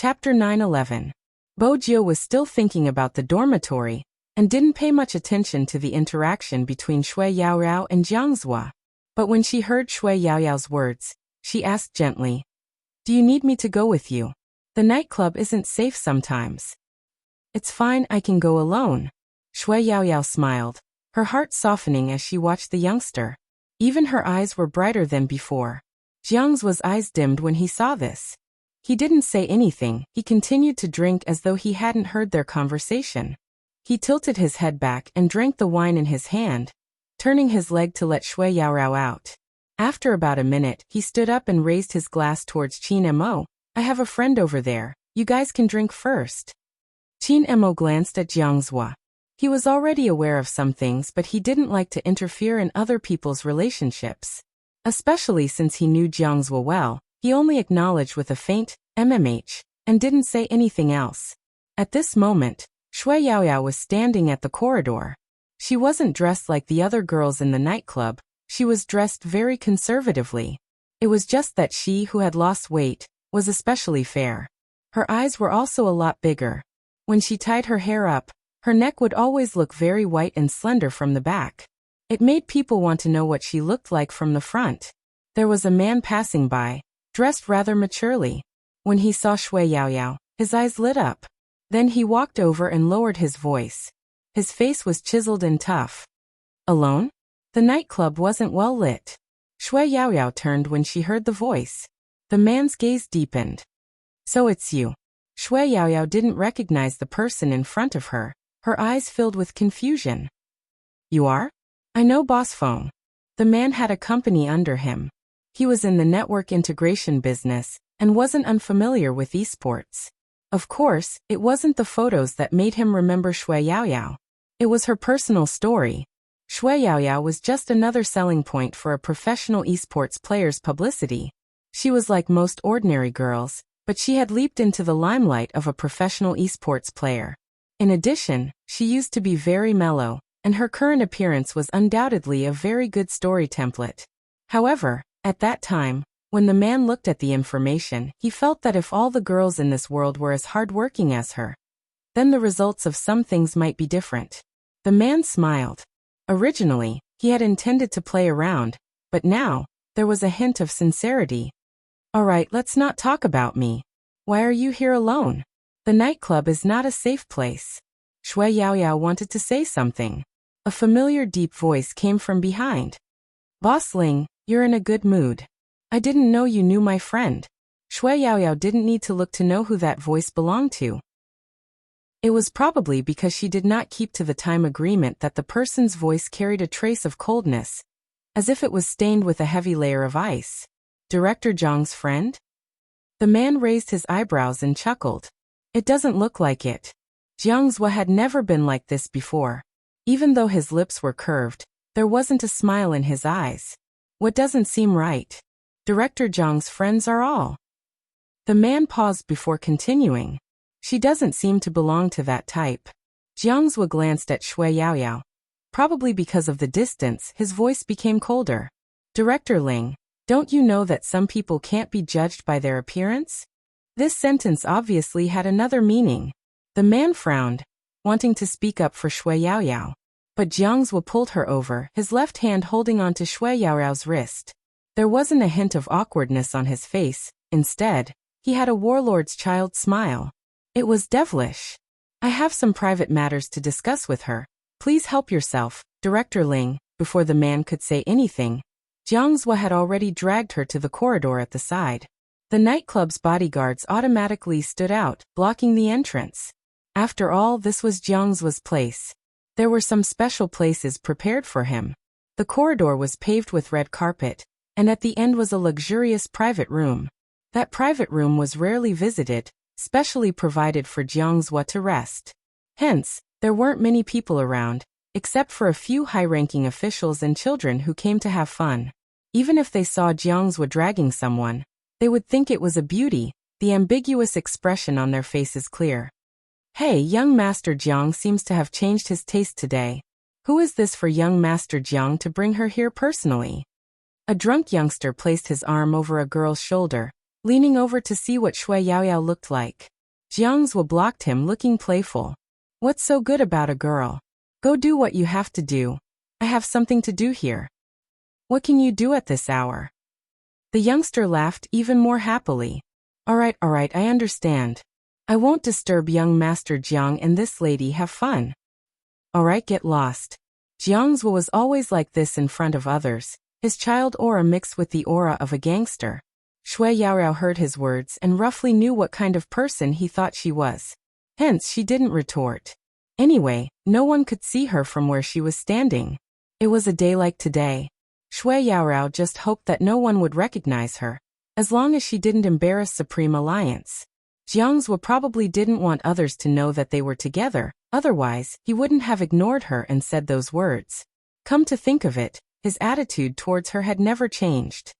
Chapter 911. Bojiu was still thinking about the dormitory and didn't pay much attention to the interaction between Shui Yaoyao and Jiang Zhua. But when she heard Shui Yaoyao's words, she asked gently, "Do you need me to go with you? The nightclub isn't safe sometimes." "It's fine, I can go alone." Shui Yaoyao smiled, her heart softening as she watched the youngster. Even her eyes were brighter than before. Jiang Zhua's eyes dimmed when he saw this. He didn't say anything, he continued to drink as though he hadn't heard their conversation. He tilted his head back and drank the wine in his hand, turning his leg to let Shui Yaoyao out. After about a minute, he stood up and raised his glass towards Qin Mo. "I have a friend over there, you guys can drink first." Qin Mo glanced at Jiang Zhua. He was already aware of some things, but he didn't like to interfere in other people's relationships. Especially since he knew Jiang Zhua well, he only acknowledged with a faint mmh and didn't say anything else. At this moment, Shui Yaoyao was standing at the corridor. She wasn't dressed like the other girls in the nightclub, she was dressed very conservatively. It was just that she, who had lost weight, was especially fair. Her eyes were also a lot bigger. When she tied her hair up, her neck would always look very white and slender from the back. It made people want to know what she looked like from the front. There was a man passing by, dressed rather maturely. When he saw Shui Yaoyao, his eyes lit up. Then he walked over and lowered his voice. His face was chiseled and tough. "Alone?" The nightclub wasn't well lit. Shui Yaoyao turned when she heard the voice. The man's gaze deepened. "So it's you." Shui Yaoyao didn't recognize the person in front of her, her eyes filled with confusion. "You are? I know Boss Feng." The man had a company under him. He was in the network integration business and wasn't unfamiliar with esports. Of course, it wasn't the photos that made him remember Shui Yaoyao. It was her personal story. Shui Yaoyao was just another selling point for a professional esports player's publicity. She was like most ordinary girls, but she had leaped into the limelight of a professional esports player. In addition, she used to be very mellow, and her current appearance was undoubtedly a very good story template. However, at that time, when the man looked at the information, he felt that if all the girls in this world were as hardworking as her, then the results of some things might be different. The man smiled. Originally, he had intended to play around, but now, there was a hint of sincerity. "All right, let's not talk about me. Why are you here alone? The nightclub is not a safe place." Shui Yaoyao wanted to say something. A familiar deep voice came from behind. "Boss Ling, you're in a good mood. I didn't know you knew my friend." Shui Yaoyao didn't need to look to know who that voice belonged to. It was probably because she did not keep to the time agreement that the person's voice carried a trace of coldness, as if it was stained with a heavy layer of ice. "Director Zhang's friend?" The man raised his eyebrows and chuckled. "It doesn't look like it." Jiang Zhua had never been like this before. Even though his lips were curved, there wasn't a smile in his eyes. "What doesn't seem right? Director Zhang's friends are all." The man paused before continuing. "She doesn't seem to belong to that type." Jiang Zhua glanced at Shui Yaoyao. Probably because of the distance, his voice became colder. "Director Ling, don't you know that some people can't be judged by their appearance?" This sentence obviously had another meaning. The man frowned, wanting to speak up for Shui Yaoyao. But Jiang Zhua pulled her over, his left hand holding onto Shui Yaoyao's wrist. There wasn't a hint of awkwardness on his face. Instead, he had a warlord's child smile. It was devilish. "I have some private matters to discuss with her. Please help yourself, Director Ling." Before the man could say anything, Jiang Zhua had already dragged her to the corridor at the side. The nightclub's bodyguards automatically stood out, blocking the entrance. After all, this was Jiang Zhua's place. There were some special places prepared for him. The corridor was paved with red carpet, and at the end was a luxurious private room. That private room was rarely visited, specially provided for Jiang Zhua to rest. Hence, there weren't many people around, except for a few high-ranking officials and children who came to have fun. Even if they saw Jiang Zhua dragging someone, they would think it was a beauty. The ambiguous expression on their faces clear. "Hey, young Master Jiang seems to have changed his taste today. Who is this for young Master Jiang to bring her here personally?" A drunk youngster placed his arm over a girl's shoulder, leaning over to see what Shui Yaoyao looked like. Jiang Zhuo blocked him, looking playful. What's so good about a girl? Go do what you have to do. I have something to do here. What can you do at this hour? The youngster laughed even more happily. All right, I understand. I won't disturb young Master Jiang and this lady. Have fun. All right, get lost. Jiang Zhuo was always like this in front of others, his child aura mixed with the aura of a gangster. Shui Yaoyao heard his words and roughly knew what kind of person he thought she was. Hence, she didn't retort. Anyway, no one could see her from where she was standing. It was a day like today. Shui Yaoyao just hoped that no one would recognize her, as long as she didn't embarrass Supreme Alliance. Jiang Zhuo probably didn't want others to know that they were together, otherwise, he wouldn't have ignored her and said those words. Come to think of it, his attitude towards her had never changed.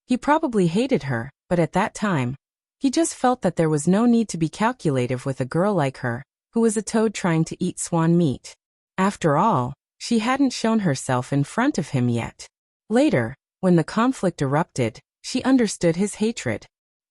He probably hated her, but at that time, he just felt that there was no need to be calculative with a girl like her, who was a toad trying to eat swan meat. After all, she hadn't shown herself in front of him yet. Later, when the conflict erupted, she understood his hatred.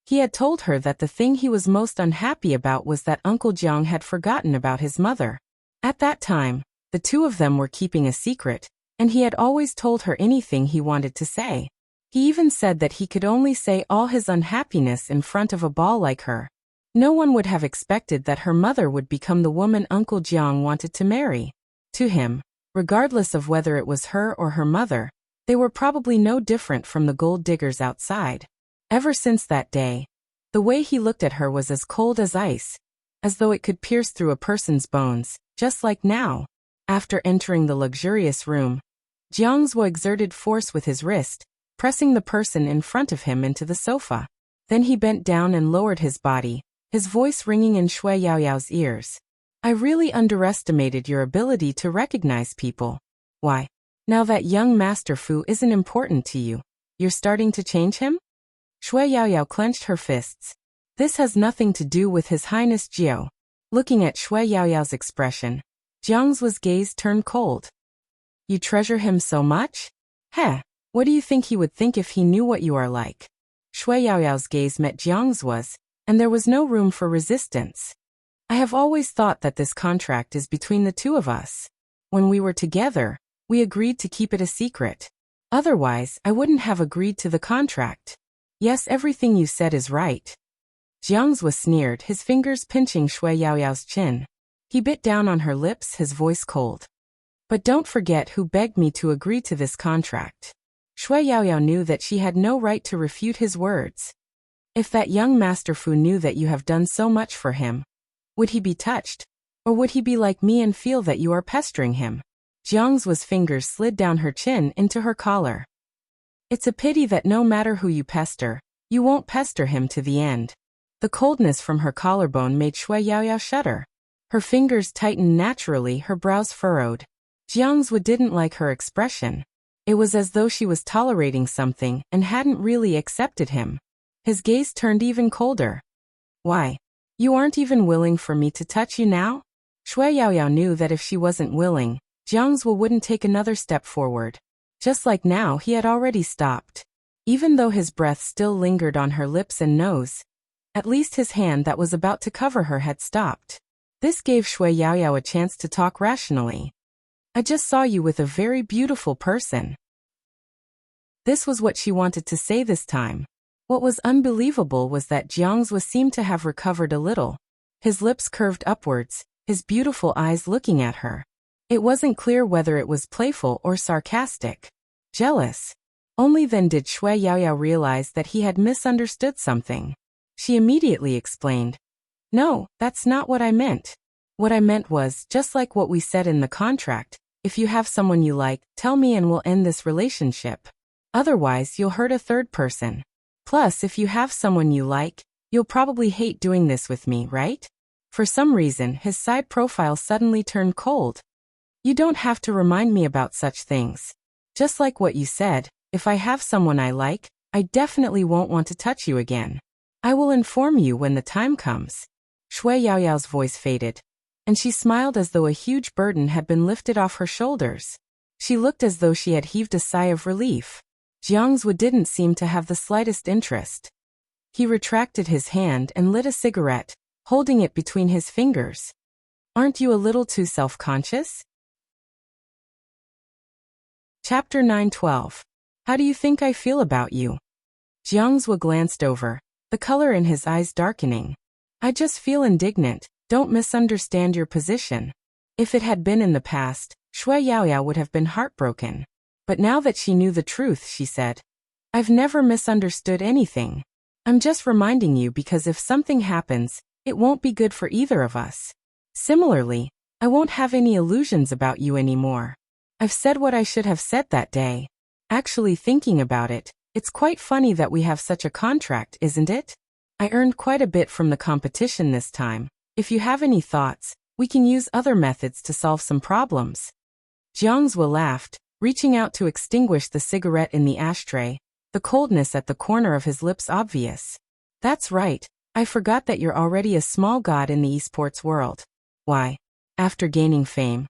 He had told her that the thing he was most unhappy about was that Uncle Jiang had forgotten about his mother. At that time, the two of them were keeping a secret, and he had always told her anything he wanted to say. He even said that he could only say all his unhappiness in front of a ball like her. No one would have expected that her mother would become the woman Uncle Jiang wanted to marry. To him, regardless of whether it was her or her mother, they were probably no different from the gold diggers outside. Ever since that day, the way he looked at her was as cold as ice, as though it could pierce through a person's bones, just like now. After entering the luxurious room, Jiang Zhuo exerted force with his wrist, pressing the person in front of him into the sofa. Then he bent down and lowered his body, his voice ringing in Shui Yaoyao's ears. I really underestimated your ability to recognize people. Why? Now that young Master Fu isn't important to you, you're starting to change him? Shui Yaoyao clenched her fists. This has nothing to do with His Highness Jiao. Looking at Shui Yaoyao's expression, Jiang Zhuo's gaze turned cold. You treasure him so much? Heh, what do you think he would think if he knew what you are like? Shui Yaoyao's gaze met Jiang Zhuo's, and there was no room for resistance. I have always thought that this contract is between the two of us. When we were together, we agreed to keep it a secret. Otherwise, I wouldn't have agreed to the contract. Yes, everything you said is right. Jiang Zhuo sneered, his fingers pinching Shui Yaoyao's chin. He bit down on her lips, his voice cold. But don't forget who begged me to agree to this contract. Shui Yaoyao knew that she had no right to refute his words. If that young Master Fu knew that you have done so much for him, would he be touched? Or would he be like me and feel that you are pestering him? Jiang Zhuo's fingers slid down her chin into her collar. It's a pity that no matter who you pester, you won't pester him to the end. The coldness from her collarbone made Shui Yaoyao shudder. Her fingers tightened naturally, her brows furrowed. Jiang Zhuo didn't like her expression. It was as though she was tolerating something and hadn't really accepted him. His gaze turned even colder. Why? You aren't even willing for me to touch you now? Shui Yaoyao knew that if she wasn't willing, Jiang Zhuo wouldn't take another step forward. Just like now, he had already stopped. Even though his breath still lingered on her lips and nose, at least his hand that was about to cover her had stopped. This gave Shui Yaoyao a chance to talk rationally. I just saw you with a very beautiful person. This was what she wanted to say this time. What was unbelievable was that Jiang Zhuo seemed to have recovered a little. His lips curved upwards, his beautiful eyes looking at her. It wasn't clear whether it was playful or sarcastic. Jealous. Only then did Shui Yaoyao realize that he had misunderstood something. She immediately explained. No, that's not what I meant. What I meant was, just like what we said in the contract, if you have someone you like, tell me and we'll end this relationship. Otherwise, you'll hurt a third person. Plus, if you have someone you like, you'll probably hate doing this with me, right? For some reason, his side profile suddenly turned cold. You don't have to remind me about such things. Just like what you said, if I have someone I like, I definitely won't want to touch you again. I will inform you when the time comes. Shui Yaoyao's voice faded, and she smiled as though a huge burden had been lifted off her shoulders. She looked as though she had heaved a sigh of relief. Jiang Zhuo didn't seem to have the slightest interest. He retracted his hand and lit a cigarette, holding it between his fingers. Aren't you a little too self-conscious? Chapter 9:12. How do you think I feel about you? Jiangzhua glanced over, the color in his eyes darkening. I just feel indignant. Don't misunderstand your position. If it had been in the past, Shui Yaoyao would have been heartbroken. But now that she knew the truth, she said, I've never misunderstood anything. I'm just reminding you because if something happens, it won't be good for either of us. Similarly, I won't have any illusions about you anymore. I've said what I should have said that day. Actually, thinking about it, it's quite funny that we have such a contract, isn't it? I earned quite a bit from the competition this time. If you have any thoughts, we can use other methods to solve some problems. Jiangzhua laughed, reaching out to extinguish the cigarette in the ashtray, the coldness at the corner of his lips obvious. That's right, I forgot that you're already a small god in the esports world. Why? After gaining fame,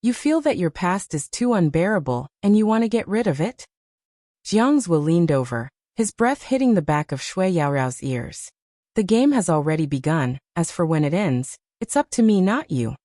you feel that your past is too unbearable and you want to get rid of it? Jiangzhua leaned over, his breath hitting the back of Shui Yaoyao's ears. The game has already begun. As for when it ends, it's up to me, not you.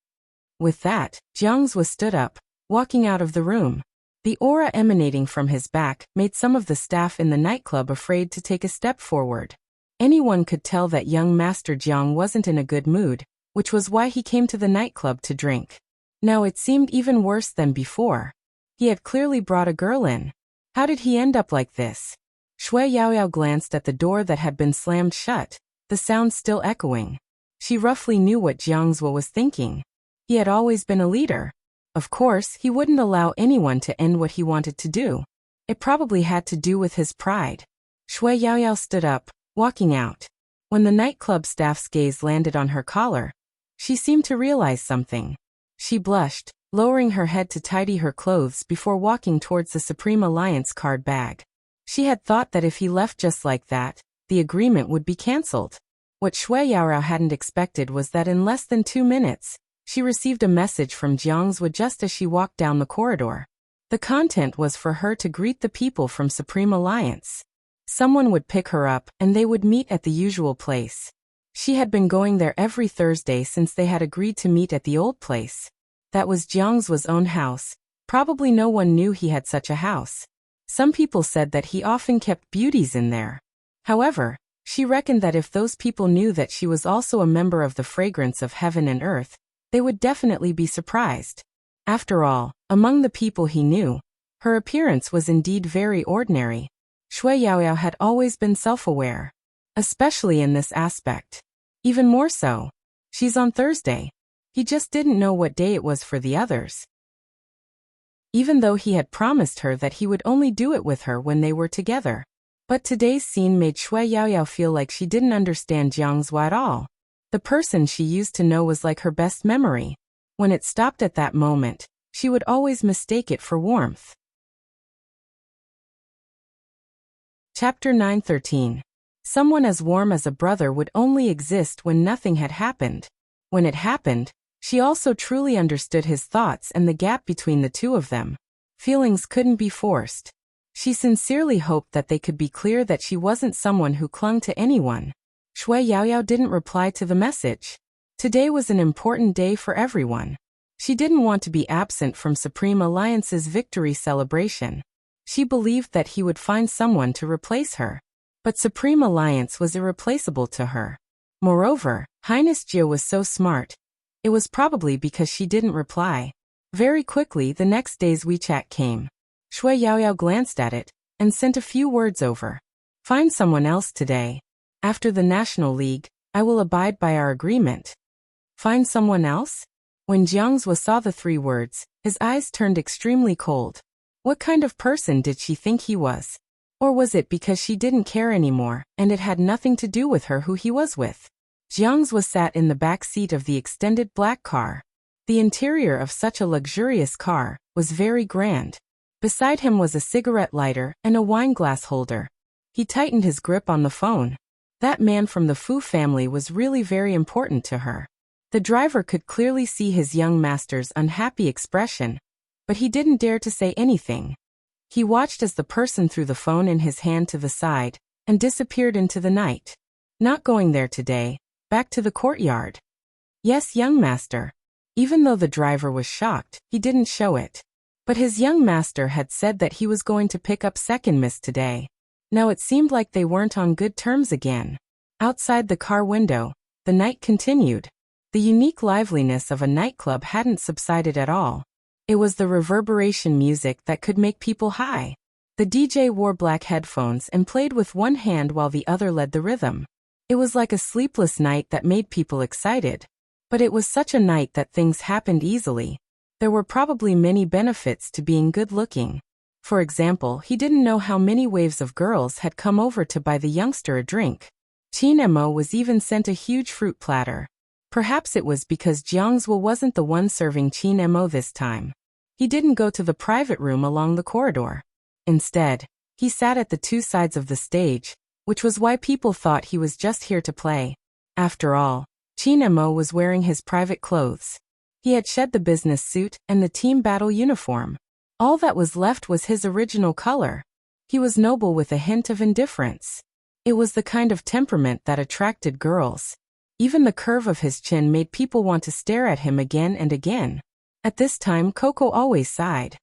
With that, Jiangzhua stood up, walking out of the room. The aura emanating from his back made some of the staff in the nightclub afraid to take a step forward. Anyone could tell that young Master Jiang wasn't in a good mood, which was why he came to the nightclub to drink. Now it seemed even worse than before. He had clearly brought a girl in. How did he end up like this? Shui Yaoyao glanced at the door that had been slammed shut, the sound still echoing. She roughly knew what Jiangzhua was thinking. He had always been a leader. Of course, he wouldn't allow anyone to end what he wanted to do. It probably had to do with his pride. Shui Yaoyao stood up, walking out. When the nightclub staff's gaze landed on her collar, she seemed to realize something. She blushed, lowering her head to tidy her clothes before walking towards the Supreme Alliance card bag. She had thought that if he left just like that, the agreement would be cancelled. What Shui Yaoyao hadn't expected was that in less than 2 minutes, she received a message from Jiangzhua just as she walked down the corridor. The content was for her to greet the people from Supreme Alliance. Someone would pick her up and they would meet at the usual place. She had been going there every Thursday since they had agreed to meet at the old place. That was Jiangzua's own house. Probably no one knew he had such a house. Some people said that he often kept beauties in there. However, she reckoned that if those people knew that she was also a member of the Fragrance of Heaven and Earth, they would definitely be surprised. After all, among the people he knew, her appearance was indeed very ordinary. Shui Yaoyao had always been self-aware, especially in this aspect. Even more so. She's on Thursday. He just didn't know what day it was for the others. Even though he had promised her that he would only do it with her when they were together. But today's scene made Shui Yaoyao feel like she didn't understand Jiangzhua at all. The person she used to know was like her best memory. When it stopped at that moment, she would always mistake it for warmth. Chapter 9:13. Someone as warm as a brother would only exist when nothing had happened. When it happened, she also truly understood his thoughts and the gap between the two of them. Feelings couldn't be forced. She sincerely hoped that they could be clear that she wasn't someone who clung to anyone. Shui Yaoyao didn't reply to the message. Today was an important day for everyone. She didn't want to be absent from Supreme Alliance's victory celebration. She believed that he would find someone to replace her. But Supreme Alliance was irreplaceable to her. Moreover, Highness Jia was so smart. It was probably because she didn't reply. Very quickly the next day's WeChat came. Shui Yaoyao glanced at it, and sent a few words over. Find someone else today. After the National League, I will abide by our agreement. Find someone else? When Jiangzhua saw the 3 words, his eyes turned extremely cold. What kind of person did she think he was? Or was it because she didn't care anymore, and it had nothing to do with her who he was with? Jiangzhua sat in the back seat of the extended black car. The interior of such a luxurious car was very grand. Beside him was a cigarette lighter and a wine glass holder. He tightened his grip on the phone. That man from the Fu family was really very important to her. The driver could clearly see his young master's unhappy expression, but he didn't dare to say anything. He watched as the person threw the phone in his hand to the side and disappeared into the night. Not going there today. Back to the courtyard. Yes, young master. Even though the driver was shocked, he didn't show it. But his young master had said that he was going to pick up second miss today. Now it seemed like they weren't on good terms again. Outside the car window, the night continued. The unique liveliness of a nightclub hadn't subsided at all. It was the reverberation music that could make people high. The DJ wore black headphones and played with one hand while the other led the rhythm. It was like a sleepless night that made people excited. But it was such a night that things happened easily. There were probably many benefits to being good-looking. For example, he didn't know how many waves of girls had come over to buy the youngster a drink. Chin Emo was even sent a huge fruit platter. Perhaps it was because Jiangzhou wasn't the one serving Chin Emo this time. He didn't go to the private room along the corridor. Instead, he sat at the two sides of the stage, which was why people thought he was just here to play. After all, Chin Emo was wearing his private clothes. He had shed the business suit and the team battle uniform. All that was left was his original color. He was noble with a hint of indifference. It was the kind of temperament that attracted girls. Even the curve of his chin made people want to stare at him again and again. At this time, Coco always sighed.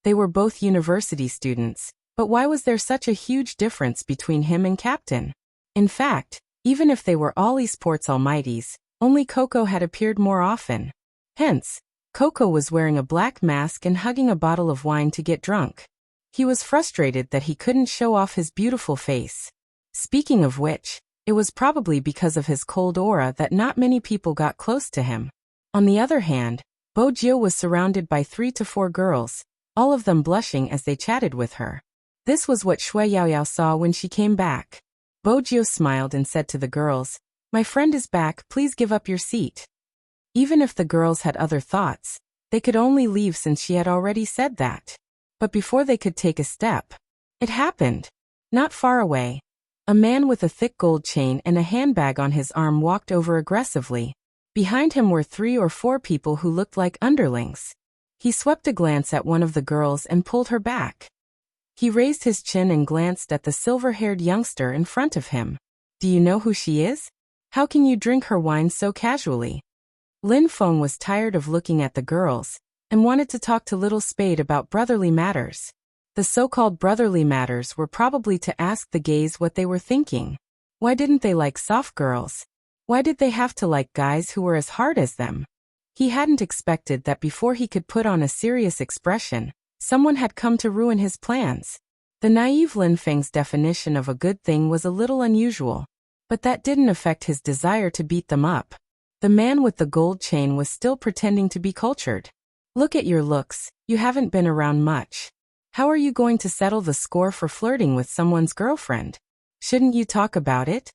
They were both university students, but why was there such a huge difference between him and Captain? In fact, even if they were all esports almighties, only Coco had appeared more often. Hence, Coco was wearing a black mask and hugging a bottle of wine to get drunk. He was frustrated that he couldn't show off his beautiful face. Speaking of which, it was probably because of his cold aura that not many people got close to him. On the other hand, Bojio was surrounded by 3 to 4 girls, all of them blushing as they chatted with her. This was what Shui Yaoyao saw when she came back. Bojio smiled and said to the girls, "My friend is back, please give up your seat." Even if the girls had other thoughts, they could only leave since she had already said that. But before they could take a step, it happened. Not far away, a man with a thick gold chain and a handbag on his arm walked over aggressively. Behind him were 3 or 4 people who looked like underlings. He swept a glance at one of the girls and pulled her back. He raised his chin and glanced at the silver-haired youngster in front of him. "Do you know who she is? How can you drink her wine so casually?" Lin Feng was tired of looking at the girls and wanted to talk to Little Spade about brotherly matters. The so-called brotherly matters were probably to ask the gays what they were thinking. Why didn't they like soft girls? Why did they have to like guys who were as hard as them? He hadn't expected that before he could put on a serious expression, someone had come to ruin his plans. The naive Lin Feng's definition of a good thing was a little unusual, but that didn't affect his desire to beat them up. The man with the gold chain was still pretending to be cultured. "Look at your looks, you haven't been around much. How are you going to settle the score for flirting with someone's girlfriend? Shouldn't you talk about it?"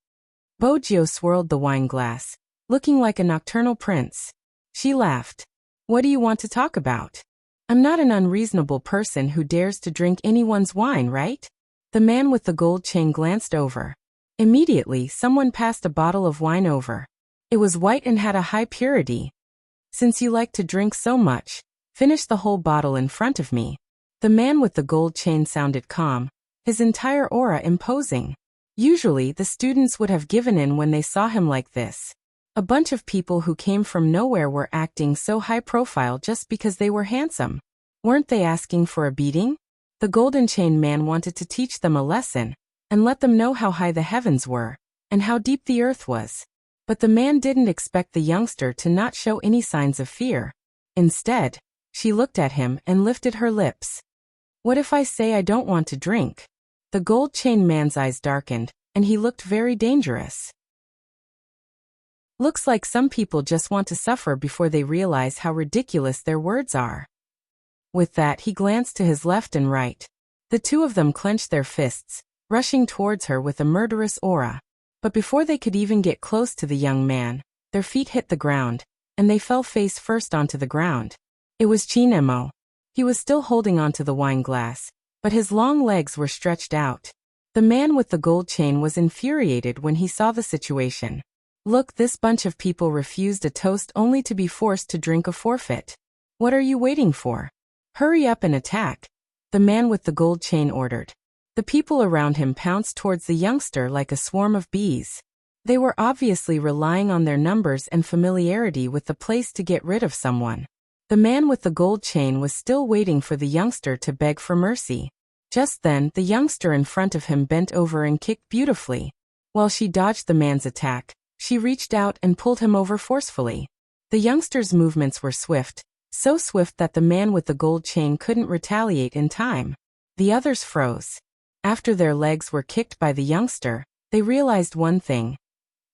Bojio swirled the wine glass, looking like a nocturnal prince. She laughed. "What do you want to talk about? I'm not an unreasonable person who dares to drink anyone's wine, right?" The man with the gold chain glanced over. Immediately, someone passed a bottle of wine over. It was white and had a high purity. "Since you like to drink so much, finish the whole bottle in front of me." The man with the gold chain sounded calm, his entire aura imposing. Usually, the students would have given in when they saw him like this. A bunch of people who came from nowhere were acting so high profile just because they were handsome. Weren't they asking for a beating? The golden chain man wanted to teach them a lesson and let them know how high the heavens were and how deep the earth was. But the man didn't expect the youngster to not show any signs of fear. Instead, she looked at him and lifted her lips. "What if I say I don't want to drink?" The gold chain man's eyes darkened, and he looked very dangerous. Looks like some people just want to suffer before they realize how ridiculous their words are. With that, he glanced to his left and right. The two of them clenched their fists, rushing towards her with a murderous aura. But before they could even get close to the young man, their feet hit the ground, and they fell face first onto the ground. It was Chin Emo. He was still holding onto the wine glass, but his long legs were stretched out. The man with the gold chain was infuriated when he saw the situation. "Look, this bunch of people refused a toast only to be forced to drink a forfeit. What are you waiting for? Hurry up and attack," the man with the gold chain ordered. The people around him pounced towards the youngster like a swarm of bees. They were obviously relying on their numbers and familiarity with the place to get rid of someone. The man with the gold chain was still waiting for the youngster to beg for mercy. Just then, the youngster in front of him bent over and kicked beautifully. While she dodged the man's attack, she reached out and pulled him over forcefully. The youngster's movements were swift, so swift that the man with the gold chain couldn't retaliate in time. The others froze. After their legs were kicked by the youngster, they realized one thing.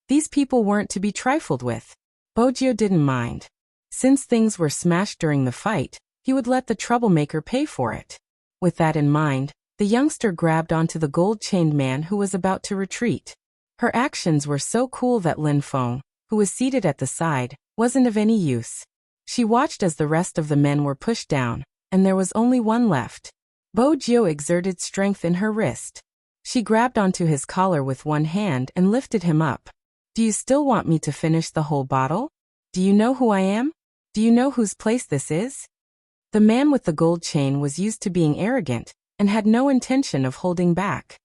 These people weren't to be trifled with. Bojio didn't mind. Since things were smashed during the fight, he would let the troublemaker pay for it. With that in mind, the youngster grabbed onto the gold-chained man who was about to retreat. Her actions were so cool that Lin Feng, who was seated at the side, wasn't of any use. She watched as the rest of the men were pushed down, and there was only one left. Bojio exerted strength in her wrist. She grabbed onto his collar with one hand and lifted him up. Do you still want me to finish the whole bottle? Do you know who I am? Do you know whose place this is? The man with the gold chain was used to being arrogant and had no intention of holding back.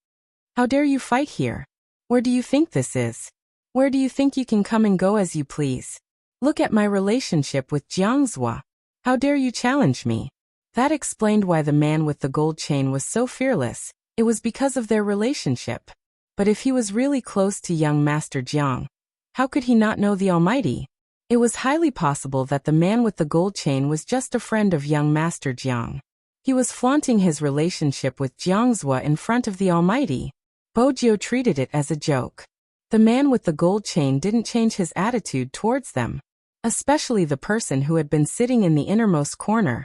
How dare you fight here? Where do you think this is? Where do you think you can come and go as you please? Look at my relationship with Jiangzhua. How dare you challenge me? That explained why the man with the gold chain was so fearless. It was because of their relationship. But if he was really close to young Master Jiang, how could he not know the Almighty? It was highly possible that the man with the gold chain was just a friend of young Master Jiang. He was flaunting his relationship with Jiangzhua in front of the Almighty. Bojio treated it as a joke. The man with the gold chain didn't change his attitude towards them, especially the person who had been sitting in the innermost corner.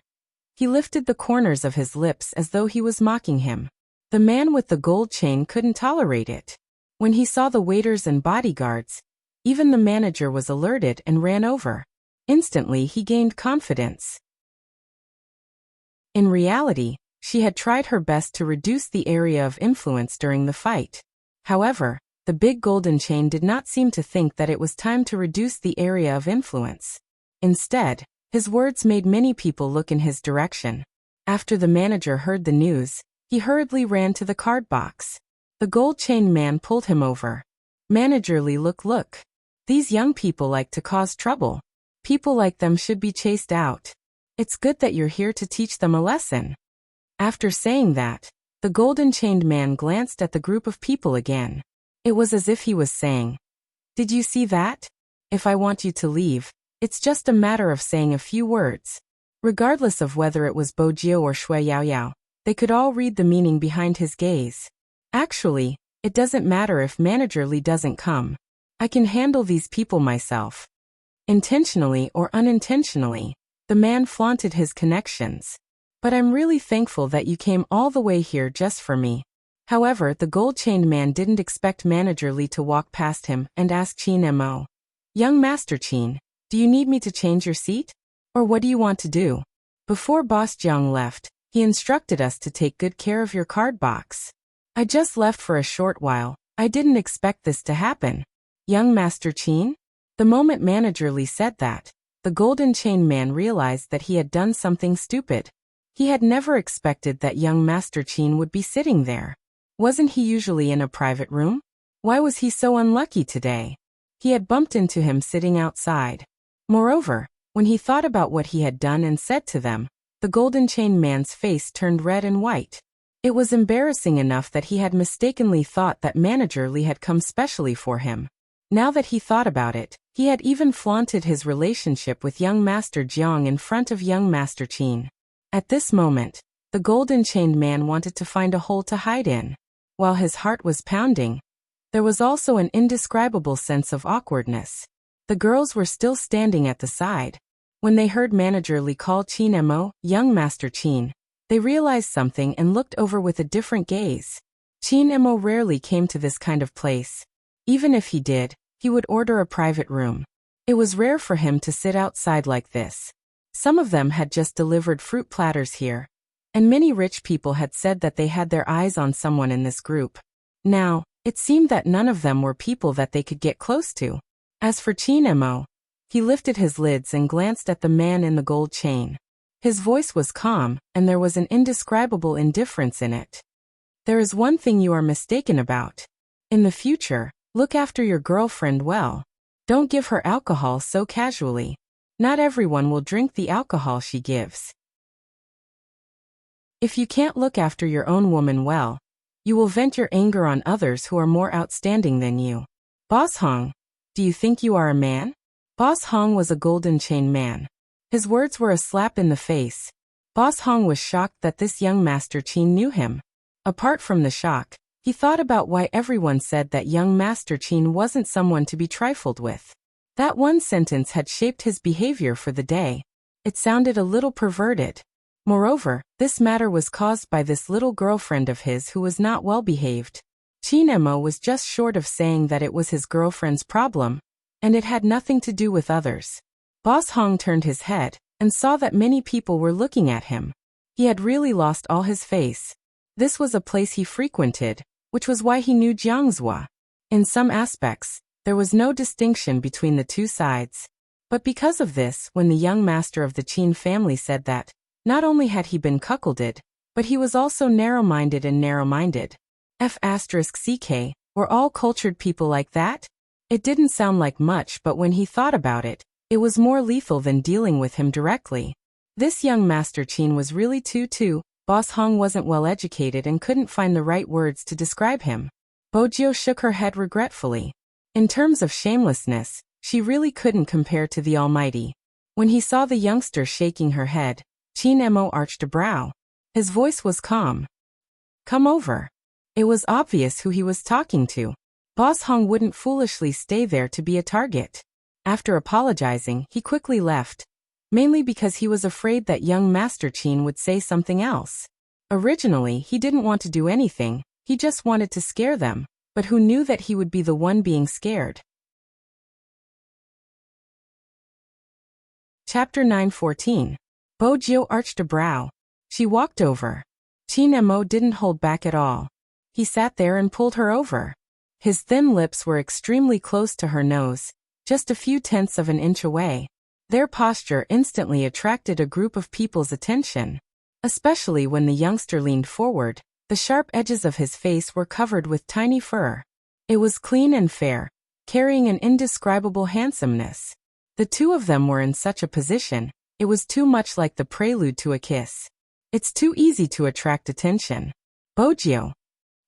He lifted the corners of his lips as though he was mocking him. The man with the gold chain couldn't tolerate it. When he saw the waiters and bodyguards, even the manager was alerted and ran over. Instantly he gained confidence. In reality, she had tried her best to reduce the area of influence during the fight. However, the big golden chain did not seem to think that it was time to reduce the area of influence. Instead, his words made many people look in his direction. After the manager heard the news, he hurriedly ran to the card box. The gold-chained man pulled him over. Manager Lee, look. These young people like to cause trouble. People like them should be chased out. It's good that you're here to teach them a lesson. After saying that, the golden-chained man glanced at the group of people again. It was as if he was saying, "Did you see that? If I want you to leave, it's just a matter of saying a few words." Regardless of whether it was Bojio or Shui Yaoyao, they could all read the meaning behind his gaze. Actually, it doesn't matter if Manager Lee doesn't come. I can handle these people myself. Intentionally or unintentionally, the man flaunted his connections. But I'm really thankful that you came all the way here just for me. However, the gold-chained man didn't expect Manager Lee to walk past him and ask Qin Mo. Young Master Qin, do you need me to change your seat? Or what do you want to do? Before Boss Jiang left, he instructed us to take good care of your card box. I just left for a short while. I didn't expect this to happen. Young Master Qin? The moment Manager Lee said that, the golden chain man realized that he had done something stupid. He had never expected that young Master Qin would be sitting there. Wasn't he usually in a private room? Why was he so unlucky today? He had bumped into him sitting outside. Moreover, when he thought about what he had done and said to them, the golden chain man's face turned red and white. It was embarrassing enough that he had mistakenly thought that Manager Lee had come specially for him. Now that he thought about it, he had even flaunted his relationship with young Master Jiang in front of young Master Qin. At this moment, the golden-chained man wanted to find a hole to hide in. While his heart was pounding, there was also an indescribable sense of awkwardness. The girls were still standing at the side. When they heard Manager Lee call Qin Mo, young Master Qin, they realized something and looked over with a different gaze. Qin Mo rarely came to this kind of place. Even if he did, he would order a private room. It was rare for him to sit outside like this. Some of them had just delivered fruit platters here, and many rich people had said that they had their eyes on someone in this group. Now, it seemed that none of them were people that they could get close to. As for Qin Mo, he lifted his lids and glanced at the man in the gold chain. His voice was calm, and there was an indescribable indifference in it. There is one thing you are mistaken about. In the future, look after your girlfriend well. Don't give her alcohol so casually. Not everyone will drink the alcohol she gives. If you can't look after your own woman well, you will vent your anger on others who are more outstanding than you. Boss Hong, do you think you are a man? Boss Hong was a golden chain man. His words were a slap in the face. Boss Hong was shocked that this young Master Qin knew him. Apart from the shock, he thought about why everyone said that young Master Qin wasn't someone to be trifled with. That one sentence had shaped his behavior for the day. It sounded a little perverted. Moreover, this matter was caused by this little girlfriend of his who was not well behaved. Qin Mo was just short of saying that it was his girlfriend's problem, and it had nothing to do with others. Boss Hong turned his head and saw that many people were looking at him. He had really lost all his face. This was a place he frequented, which was why he knew Jiangzhua. In some aspects, there was no distinction between the two sides. But because of this, when the young master of the Qin family said that, not only had he been cuckolded, but he was also narrow-minded and narrow-minded. F***ck, were all cultured people like that? It didn't sound like much, but when he thought about it, it was more lethal than dealing with him directly. This young Master Qin was really too. Boss Hong wasn't well educated and couldn't find the right words to describe him. Bojio shook her head regretfully. In terms of shamelessness, she really couldn't compare to the Almighty. When he saw the youngster shaking her head, Qin Mo arched a brow. His voice was calm. Come over. It was obvious who he was talking to. Boss Hong wouldn't foolishly stay there to be a target. After apologizing, he quickly left, mainly because he was afraid that young Master Qin would say something else. Originally, he didn't want to do anything, he just wanted to scare them, but who knew that he would be the one being scared? Chapter 9:14. Bojio arched a brow. She walked over. Qin Mo didn't hold back at all. He sat there and pulled her over. His thin lips were extremely close to her nose, just a few tenths of an inch away. Their posture instantly attracted a group of people's attention. Especially when the youngster leaned forward, the sharp edges of his face were covered with tiny fur. It was clean and fair, carrying an indescribable handsomeness. The two of them were in such a position, it was too much like the prelude to a kiss. It's too easy to attract attention. Bojio.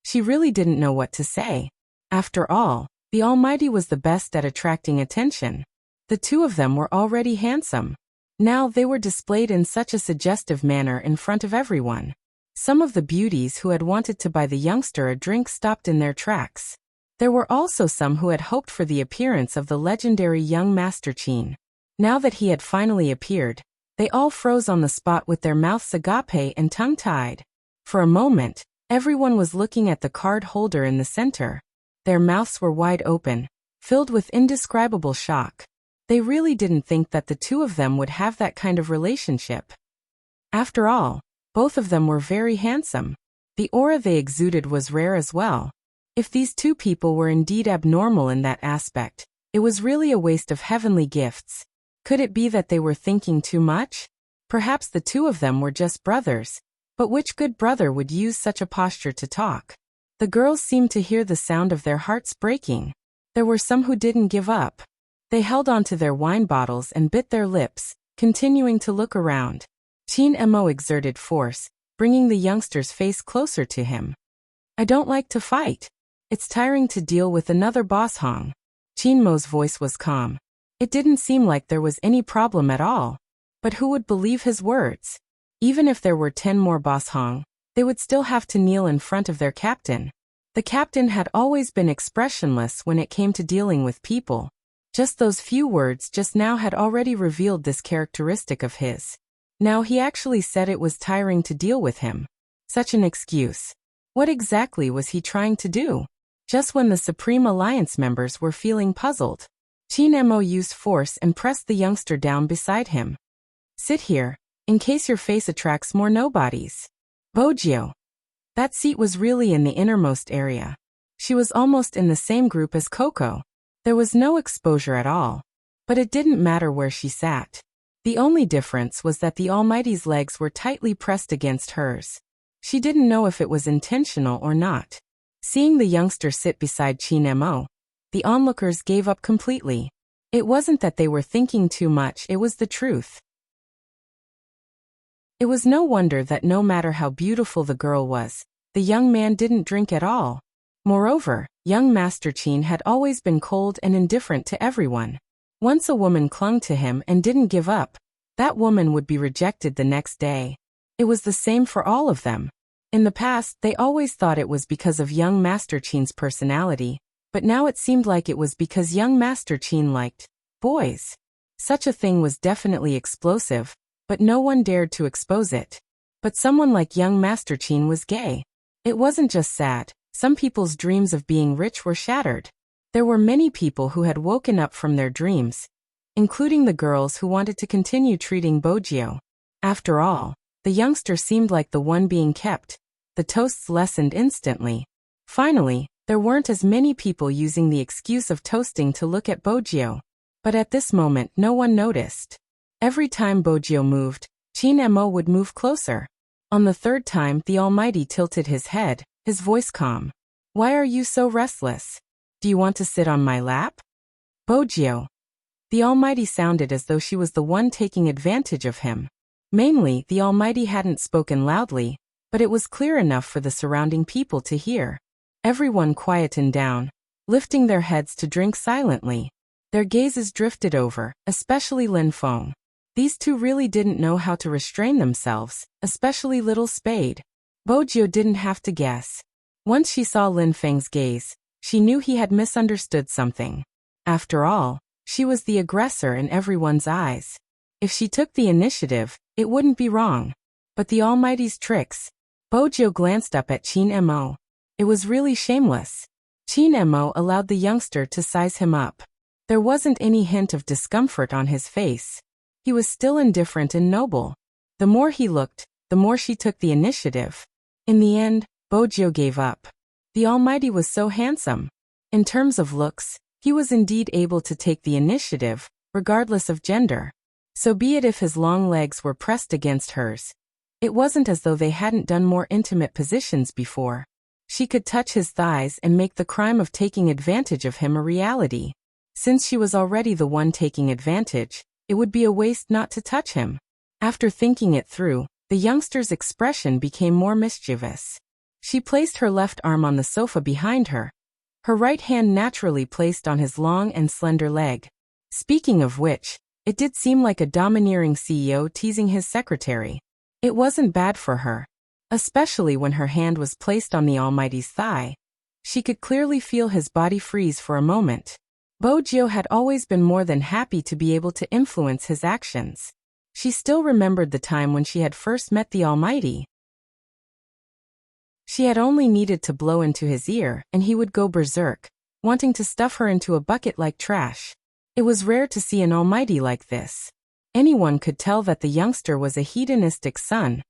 She really didn't know what to say. After all, the Almighty was the best at attracting attention. The two of them were already handsome. Now they were displayed in such a suggestive manner in front of everyone. Some of the beauties who had wanted to buy the youngster a drink stopped in their tracks. There were also some who had hoped for the appearance of the legendary young Master Qin. Now that he had finally appeared, they all froze on the spot with their mouths agape and tongue-tied. For a moment, everyone was looking at the card holder in the center. Their mouths were wide open, filled with indescribable shock. They really didn't think that the two of them would have that kind of relationship. After all, both of them were very handsome. The aura they exuded was rare as well. If these two people were indeed abnormal in that aspect, it was really a waste of heavenly gifts. Could it be that they were thinking too much? Perhaps the two of them were just brothers. But which good brother would use such a posture to talk? The girls seemed to hear the sound of their hearts breaking. There were some who didn't give up. They held on to their wine bottles and bit their lips, continuing to look around. Qin Mo exerted force, bringing the youngster's face closer to him. I don't like to fight. It's tiring to deal with another Boss Hong. Qin Mo's voice was calm. It didn't seem like there was any problem at all. But who would believe his words? Even if there were 10 more Boss Hong, they would still have to kneel in front of their captain. The captain had always been expressionless when it came to dealing with people. Just those few words just now had already revealed this characteristic of his. Now he actually said it was tiring to deal with him. Such an excuse. What exactly was he trying to do? Just when the Supreme Alliance members were feeling puzzled, Qin Mo used force and pressed the youngster down beside him. Sit here, in case your face attracts more nobodies. Bojio. That seat was really in the innermost area. She was almost in the same group as Coco. There was no exposure at all. But it didn't matter where she sat. The only difference was that the Almighty's legs were tightly pressed against hers. She didn't know if it was intentional or not. Seeing the youngster sit beside Chin Mo, the onlookers gave up completely. It wasn't that they were thinking too much, it was the truth. It was no wonder that no matter how beautiful the girl was, the young man didn't drink at all. Moreover, young Master Chin had always been cold and indifferent to everyone. Once a woman clung to him and didn't give up, that woman would be rejected the next day. It was the same for all of them. In the past, they always thought it was because of young Master Chin's personality, but now it seemed like it was because young Master Chin liked boys. Such a thing was definitely explosive, but no one dared to expose it. But someone like young Master Chin was gay. It wasn't just sad, some people's dreams of being rich were shattered. There were many people who had woken up from their dreams, including the girls who wanted to continue treating Bojio. After all, the youngster seemed like the one being kept. The toasts lessened instantly. Finally, there weren't as many people using the excuse of toasting to look at Bojio. But at this moment no one noticed. Every time Bojio moved, Chin Mo would move closer. On the third time the Almighty tilted his head, his voice calm. "Why are you so restless? Do you want to sit on my lap?" Bojio. The Almighty sounded as though she was the one taking advantage of him. Mainly, the Almighty hadn't spoken loudly, but it was clear enough for the surrounding people to hear. Everyone quietened down, lifting their heads to drink silently. Their gazes drifted over, especially Lin Feng. These two really didn't know how to restrain themselves, especially Little Spade. Bojio didn't have to guess. Once she saw Lin Feng's gaze, she knew he had misunderstood something. After all, she was the aggressor in everyone's eyes. If she took the initiative, it wouldn't be wrong. But the Almighty's tricks. Bojio glanced up at Chin Mo. It was really shameless. Chin Mo allowed the youngster to size him up. There wasn't any hint of discomfort on his face. He was still indifferent and noble. The more he looked, the more she took the initiative. In the end, Bojio gave up. The Almighty was so handsome. In terms of looks, he was indeed able to take the initiative, regardless of gender. So be it if his long legs were pressed against hers. It wasn't as though they hadn't done more intimate positions before. She could touch his thighs and make the crime of taking advantage of him a reality. Since she was already the one taking advantage, it would be a waste not to touch him. After thinking it through, the youngster's expression became more mischievous. She placed her left arm on the sofa behind her, her right hand naturally placed on his long and slender leg. Speaking of which, it did seem like a domineering CEO teasing his secretary. It wasn't bad for her. Especially when her hand was placed on the Almighty's thigh. She could clearly feel his body freeze for a moment. Bojio had always been more than happy to be able to influence his actions. She still remembered the time when she had first met the Almighty. She had only needed to blow into his ear and he would go berserk, wanting to stuff her into a bucket like trash. It was rare to see an Almighty like this. Anyone could tell that the youngster was a hedonistic son.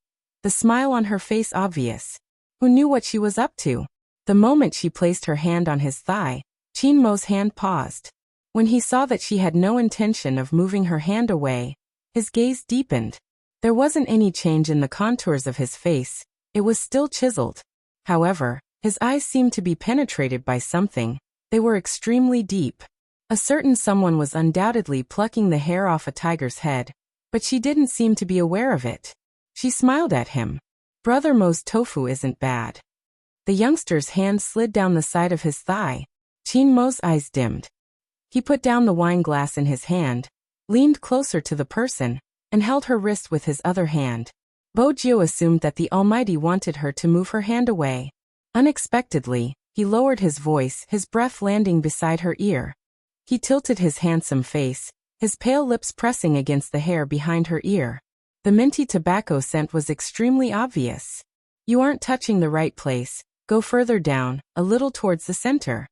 The smile on her face obvious. Who knew what she was up to? The moment she placed her hand on his thigh, Chin Mo's hand paused. When he saw that she had no intention of moving her hand away, his gaze deepened. There wasn't any change in the contours of his face, it was still chiseled. However, his eyes seemed to be penetrated by something. They were extremely deep. A certain someone was undoubtedly plucking the hair off a tiger's head, but she didn't seem to be aware of it. She smiled at him. Brother Mo's tofu isn't bad. The youngster's hand slid down the side of his thigh. Chin Mo's eyes dimmed. He put down the wine glass in his hand, leaned closer to the person, and held her wrist with his other hand. Bojio assumed that the Almighty wanted her to move her hand away. Unexpectedly, he lowered his voice, his breath landing beside her ear. He tilted his handsome face, his pale lips pressing against the hair behind her ear. The minty tobacco scent was extremely obvious. "You aren't touching the right place. Go further down, a little towards the center.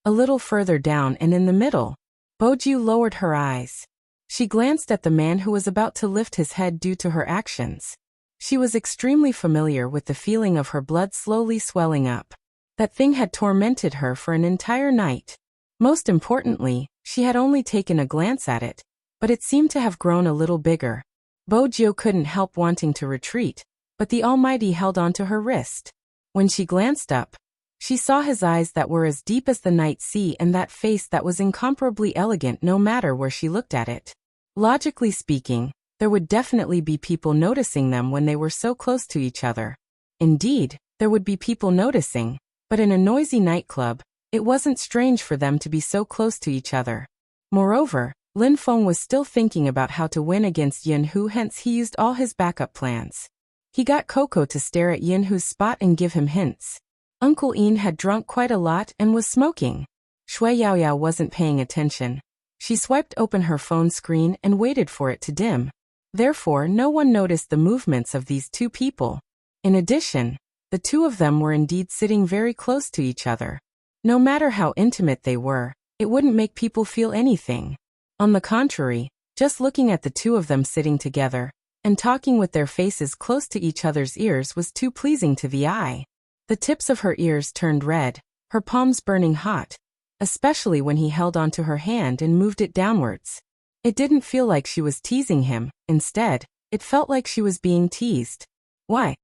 A little further down and in the middle." Bojio lowered her eyes. She glanced at the man who was about to lift his head due to her actions. She was extremely familiar with the feeling of her blood slowly swelling up. That thing had tormented her for an entire night. Most importantly, she had only taken a glance at it, but it seemed to have grown a little bigger. Bojio couldn't help wanting to retreat, but the Almighty held onto her wrist. When she glanced up, she saw his eyes that were as deep as the night sea and that face that was incomparably elegant no matter where she looked at it. Logically speaking, there would definitely be people noticing them when they were so close to each other. Indeed, there would be people noticing, but in a noisy nightclub, it wasn't strange for them to be so close to each other. Moreover, Lin Feng was still thinking about how to win against Yin Hu, hence he used all his backup plans. He got Coco to stare at Yin Hu's spot and give him hints. Uncle Ian had drunk quite a lot and was smoking. Shui Yaoyao wasn't paying attention. She swiped open her phone screen and waited for it to dim. Therefore, no one noticed the movements of these two people. In addition, the two of them were indeed sitting very close to each other. No matter how intimate they were, it wouldn't make people feel anything. On the contrary, just looking at the two of them sitting together and talking with their faces close to each other's ears was too pleasing to the eye. The tips of her ears turned red, her palms burning hot, especially when he held onto her hand and moved it downwards. It didn't feel like she was teasing him, instead, it felt like she was being teased. Why?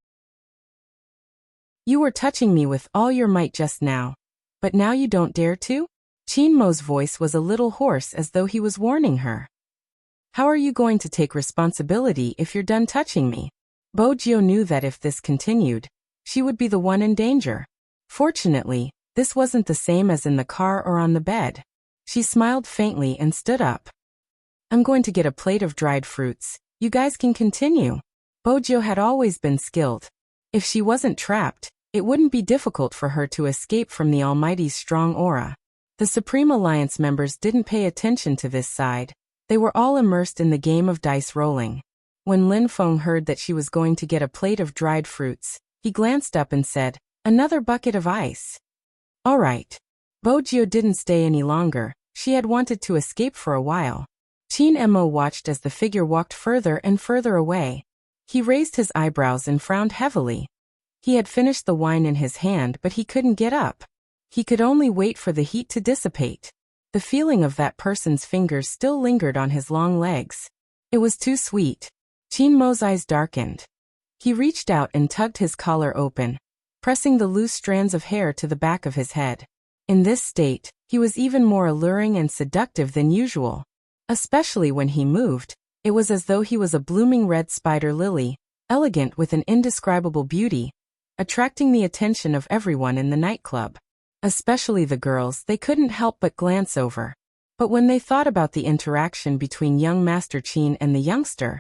You were touching me with all your might just now, but now you don't dare to? Qin Mo's voice was a little hoarse as though he was warning her. How are you going to take responsibility if you're done touching me? Bo Jio knew that if this continued, she would be the one in danger. Fortunately, this wasn't the same as in the car or on the bed. She smiled faintly and stood up. I'm going to get a plate of dried fruits. You guys can continue. Bo Jio had always been skilled. If she wasn't trapped, it wouldn't be difficult for her to escape from the Almighty's strong aura. The Supreme Alliance members didn't pay attention to this side. They were all immersed in the game of dice rolling. When Lin Feng heard that she was going to get a plate of dried fruits, he glanced up and said, "Another bucket of ice." All right. Bo Jio didn't stay any longer. She had wanted to escape for a while. Qin Mo watched as the figure walked further and further away. He raised his eyebrows and frowned heavily. He had finished the wine in his hand, but he couldn't get up. He could only wait for the heat to dissipate. The feeling of that person's fingers still lingered on his long legs. It was too sweet. Qin Mo's eyes darkened. He reached out and tugged his collar open, pressing the loose strands of hair to the back of his head. In this state, he was even more alluring and seductive than usual. Especially when he moved, it was as though he was a blooming red spider lily, elegant with an indescribable beauty, attracting the attention of everyone in the nightclub. Especially the girls, they couldn't help but glance over. But when they thought about the interaction between young Master Qin and the youngster,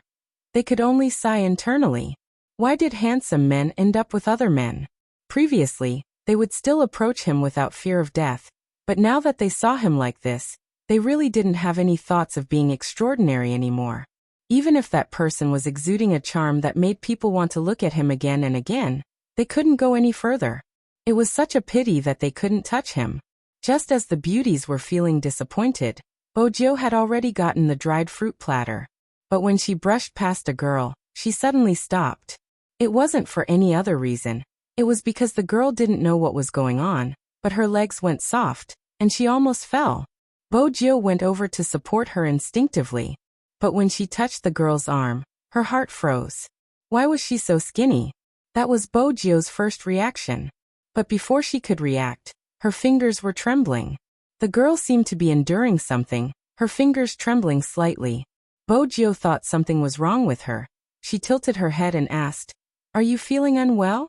they could only sigh internally. Why did handsome men end up with other men? Previously, they would still approach him without fear of death, but now that they saw him like this, they really didn't have any thoughts of being extraordinary anymore. Even if that person was exuding a charm that made people want to look at him again and again, they couldn't go any further. It was such a pity that they couldn't touch him. Just as the beauties were feeling disappointed, Bo Jio had already gotten the dried fruit platter. But when she brushed past a girl, she suddenly stopped. It wasn't for any other reason. It was because the girl didn't know what was going on, but her legs went soft, and she almost fell. Bo Jio went over to support her instinctively. But when she touched the girl's arm, her heart froze. Why was she so skinny? That was Bo Jio's first reaction. But before she could react, her fingers were trembling. The girl seemed to be enduring something, her fingers trembling slightly. Bo Jio thought something was wrong with her. She tilted her head and asked, "Are you feeling unwell?"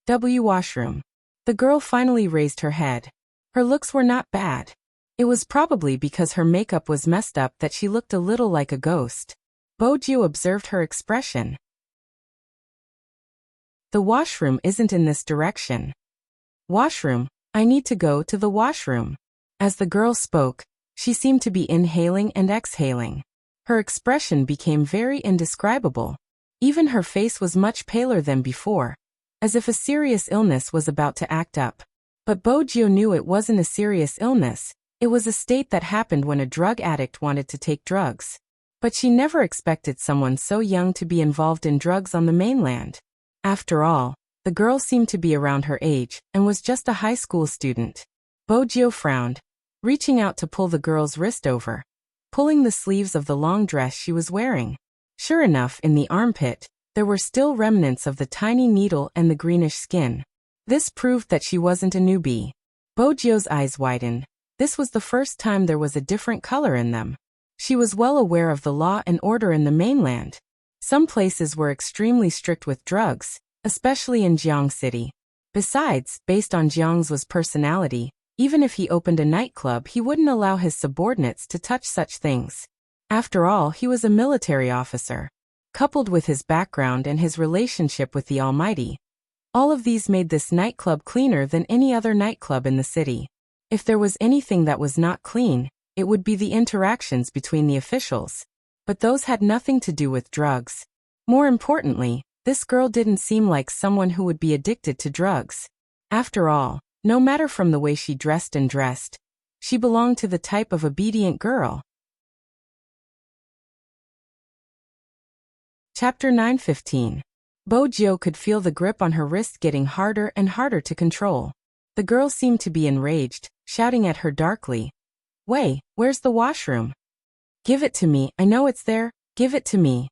Washroom. The girl finally raised her head. Her looks were not bad. It was probably because her makeup was messed up that she looked a little like a ghost. Bo Jio observed her expression. The washroom isn't in this direction. Washroom, I need to go to the washroom. As the girl spoke, she seemed to be inhaling and exhaling. Her expression became very indescribable. Even her face was much paler than before, as if a serious illness was about to act up. But Bo Jio knew it wasn't a serious illness. It was a state that happened when a drug addict wanted to take drugs. But she never expected someone so young to be involved in drugs on the mainland. After all, the girl seemed to be around her age and was just a high school student. Bo Jio frowned, reaching out to pull the girl's wrist over, pulling the sleeves of the long dress she was wearing. Sure enough, in the armpit, there were still remnants of the tiny needle and the greenish skin. This proved that she wasn't a newbie. Bojio's eyes widened. This was the first time there was a different color in them. She was well aware of the law and order in the mainland. Some places were extremely strict with drugs, especially in Jiang City. Besides, based on Jiang's personality, even if he opened a nightclub, he wouldn't allow his subordinates to touch such things. After all, he was a military officer. Coupled with his background and his relationship with the Almighty, all of these made this nightclub cleaner than any other nightclub in the city. If there was anything that was not clean, it would be the interactions between the officials. But those had nothing to do with drugs. More importantly, this girl didn't seem like someone who would be addicted to drugs. After all, no matter from the way she dressed, she belonged to the type of obedient girl. Chapter 9:15. Bojio could feel the grip on her wrist getting harder and harder to control. The girl seemed to be enraged, shouting at her darkly. "Wei, where's the washroom? Give it to me, I know it's there, give it to me."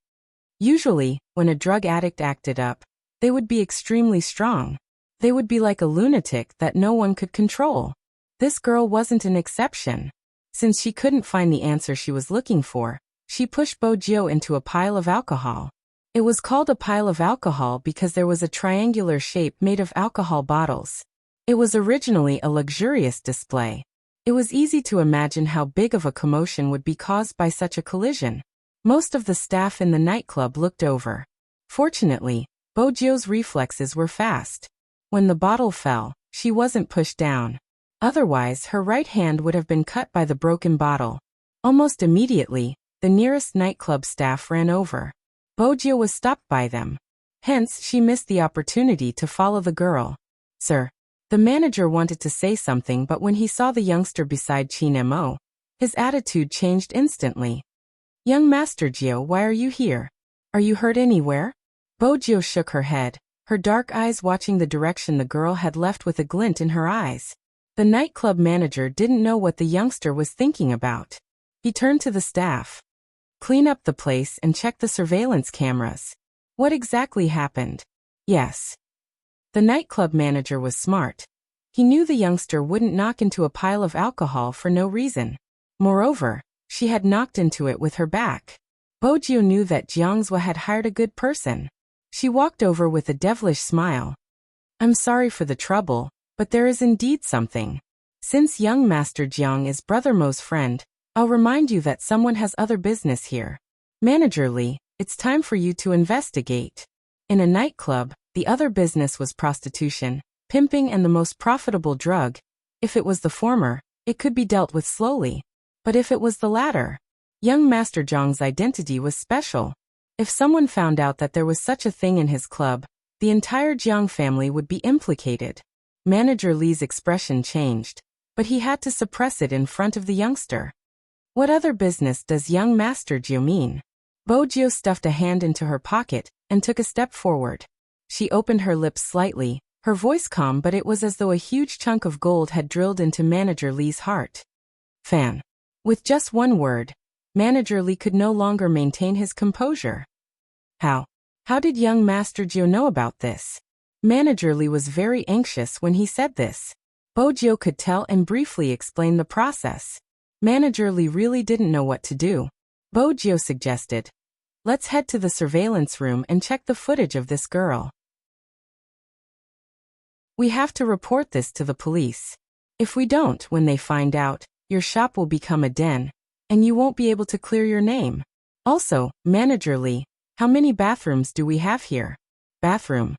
Usually, when a drug addict acted up, they would be extremely strong. They would be like a lunatic that no one could control. This girl wasn't an exception. Since she couldn't find the answer she was looking for, she pushed Bojio into a pile of alcohol. It was called a pile of alcohol because there was a triangular shape made of alcohol bottles. It was originally a luxurious display. It was easy to imagine how big of a commotion would be caused by such a collision. Most of the staff in the nightclub looked over. Fortunately, Bojio's reflexes were fast. When the bottle fell, she wasn't pushed down. Otherwise, her right hand would have been cut by the broken bottle. Almost immediately, the nearest nightclub staff ran over. Bojio was stopped by them. Hence, she missed the opportunity to follow the girl. "Sir." The manager wanted to say something, but when he saw the youngster beside Qin Mo, his attitude changed instantly. "Young Master Jio, why are you here? Are you hurt anywhere?" Bojio shook her head, her dark eyes watching the direction the girl had left with a glint in her eyes. The nightclub manager didn't know what the youngster was thinking about. He turned to the staff. "Clean up the place and check the surveillance cameras. What exactly happened?" "Yes." The nightclub manager was smart. He knew the youngster wouldn't knock into a pile of alcohol for no reason. Moreover, she had knocked into it with her back. Bojio knew that Jiangzhou had hired a good person. She walked over with a devilish smile. "I'm sorry for the trouble, but there is indeed something. Since young Master Jiang is Brother Mo's friend, I'll remind you that someone has other business here. Manager Li, it's time for you to investigate." In a nightclub, the other business was prostitution, pimping, and the most profitable drug. If it was the former, it could be dealt with slowly. But if it was the latter, young Master Jiang's identity was special. If someone found out that there was such a thing in his club, the entire Jiang family would be implicated. Manager Li's expression changed, but he had to suppress it in front of the youngster. "What other business does young Master Jiu mean?" Bojio stuffed a hand into her pocket and took a step forward. She opened her lips slightly, her voice calm, but it was as though a huge chunk of gold had drilled into Manager Li's heart. "Fan." With just one word, Manager Li could no longer maintain his composure. How did young Master Jiu know about this?" Manager Li was very anxious when he said this. Bojio could tell and briefly explain the process. Manager Li really didn't know what to do. Bojio suggested, "Let's head to the surveillance room and check the footage of this girl. We have to report this to the police. If we don't, when they find out, your shop will become a den, and you won't be able to clear your name. Also, Manager Li, how many bathrooms do we have here?" "Bathroom?"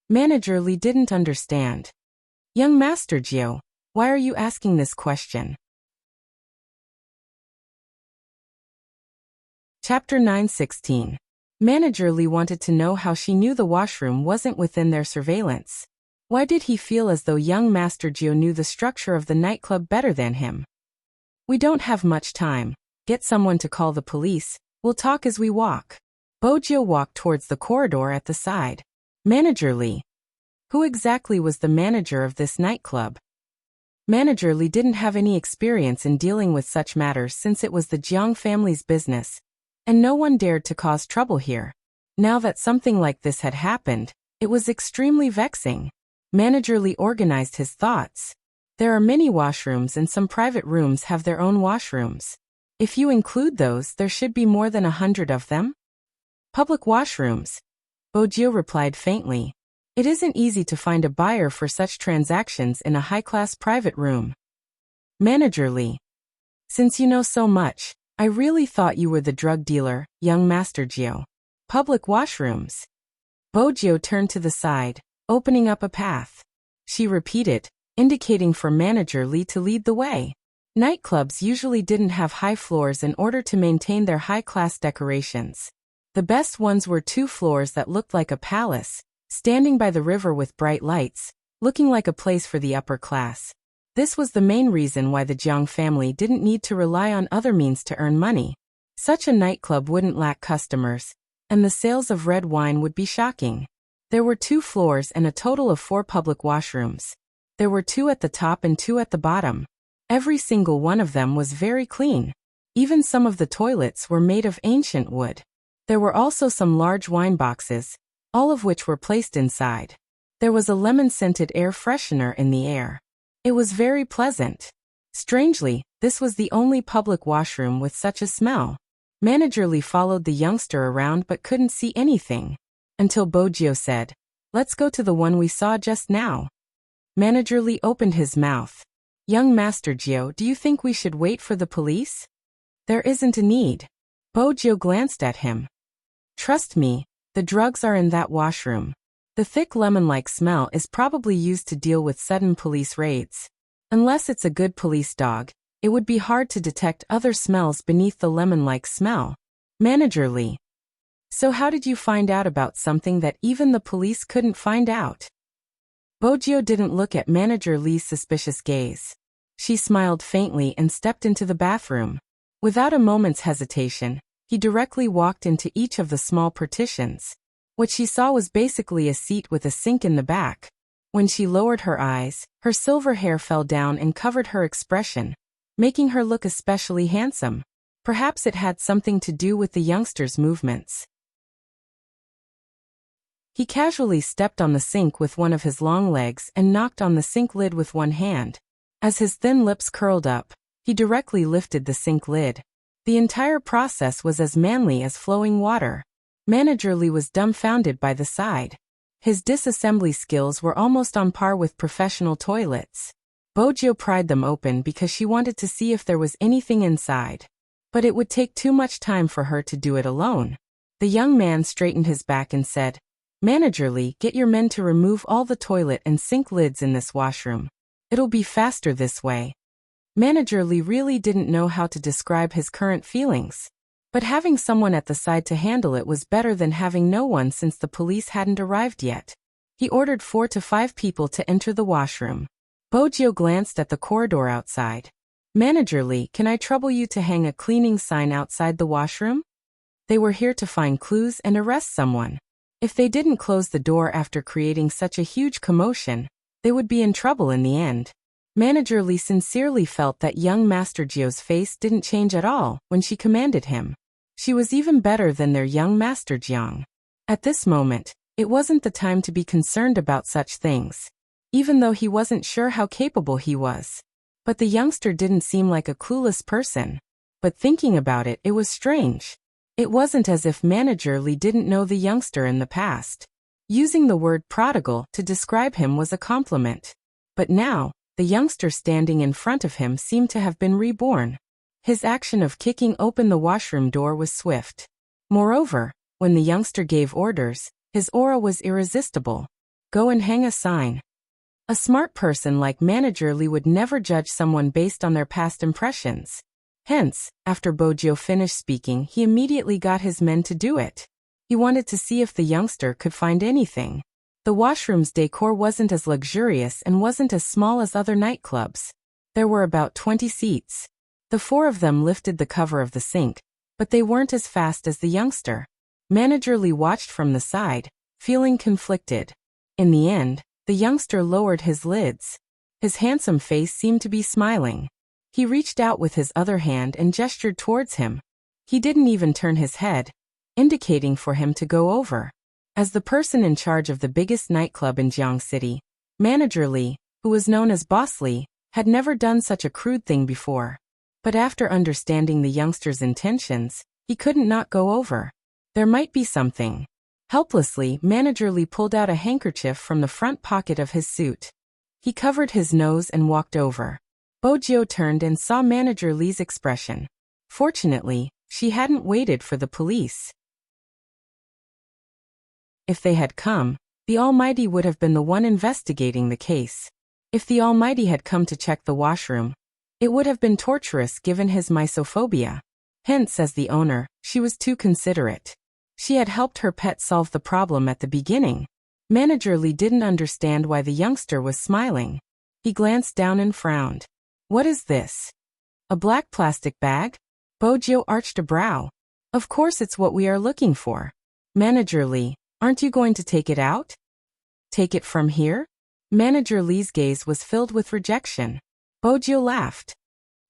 Manager Li didn't understand. "Young Master Jiu, why are you asking this question?" Chapter 9:16. Manager Li wanted to know how she knew the washroom wasn't within their surveillance. Why did he feel as though young Master Jiu knew the structure of the nightclub better than him? "We don't have much time. Get someone to call the police. We'll talk as we walk." Bojio walked towards the corridor at the side. Manager Li. Who exactly was the manager of this nightclub? Manager Li didn't have any experience in dealing with such matters since it was the Jiang family's business, and no one dared to cause trouble here. Now that something like this had happened, it was extremely vexing. Manager Lee organized his thoughts. There are many washrooms and some private rooms have their own washrooms. If you include those, there should be more than 100 of them? Public washrooms. Bojio replied faintly. It isn't easy to find a buyer for such transactions in a high-class private room. Manager Lee. Since you know so much, I really thought you were the drug dealer, young Master Gio. Public washrooms. Bojio turned to the side, opening up a path. She repeated, indicating for Manager Lee to lead the way. Nightclubs usually didn't have high floors in order to maintain their high-class decorations. The best ones were 2 floors that looked like a palace, standing by the river with bright lights, looking like a place for the upper class. This was the main reason why the Jiang family didn't need to rely on other means to earn money. Such a nightclub wouldn't lack customers, and the sales of red wine would be shocking. There were 2 floors and a total of 4 public washrooms. There were 2 at the top and 2 at the bottom. Every single one of them was very clean. Even some of the toilets were made of ancient wood. There were also some large wine boxes, all of which were placed inside. There was a lemon-scented air freshener in the air. It was very pleasant. Strangely, this was the only public washroom with such a smell. Manager Lee followed the youngster around but couldn't see anything. Until Bojio said, "Let's go to the one we saw just now." Manager Lee opened his mouth. "Young Master Gio, do you think we should wait for the police?" "There isn't a need." Bojio glanced at him. "Trust me, the drugs are in that washroom. The thick lemon-like smell is probably used to deal with sudden police raids. Unless it's a good police dog, it would be hard to detect other smells beneath the lemon-like smell." Manager Lee. "So how did you find out about something that even the police couldn't find out?" Bojio didn't look at Manager Lee's suspicious gaze. She smiled faintly and stepped into the bathroom. Without a moment's hesitation, he directly walked into each of the small partitions. What she saw was basically a seat with a sink in the back. When she lowered her eyes, her silver hair fell down and covered her expression, making her look especially handsome. Perhaps it had something to do with the youngster's movements. He casually stepped on the sink with one of his long legs and knocked on the sink lid with one hand. As his thin lips curled up, he directly lifted the sink lid. The entire process was as manly as flowing water. Manager Lee was dumbfounded by the sight. His disassembly skills were almost on par with professional toilets. Bojio pried them open because she wanted to see if there was anything inside. But it would take too much time for her to do it alone. The young man straightened his back and said, "Manager Lee, get your men to remove all the toilet and sink lids in this washroom. It'll be faster this way." Manager Lee really didn't know how to describe his current feelings. But having someone at the side to handle it was better than having no one since the police hadn't arrived yet. He ordered 4 to 5 people to enter the washroom. Bojio glanced at the corridor outside. "Manager Lee, can I trouble you to hang a cleaning sign outside the washroom?" They were here to find clues and arrest someone. If they didn't close the door after creating such a huge commotion, they would be in trouble in the end. Manager Lee sincerely felt that young Master Gio's face didn't change at all when she commanded him. She was even better than their young Master Jiang. At this moment, it wasn't the time to be concerned about such things, even though he wasn't sure how capable he was. But the youngster didn't seem like a clueless person. But thinking about it, it was strange. It wasn't as if Manager Lee didn't know the youngster in the past. Using the word prodigal to describe him was a compliment. But now, the youngster standing in front of him seemed to have been reborn. His action of kicking open the washroom door was swift. Moreover, when the youngster gave orders, his aura was irresistible. "Go and hang a sign." A smart person like Manager Lee would never judge someone based on their past impressions. Hence, after Bojio finished speaking, he immediately got his men to do it. He wanted to see if the youngster could find anything. The washroom's decor wasn't as luxurious and wasn't as small as other nightclubs. There were about 20 seats. The 4 of them lifted the cover of the sink, but they weren't as fast as the youngster. Manager Lee watched from the side, feeling conflicted. In the end, the youngster lowered his lids. His handsome face seemed to be smiling. He reached out with his other hand and gestured towards him. He didn't even turn his head. indicating for him to go over. As the person in charge of the biggest nightclub in Jiang City, Manager Li, who was known as Boss Li, had never done such a crude thing before. But after understanding the youngster's intentions, he couldn't not go over. There might be something. Helplessly, Manager Li pulled out a handkerchief from the front pocket of his suit. He covered his nose and walked over. Bojio turned and saw Manager Li's expression. Fortunately, she hadn't waited for the police. If they had come, the Almighty would have been the one investigating the case. If the Almighty had come to check the washroom, it would have been torturous given his misophobia. Hence, as the owner, she was too considerate. She had helped her pet solve the problem at the beginning. Manager Li didn't understand why the youngster was smiling. He glanced down and frowned. What is this? A black plastic bag? Bojio arched a brow. Of course it's what we are looking for. Manager Li, aren't you going to take it out? Take it from here? Manager Li's gaze was filled with rejection. Bojio laughed.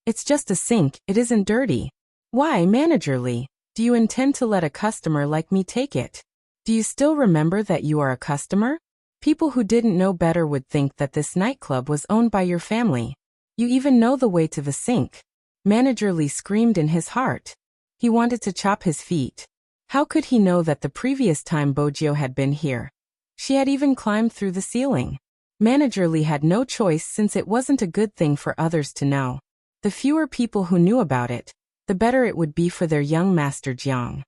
It's just a sink, it isn't dirty. Why, Manager Li, do you intend to let a customer like me take it? Do you still remember that you are a customer? People who didn't know better would think that this nightclub was owned by your family. You even know the way to the sink. Manager Li screamed in his heart. He wanted to chop his feet. How could he know that the previous time Bojio had been here? She had even climbed through the ceiling. Manager Li had no choice since it wasn't a good thing for others to know. The fewer people who knew about it, the better it would be for their young master Jiang.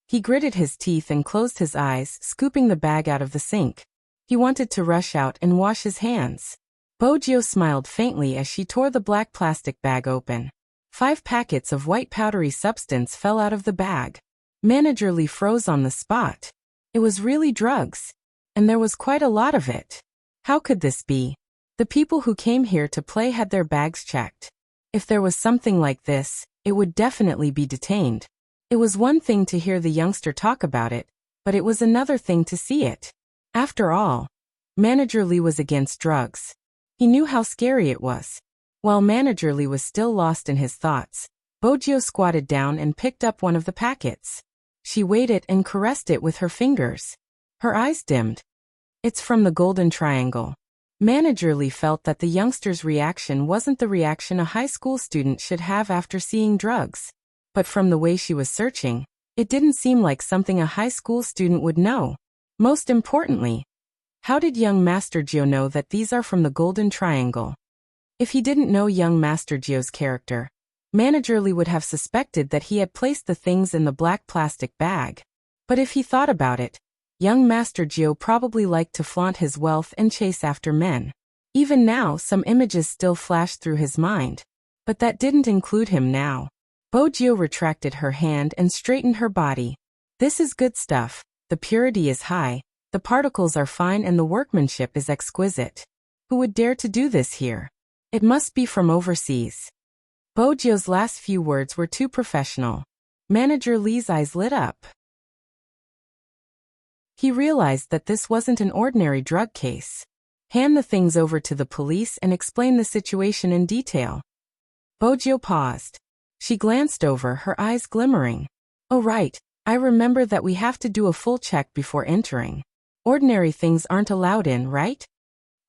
He gritted his teeth and closed his eyes, scooping the bag out of the sink. He wanted to rush out and wash his hands. Bojio smiled faintly as she tore the black plastic bag open. 5 packets of white powdery substance fell out of the bag. Manager Li froze on the spot. It was really drugs. And there was quite a lot of it. How could this be? The people who came here to play had their bags checked. If there was something like this, it would definitely be detained. It was one thing to hear the youngster talk about it, but it was another thing to see it. After all, Manager Li was against drugs. He knew how scary it was. While Manager Li was still lost in his thoughts, Bojio squatted down and picked up one of the packets. She weighed it and caressed it with her fingers. Her eyes dimmed. It's from the Golden Triangle. Manager Li felt that the youngster's reaction wasn't the reaction a high school student should have after seeing drugs. But from the way she was searching, it didn't seem like something a high school student would know. Most importantly, how did young Master Jio know that these are from the Golden Triangle? If he didn't know young Master Jio's character, Manager Li would have suspected that he had placed the things in the black plastic bag. But if he thought about it, young Master Jio probably liked to flaunt his wealth and chase after men. Even now, some images still flashed through his mind. But that didn't include him now. Bojio retracted her hand and straightened her body. This is good stuff. The purity is high, the particles are fine and the workmanship is exquisite. Who would dare to do this here? It must be from overseas. Bojio's last few words were too professional. Manager Li's eyes lit up. He realized that this wasn't an ordinary drug case. Hand the things over to the police and explain the situation in detail. Bojio paused. She glanced over, her eyes glimmering. Oh right, I remember that we have to do a full check before entering. Ordinary things aren't allowed in, right?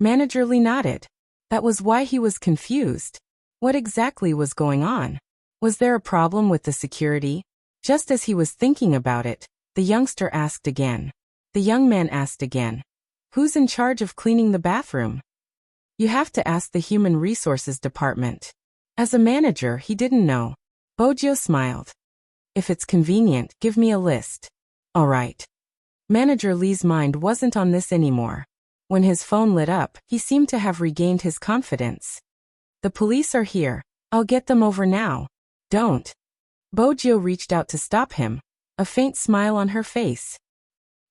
Manager Li nodded. That was why he was confused. What exactly was going on? Was there a problem with the security? Just as he was thinking about it, the youngster asked again. The young man asked again. Who's in charge of cleaning the bathroom? You have to ask the Human Resources Department. As a manager, he didn't know. Bojio smiled. If it's convenient, give me a list. All right. Manager Li's mind wasn't on this anymore. When his phone lit up, he seemed to have regained his confidence. The police are here. I'll get them over now. Don't. Bojio reached out to stop him, a faint smile on her face.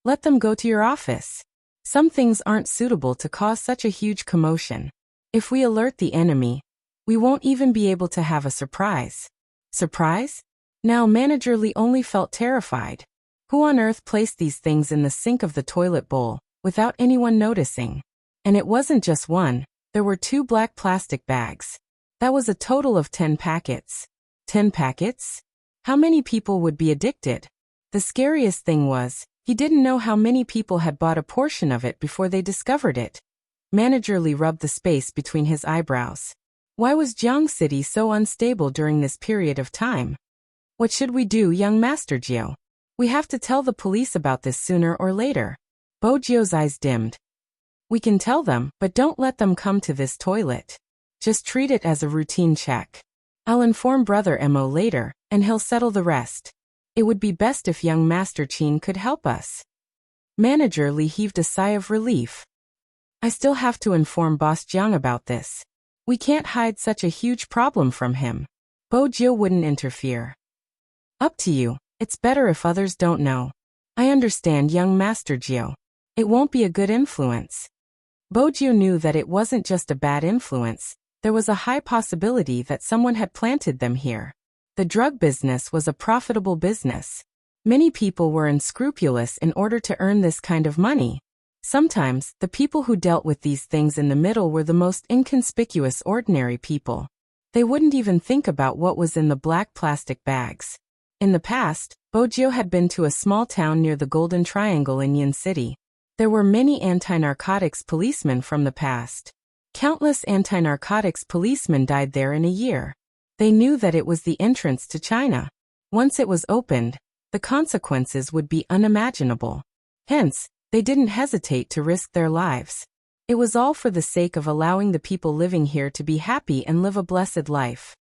Let them go to your office. Some things aren't suitable to cause such a huge commotion. If we alert the enemy, we won't even be able to have a surprise. Surprise? Now Manager Li only felt terrified. Who on earth placed these things in the sink of the toilet bowl, without anyone noticing? And it wasn't just one, there were 2 black plastic bags. That was a total of 10 packets. 10 packets? How many people would be addicted? The scariest thing was, he didn't know how many people had bought a portion of it before they discovered it. Manager Li rubbed the space between his eyebrows. Why was Jiang City so unstable during this period of time? What should we do, young Master Jiao? We have to tell the police about this sooner or later. Bo Jiao's eyes dimmed. We can tell them, but don't let them come to this toilet. Just treat it as a routine check. I'll inform Brother Mo later, and he'll settle the rest. It would be best if young Master Qin could help us. Manager Li heaved a sigh of relief. I still have to inform Boss Jiang about this. We can't hide such a huge problem from him. Bo Jiao wouldn't interfere. Up to you. It's better if others don't know. I understand, young Master Jiao. It won't be a good influence. Bo Jiao knew that it wasn't just a bad influence. There was a high possibility that someone had planted them here. The drug business was a profitable business. Many people were unscrupulous in order to earn this kind of money. Sometimes, the people who dealt with these things in the middle were the most inconspicuous ordinary people. They wouldn't even think about what was in the black plastic bags. In the past, Bo Jiao had been to a small town near the Golden Triangle in Yin City. There were many anti-narcotics policemen from the past. Countless anti-narcotics policemen died there in a year. They knew that it was the entrance to China. Once it was opened, the consequences would be unimaginable. Hence, they didn't hesitate to risk their lives. It was all for the sake of allowing the people living here to be happy and live a blessed life.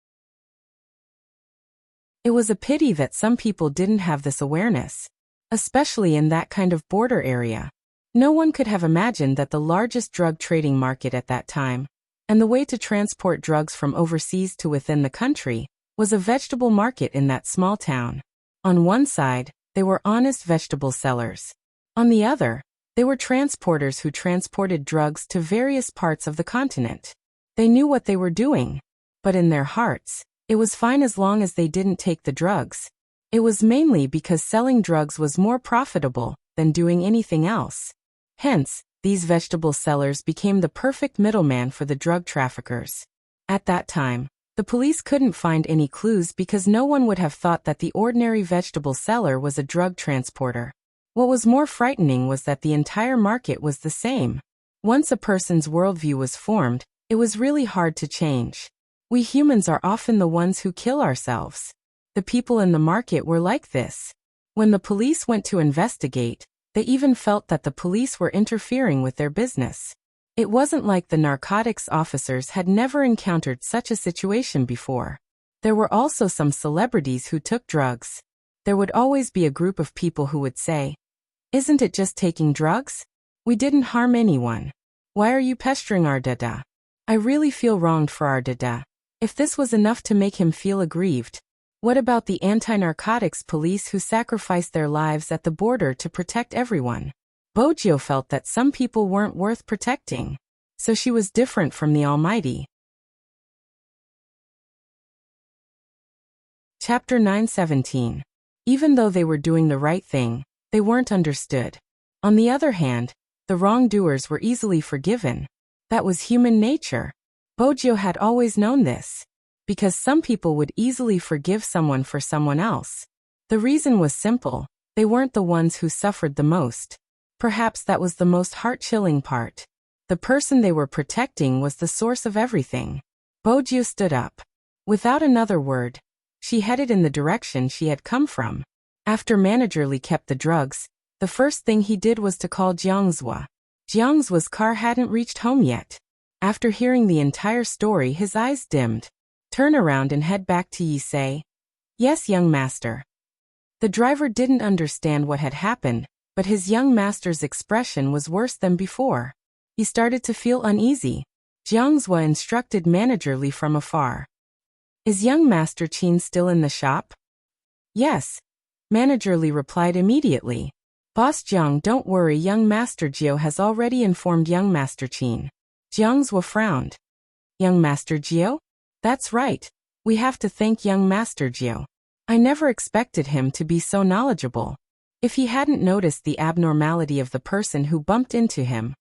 It was a pity that some people didn't have this awareness, especially in that kind of border area. No one could have imagined that the largest drug trading market at that time, and the way to transport drugs from overseas to within the country, was a vegetable market in that small town. On one side, they were honest vegetable sellers. On the other, they were transporters who transported drugs to various parts of the continent. They knew what they were doing, but in their hearts, it was fine as long as they didn't take the drugs. It was mainly because selling drugs was more profitable than doing anything else. Hence, these vegetable sellers became the perfect middleman for the drug traffickers. At that time, the police couldn't find any clues because no one would have thought that the ordinary vegetable seller was a drug transporter. What was more frightening was that the entire market was the same. Once a person's worldview was formed, it was really hard to change. We humans are often the ones who kill ourselves. The people in the market were like this. When the police went to investigate, they even felt that the police were interfering with their business. It wasn't like the narcotics officers had never encountered such a situation before. There were also some celebrities who took drugs. There would always be a group of people who would say, "Isn't it just taking drugs? We didn't harm anyone. Why are you pestering our dada? I really feel wronged for our dada." If this was enough to make him feel aggrieved, what about the anti-narcotics police who sacrificed their lives at the border to protect everyone? Bo Jiao felt that some people weren't worth protecting, so she was different from the Almighty. Chapter 9:17. Even though they were doing the right thing, they weren't understood. On the other hand, the wrongdoers were easily forgiven. That was human nature. Bo Jiao had always known this, because some people would easily forgive someone for someone else. The reason was simple: they weren't the ones who suffered the most. Perhaps that was the most heart-chilling part. The person they were protecting was the source of everything. Bo Jiao stood up. Without another word, she headed in the direction she had come from. After Manager Li kept the drugs, the first thing he did was to call Jiangzhua. Jiangzhua's car hadn't reached home yet. After hearing the entire story, his eyes dimmed. Turn around and head back to Yisei. Yes, young master. The driver didn't understand what had happened, but his young master's expression was worse than before. He started to feel uneasy. Jiangzhua instructed Manager Li from afar. Is young Master Qin still in the shop? Yes. Manager Li replied immediately. Boss Jiang, don't worry, young Master Jiao has already informed young Master Qin. Jiangzhua frowned. Young Master Jiao? That's right. We have to thank young Master Jiao. I never expected him to be so knowledgeable. If he hadn't noticed the abnormality of the person who bumped into him,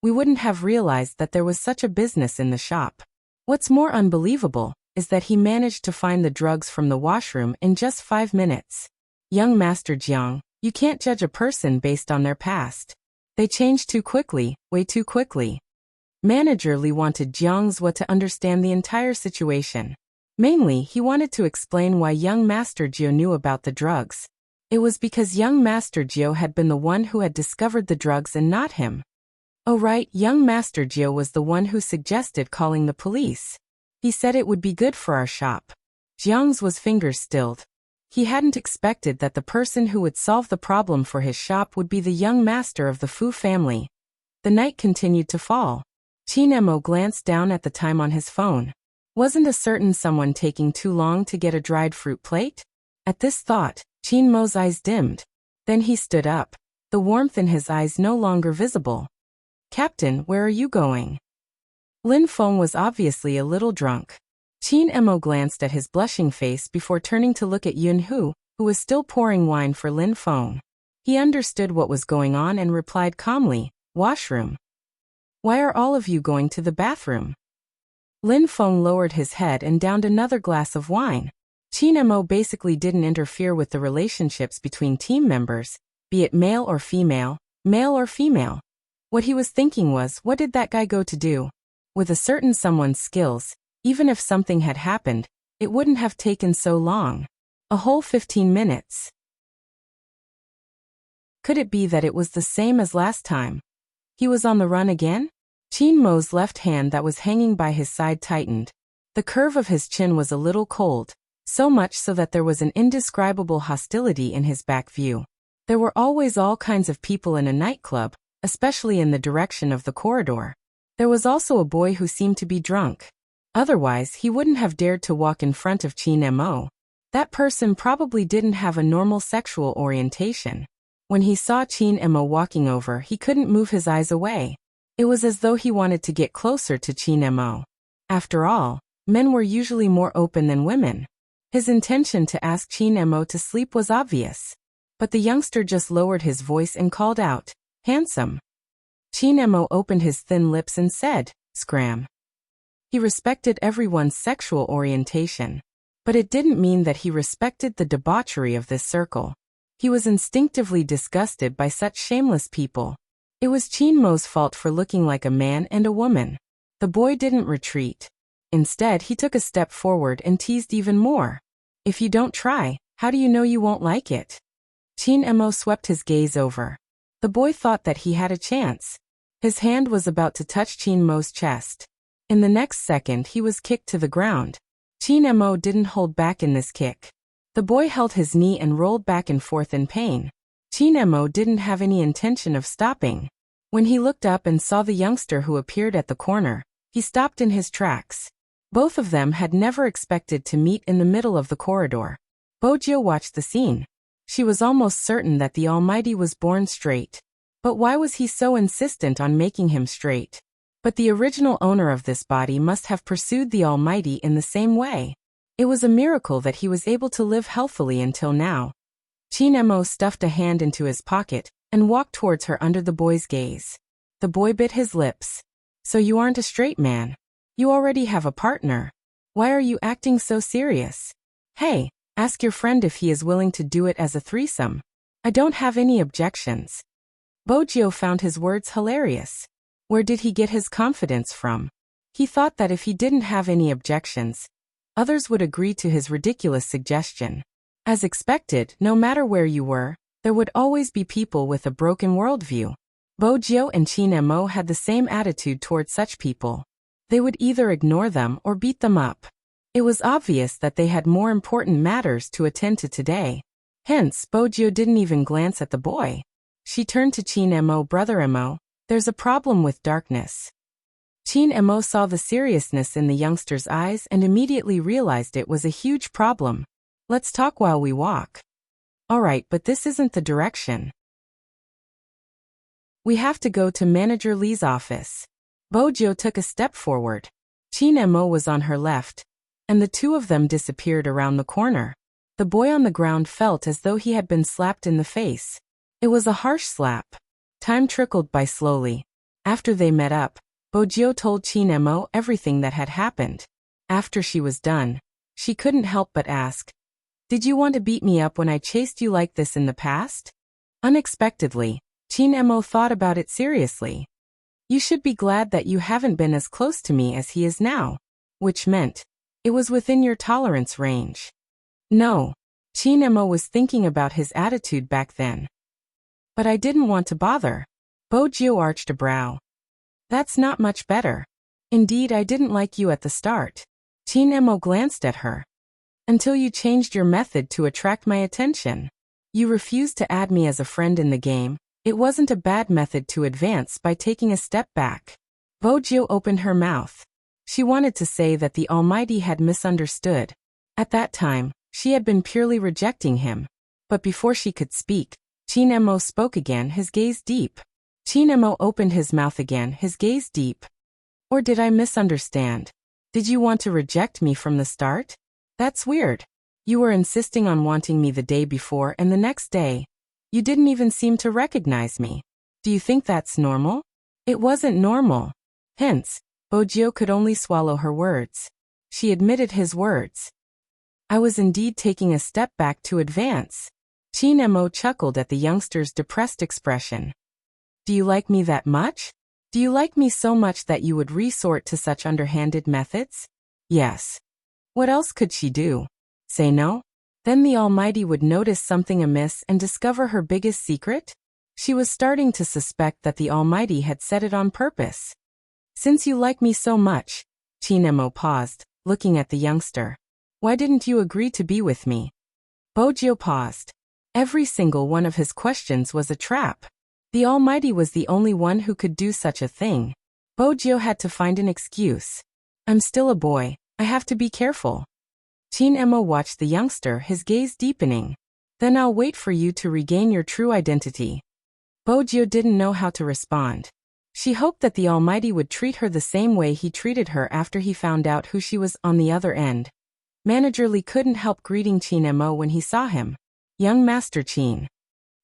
we wouldn't have realized that there was such a business in the shop. What's more unbelievable is that he managed to find the drugs from the washroom in just 5 minutes. Young Master Jiang, you can't judge a person based on their past. They change too quickly, way too quickly. Manager Li wanted Jiang Zhua to understand the entire situation. Mainly, he wanted to explain why young Master Jiao knew about the drugs. It was because young Master Jiao had been the one who had discovered the drugs and not him. Oh right, young Master Jiao was the one who suggested calling the police. He said it would be good for our shop. Jiang Zhua's fingers stilled. He hadn't expected that the person who would solve the problem for his shop would be the young master of the Fu family. The night continued to fall. Qin Mo glanced down at the time on his phone. Wasn't a certain someone taking too long to get a dried fruit plate? At this thought, Qin Mo's eyes dimmed. Then he stood up. The warmth in his eyes no longer visible. Captain, where are you going? Lin Feng was obviously a little drunk. Qin Mo glanced at his blushing face before turning to look at Yun Hu, who was still pouring wine for Lin Feng. He understood what was going on and replied calmly, washroom. Why are all of you going to the bathroom? Lin Feng lowered his head and downed another glass of wine. Qin Mo basically didn't interfere with the relationships between team members, be it male or female, male or female. What he was thinking was, what did that guy go to do? With a certain someone's skills, even if something had happened, it wouldn't have taken so long. A whole 15 minutes. Could it be that it was the same as last time? He was on the run again? Qin Mo's left hand that was hanging by his side tightened. The curve of his chin was a little cold, so much so that there was an indescribable hostility in his back view. There were always all kinds of people in a nightclub, especially in the direction of the corridor. There was also a boy who seemed to be drunk. Otherwise, he wouldn't have dared to walk in front of Qin Mo. That person probably didn't have a normal sexual orientation. When he saw Qin Mo walking over, he couldn't move his eyes away. It was as though he wanted to get closer to Qin Mo. After all, men were usually more open than women. His intention to ask Qin Mo to sleep was obvious. But the youngster just lowered his voice and called out, handsome. Qin Mo opened his thin lips and said, scram. He respected everyone's sexual orientation. But it didn't mean that he respected the debauchery of this circle. He was instinctively disgusted by such shameless people. It was Qin Mo's fault for looking like a man and a woman. The boy didn't retreat. Instead, he took a step forward and teased even more. If you don't try, how do you know you won't like it? Qin Mo swept his gaze over. The boy thought that he had a chance. His hand was about to touch Qin Mo's chest. In the next second, he was kicked to the ground. Qin Mo didn't hold back in this kick. The boy held his knee and rolled back and forth in pain. Qin Mo didn't have any intention of stopping. When he looked up and saw the youngster who appeared at the corner, he stopped in his tracks. Both of them had never expected to meet in the middle of the corridor. Bojio watched the scene. She was almost certain that the Almighty was born straight. But why was he so insistent on making him straight? But the original owner of this body must have pursued the Almighty in the same way. It was a miracle that he was able to live healthily until now. Qin Mo stuffed a hand into his pocket and walked towards her under the boy's gaze. The boy bit his lips. So you aren't a straight man. You already have a partner. Why are you acting so serious? Hey, ask your friend if he is willing to do it as a threesome. I don't have any objections. Bojio found his words hilarious. Where did he get his confidence from? He thought that if he didn't have any objections, others would agree to his ridiculous suggestion. As expected, no matter where you were, there would always be people with a broken worldview. Bojio and Qin Mo had the same attitude toward such people. They would either ignore them or beat them up. It was obvious that they had more important matters to attend to today. Hence, Bojio didn't even glance at the boy. She turned to Qin Mo. Brother Mo, there's a problem with darkness. Qin Mo saw the seriousness in the youngster's eyes and immediately realized it was a huge problem. Let's talk while we walk. Alright, but this isn't the direction. We have to go to Manager Li's office. Bojio took a step forward. Qin Mo was on her left, and the two of them disappeared around the corner. The boy on the ground felt as though he had been slapped in the face. It was a harsh slap. Time trickled by slowly. After they met up, Bojio told Qin Mo everything that had happened. After she was done, she couldn't help but ask, Did you want to beat me up when I chased you like this in the past? Unexpectedly, Chin Mo thought about it seriously. You should be glad that you haven't been as close to me as he is now. Which meant, it was within your tolerance range. No. Chin Mo was thinking about his attitude back then. But I didn't want to bother. Bojiu arched a brow. That's not much better. Indeed, I didn't like you at the start. Chin Mo glanced at her. Until you changed your method to attract my attention. You refused to add me as a friend in the game. It wasn't a bad method to advance by taking a step back. Bojiu opened her mouth. She wanted to say that the Almighty had misunderstood. At that time, she had been purely rejecting him. But before she could speak, Chin Mo spoke again, his gaze deep. Chin Mo opened his mouth again, his gaze deep. Or did I misunderstand? Did you want to reject me from the start? That's weird. You were insisting on wanting me the day before and the next day. You didn't even seem to recognize me. Do you think that's normal? It wasn't normal. Hence, Bojiu could only swallow her words. She admitted his words. I was indeed taking a step back to advance. Chin Mo chuckled at the youngster's depressed expression. Do you like me that much? Do you like me so much that you would resort to such underhanded methods? Yes. What else could she do? Say no? Then the Almighty would notice something amiss and discover her biggest secret? She was starting to suspect that the Almighty had said it on purpose. Since you like me so much, Chin Mo paused, looking at the youngster. Why didn't you agree to be with me? Bojiu paused. Every single one of his questions was a trap. The Almighty was the only one who could do such a thing. Bojiu had to find an excuse. I'm still a boy, I have to be careful. Chin Mo watched the youngster, his gaze deepening. Then I'll wait for you to regain your true identity. Bojiu didn't know how to respond. She hoped that the Almighty would treat her the same way he treated her after he found out who she was on the other end. Manager Lee couldn't help greeting Chin Mo when he saw him. Young Master Chin.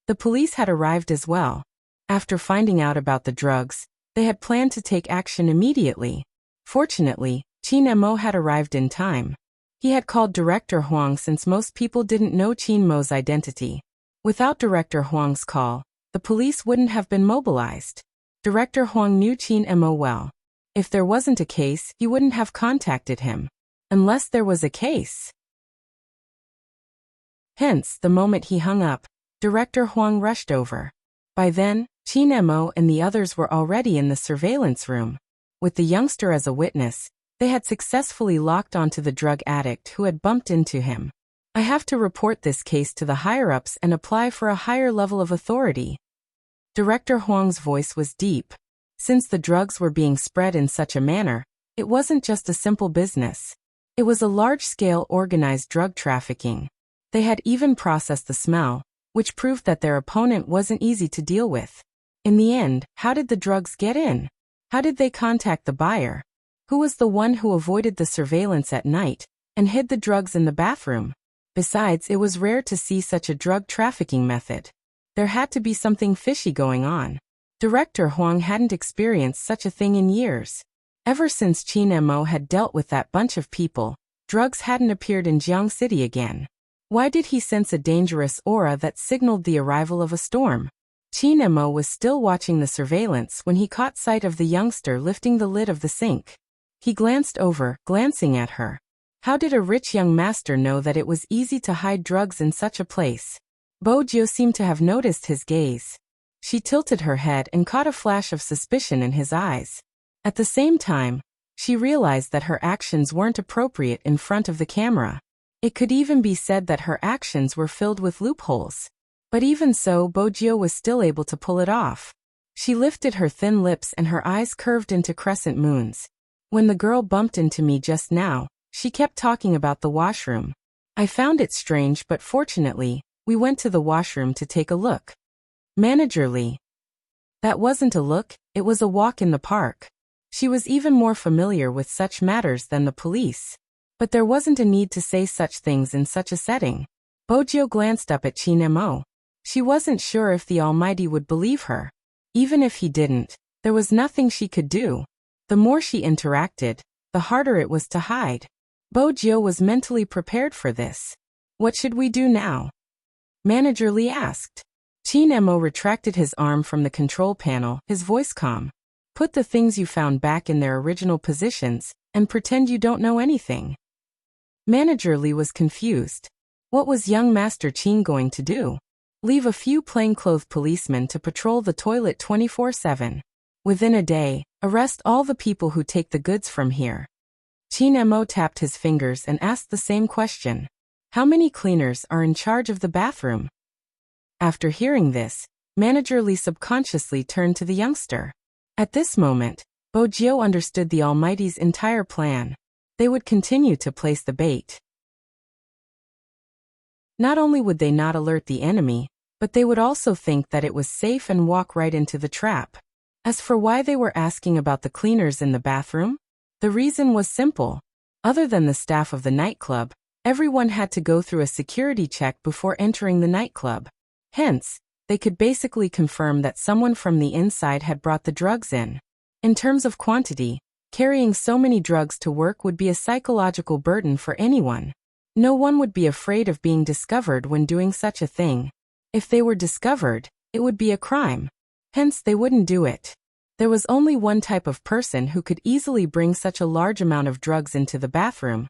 The police had arrived as well. After finding out about the drugs, they had planned to take action immediately. Fortunately, Chin Mo had arrived in time. He had called Director Huang since most people didn't know Chin Mo's identity. Without Director Huang's call, the police wouldn't have been mobilized. Director Huang knew Chin Mo well. If there wasn't a case, he wouldn't have contacted him. Unless there was a case. Hence, the moment he hung up, Director Huang rushed over. By then, Chin Mo and the others were already in the surveillance room. With the youngster as a witness, they had successfully locked onto the drug addict who had bumped into him. I have to report this case to the higher-ups and apply for a higher level of authority. Director Huang's voice was deep. Since the drugs were being spread in such a manner, it wasn't just a simple business. It was a large-scale organized drug trafficking. They had even processed the smell, which proved that their opponent wasn't easy to deal with. In the end, how did the drugs get in? How did they contact the buyer? Who was the one who avoided the surveillance at night and hid the drugs in the bathroom? Besides, it was rare to see such a drug trafficking method. There had to be something fishy going on. Director Huang hadn't experienced such a thing in years. Ever since Chin Mo had dealt with that bunch of people, drugs hadn't appeared in Jiang City again. Why did he sense a dangerous aura that signaled the arrival of a storm? Chin Mo was still watching the surveillance when he caught sight of the youngster lifting the lid of the sink. He glanced over, glancing at her. How did a rich young master know that it was easy to hide drugs in such a place? Bojiu seemed to have noticed his gaze. She tilted her head and caught a flash of suspicion in his eyes. At the same time, she realized that her actions weren't appropriate in front of the camera. It could even be said that her actions were filled with loopholes. But even so, Bojiu was still able to pull it off. She lifted her thin lips and her eyes curved into crescent moons. When the girl bumped into me just now, she kept talking about the washroom. I found it strange, but fortunately, we went to the washroom to take a look. Manager Lee. That wasn't a look, it was a walk in the park. She was even more familiar with such matters than the police. But there wasn't a need to say such things in such a setting. Bojiu glanced up at Chin Mo. She wasn't sure if the Almighty would believe her. Even if he didn't, there was nothing she could do. The more she interacted, the harder it was to hide. Bojiu was mentally prepared for this. What should we do now? Manager Lee asked. Chin Mo retracted his arm from the control panel, his voice calm. Put the things you found back in their original positions, and pretend you don't know anything. Manager Lee was confused. What was young Master Chin going to do? Leave a few plainclothes policemen to patrol the toilet 24/7. Within a day, arrest all the people who take the goods from here. Chin Mo tapped his fingers and asked the same question. How many cleaners are in charge of the bathroom? After hearing this, Manager Lee subconsciously turned to the youngster. At this moment, Bo Jiu understood the Almighty's entire plan. They would continue to place the bait. Not only would they not alert the enemy, but they would also think that it was safe and walk right into the trap. As for why they were asking about the cleaners in the bathroom, the reason was simple. Other than the staff of the nightclub, everyone had to go through a security check before entering the nightclub. Hence, they could basically confirm that someone from the inside had brought the drugs in. In terms of quantity, carrying so many drugs to work would be a psychological burden for anyone. No one would be afraid of being discovered when doing such a thing. If they were discovered, it would be a crime. Hence, they wouldn't do it. There was only one type of person who could easily bring such a large amount of drugs into the bathroom,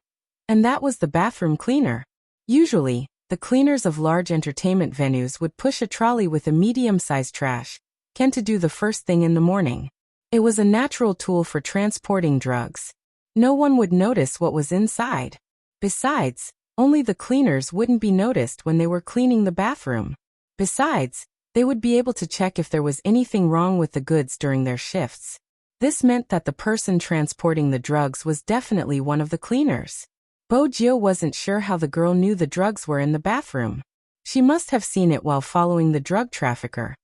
and that was the bathroom cleaner. Usually, the cleaners of large entertainment venues would push a trolley with a medium-sized trash can to do the first thing in the morning. It was a natural tool for transporting drugs. No one would notice what was inside. Besides, only the cleaners wouldn't be noticed when they were cleaning the bathroom. Besides, they would be able to check if there was anything wrong with the goods during their shifts. This meant that the person transporting the drugs was definitely one of the cleaners. Bo Jiu wasn't sure how the girl knew the drugs were in the bathroom. She must have seen it while following the drug trafficker.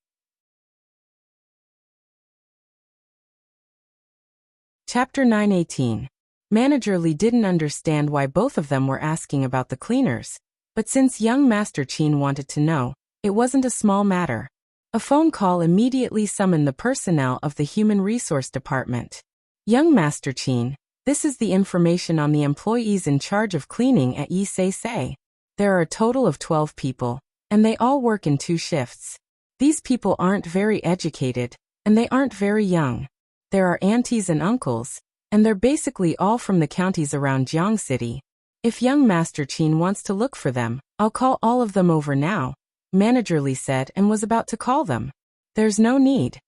Chapter 9:18. Manager Lee didn't understand why both of them were asking about the cleaners, but since young Master Chin wanted to know, it wasn't a small matter. A phone call immediately summoned the personnel of the Human Resource Department. Young Master Chin, this is the information on the employees in charge of cleaning at Yi Sei. There are a total of 12 people, and they all work in 2 shifts. These people aren't very educated, and they aren't very young. There are aunties and uncles, and they're basically all from the counties around Jiang City. If young Master Chin wants to look for them, I'll call all of them over now, Manager Lee said and was about to call them. There's no need.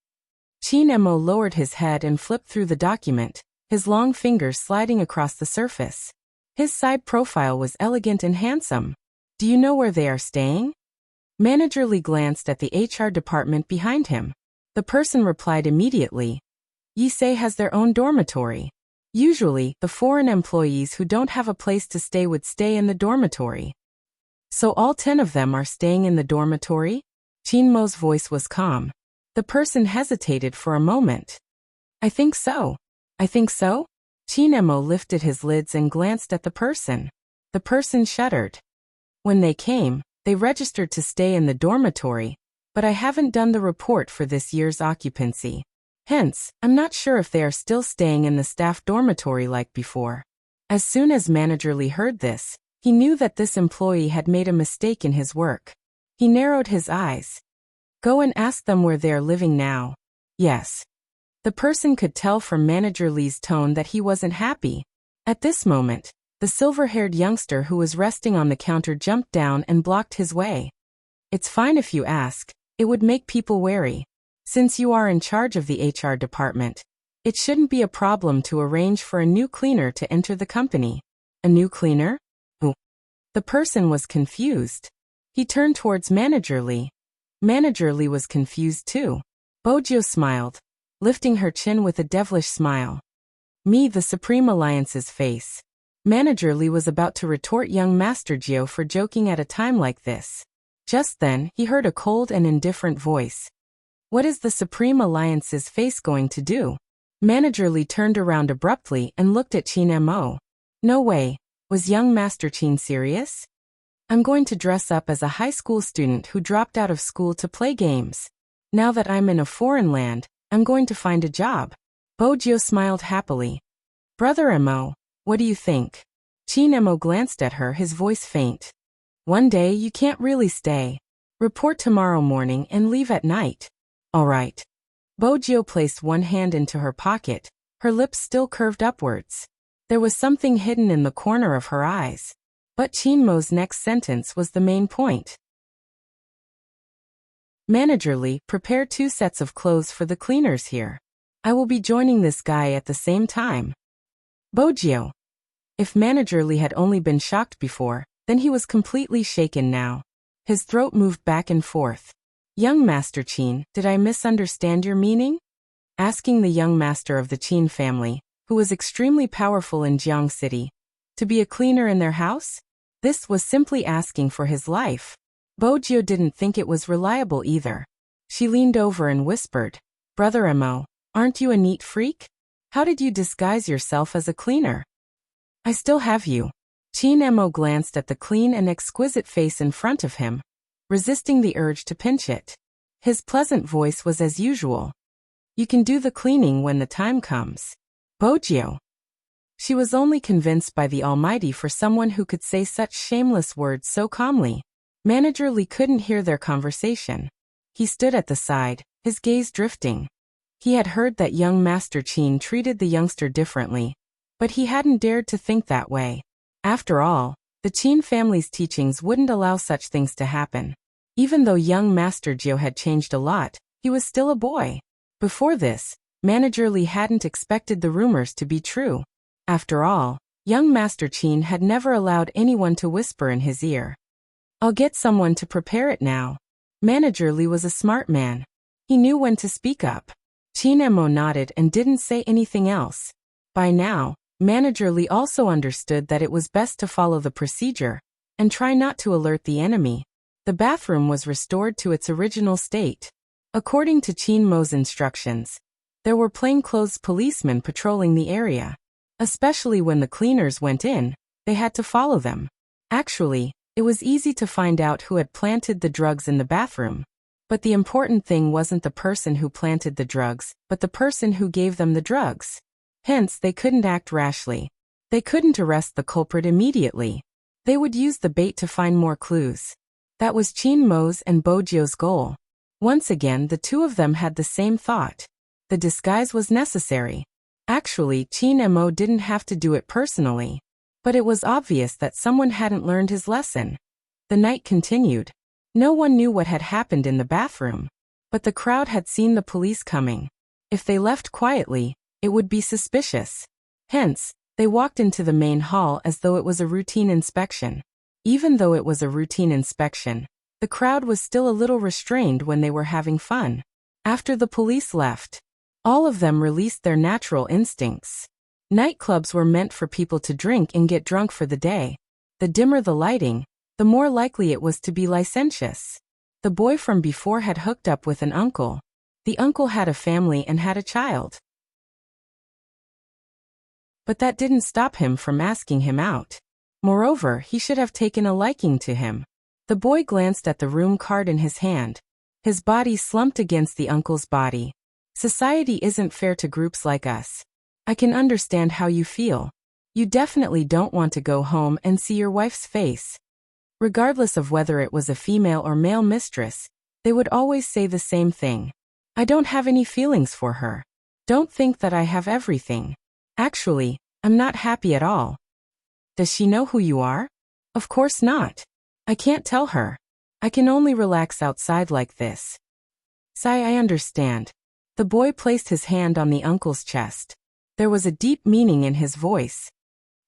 Chin Mo lowered his head and flipped through the document, his long fingers sliding across the surface. His side profile was elegant and handsome. Do you know where they are staying? Manager Lee glanced at the HR department behind him. The person replied immediately. Yisei has their own dormitory. Usually, the foreign employees who don't have a place to stay would stay in the dormitory. So all 10 of them are staying in the dormitory? Chin Mo's voice was calm. The person hesitated for a moment. I think so. I think so? Chin Mo lifted his lids and glanced at the person. The person shuddered. When they came, they registered to stay in the dormitory, but I haven't done the report for this year's occupancy. Hence, I'm not sure if they are still staying in the staff dormitory like before. As soon as Manager Lee heard this, he knew that this employee had made a mistake in his work. He narrowed his eyes. Go and ask them where they are living now. Yes. The person could tell from Manager Lee's tone that he wasn't happy. At this moment, the silver-haired youngster who was resting on the counter jumped down and blocked his way. It's fine if you ask. It would make people wary. Since you are in charge of the HR department, it shouldn't be a problem to arrange for a new cleaner to enter the company. A new cleaner? Who? The person was confused. He turned towards Manager Lee. Manager Lee was confused too. Bojo smiled, lifting her chin with a devilish smile. Me, the Supreme Alliance's face. Manager Lee was about to retort young Master Gio for joking at a time like this. Just then, he heard a cold and indifferent voice. What is the Supreme Alliance's face going to do? Manager Lee turned around abruptly and looked at Chin Mo. No way. Was young Master Chin serious? I'm going to dress up as a high school student who dropped out of school to play games. Now that I'm in a foreign land, I'm going to find a job. Bojo smiled happily. Brother Mo, what do you think? Chin Mo glanced at her, his voice faint. One day you can't really stay. Report tomorrow morning and leave at night. All right. Bojio placed one hand into her pocket, her lips still curved upwards. There was something hidden in the corner of her eyes. But Chinmo's next sentence was the main point. Manager Lee, prepare 2 sets of clothes for the cleaners here. I will be joining this guy at the same time. Bojio. If Manager Lee had only been shocked before, then he was completely shaken now. His throat moved back and forth. Young Master Qin, did I misunderstand your meaning? Asking the young master of the Qin family, who was extremely powerful in Jiang City, to be a cleaner in their house? This was simply asking for his life. Bojio didn't think it was reliable either. She leaned over and whispered, Brother Mo, aren't you a neat freak? How did you disguise yourself as a cleaner? I still have you. Qin Mo glanced at the clean and exquisite face in front of him, resisting the urge to pinch it. His pleasant voice was as usual. You can do the cleaning when the time comes. Bojio. She was only convinced by the Almighty for someone who could say such shameless words so calmly. Manager Lee couldn't hear their conversation. He stood at the side, his gaze drifting. He had heard that young Master Qin treated the youngster differently, but he hadn't dared to think that way. After all, the Qin family's teachings wouldn't allow such things to happen. Even though young Master Jiu had changed a lot, he was still a boy. Before this, Manager Lee hadn't expected the rumors to be true. After all, young Master Qin had never allowed anyone to whisper in his ear. I'll get someone to prepare it now. Manager Lee was a smart man. He knew when to speak up. Qin Mo nodded and didn't say anything else. By now, Manager Lee also understood that it was best to follow the procedure and try not to alert the enemy. The bathroom was restored to its original state. According to Qin Mo's instructions, there were plainclothes policemen patrolling the area. Especially when the cleaners went in, they had to follow them. Actually, it was easy to find out who had planted the drugs in the bathroom. But the important thing wasn't the person who planted the drugs, but the person who gave them the drugs. Hence, they couldn't act rashly. They couldn't arrest the culprit immediately. They would use the bait to find more clues. That was Qin Mo's and Bojio's goal. Once again, the two of them had the same thought. The disguise was necessary. Actually, Qin Mo didn't have to do it personally. But it was obvious that someone hadn't learned his lesson. The night continued. No one knew what had happened in the bathroom. But the crowd had seen the police coming. If they left quietly, it would be suspicious. Hence, they walked into the main hall as though it was a routine inspection. Even though it was a routine inspection, the crowd was still a little restrained when they were having fun. After the police left, all of them released their natural instincts. Nightclubs were meant for people to drink and get drunk for the day. The dimmer the lighting, the more likely it was to be licentious. The boy from before had hooked up with an uncle. The uncle had a family and had a child. But that didn't stop him from asking him out. Moreover, he should have taken a liking to him. The boy glanced at the room card in his hand. His body slumped against the uncle's body. Society isn't fair to groups like us. I can understand how you feel. You definitely don't want to go home and see your wife's face. Regardless of whether it was a female or male mistress, they would always say the same thing. I don't have any feelings for her. Don't think that I have everything. Actually, I'm not happy at all. Does she know who you are? Of course not. I can't tell her. I can only relax outside like this. Sigh, I understand. The boy placed his hand on the uncle's chest. There was a deep meaning in his voice.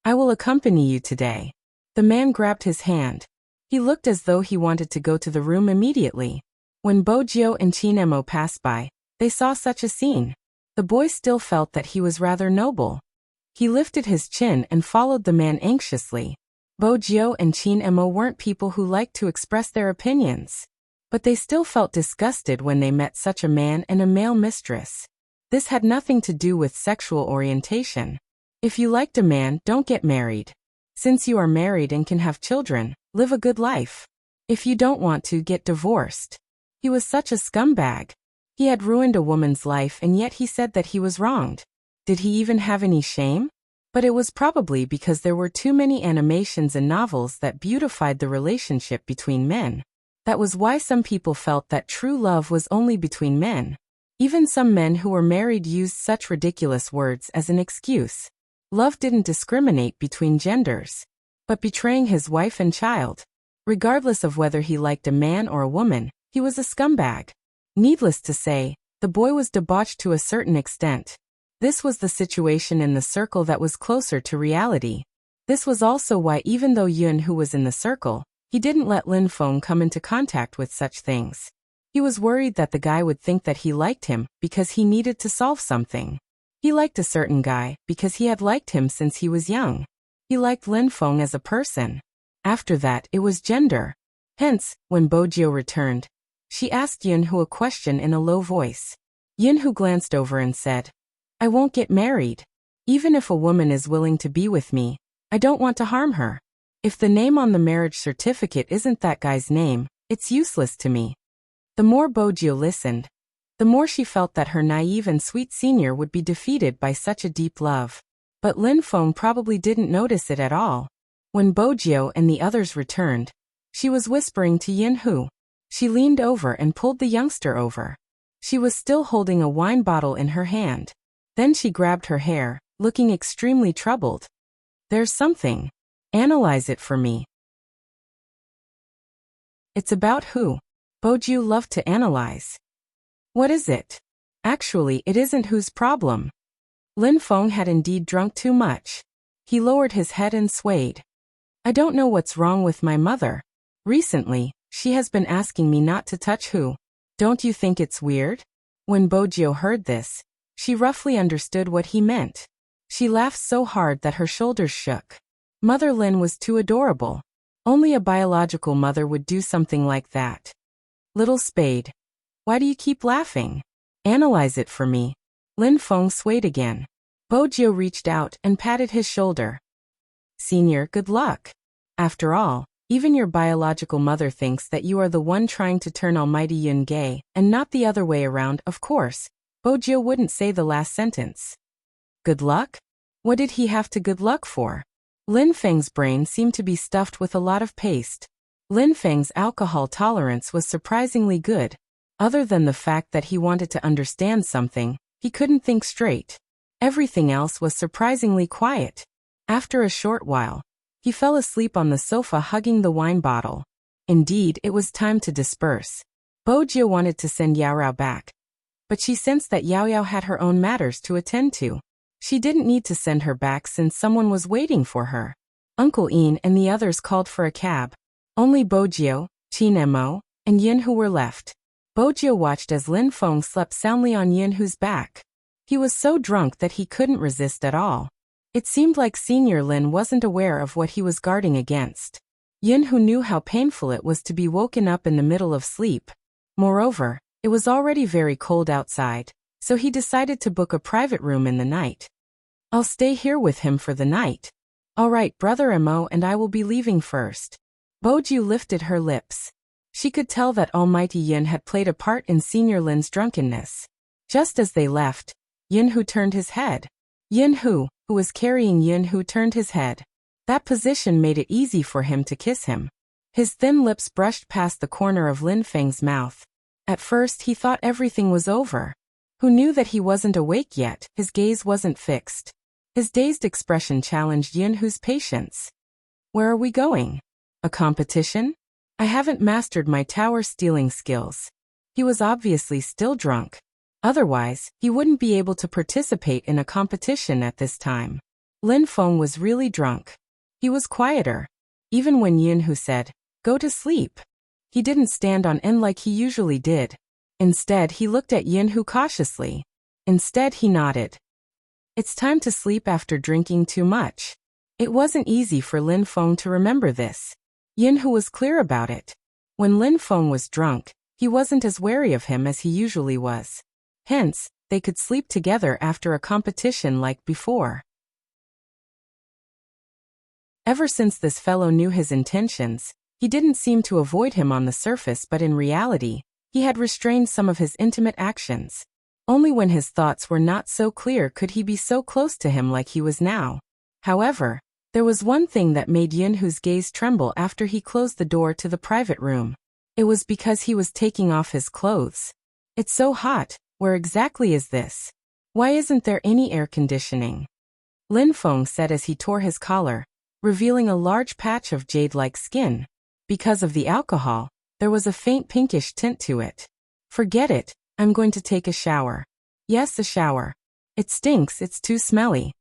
I will accompany you today. The man grabbed his hand. He looked as though he wanted to go to the room immediately. When Bojio and Qin Mo passed by, they saw such a scene. The boy still felt that he was rather noble. He lifted his chin and followed the man anxiously. Bojio and Qin Mo weren't people who liked to express their opinions. But they still felt disgusted when they met such a man and a male mistress. This had nothing to do with sexual orientation. If you liked a man, don't get married. Since you are married and can have children, live a good life. If you don't want to, get divorced. He was such a scumbag. He had ruined a woman's life and yet he said that he was wronged. Did he even have any shame? But it was probably because there were too many animations and novels that beautified the relationship between men. That was why some people felt that true love was only between men. Even some men who were married used such ridiculous words as an excuse. Love didn't discriminate between genders. But betraying his wife and child, regardless of whether he liked a man or a woman, he was a scumbag. Needless to say, the boy was debauched to a certain extent. This was the situation in the circle that was closer to reality. This was also why, even though Yun Hu was in the circle, he didn't let Lin Feng come into contact with such things. He was worried that the guy would think that he liked him because he needed to solve something. He liked a certain guy because he had liked him since he was young. He liked Lin Feng as a person. After that, it was gender. Hence, when Bojio returned, she asked Yun Hu a question in a low voice. Yun Hu glanced over and said, "I won't get married. Even if a woman is willing to be with me, I don't want to harm her. If the name on the marriage certificate isn't that guy's name, it's useless to me." The more Bojio listened, the more she felt that her naive and sweet senior would be defeated by such a deep love. But Lin Feng probably didn't notice it at all. When Bojio and the others returned, she was whispering to Yun Hu. She leaned over and pulled the youngster over. She was still holding a wine bottle in her hand. Then she grabbed her hair, looking extremely troubled. "There's something. Analyze it for me." "It's about who?" Bojio loved to analyze. "What is it?" "Actually, it isn't whose problem." Lin Feng had indeed drunk too much. He lowered his head and swayed. "I don't know what's wrong with my mother. Recently, she has been asking me not to touch who. Don't you think it's weird?" When Bojio heard this, she roughly understood what he meant. She laughed so hard that her shoulders shook. Mother Lin was too adorable. Only a biological mother would do something like that. "Little spade. Why do you keep laughing? Analyze it for me." Lin Feng swayed again. Bojio reached out and patted his shoulder. "Senior, good luck. After all, even your biological mother thinks that you are the one trying to turn Almighty Yun gay, and not the other way around, of course." Bojio wouldn't say the last sentence. Good luck? What did he have to good luck for? Lin Feng's brain seemed to be stuffed with a lot of paste. Lin Feng's alcohol tolerance was surprisingly good. Other than the fact that he wanted to understand something, he couldn't think straight. Everything else was surprisingly quiet. After a short while, he fell asleep on the sofa hugging the wine bottle. Indeed, it was time to disperse. Bojio wanted to send Yao Rao back, but she sensed that Yao Yao had her own matters to attend to. She didn't need to send her back since someone was waiting for her. Uncle Ian and the others called for a cab. Only Bojio, Qin Mo, and Yin Hu were left. Bojio watched as Lin Feng slept soundly on Yin Hu's back. He was so drunk that he couldn't resist at all. It seemed like Senior Lin wasn't aware of what he was guarding against. Yin Hu knew how painful it was to be woken up in the middle of sleep. Moreover, it was already very cold outside, so he decided to book a private room in the night. I'll stay here with him for the night. All right, Brother Mo and I will be leaving first. Bojio lifted her lips. She could tell that Almighty Yin had played a part in Senior Lin's drunkenness. Just as they left, Yin Hu turned his head. Yin Hu, who was carrying Yin Hu, turned his head. That position made it easy for him to kiss him. His thin lips brushed past the corner of Lin Feng's mouth. At first he thought everything was over. Who knew that he wasn't awake yet? His gaze wasn't fixed. His dazed expression challenged Yin Hu's patience. Where are we going? A competition? I haven't mastered my tower stealing skills. He was obviously still drunk. Otherwise, he wouldn't be able to participate in a competition at this time. Lin Feng was really drunk. He was quieter. Even when Yin Hu said, "Go to sleep," he didn't stand on end like he usually did. Instead, he looked at Yin Hu cautiously. Instead, he nodded. It's time to sleep after drinking too much. It wasn't easy for Lin Feng to remember this. Yin Hu was clear about it. When Lin Feng was drunk, he wasn't as wary of him as he usually was. Hence, they could sleep together after a competition like before. Ever since this fellow knew his intentions, he didn't seem to avoid him on the surface, but in reality, he had restrained some of his intimate actions. Only when his thoughts were not so clear could he be so close to him like he was now. However, there was one thing that made Yunhu's gaze tremble after he closed the door to the private room. It was because he was taking off his clothes. It's so hot. Where exactly is this? Why isn't there any air conditioning? Lin Feng said as he tore his collar, revealing a large patch of jade-like skin. Because of the alcohol, there was a faint pinkish tint to it. Forget it, I'm going to take a shower. Yes, a shower. It stinks, it's too smelly.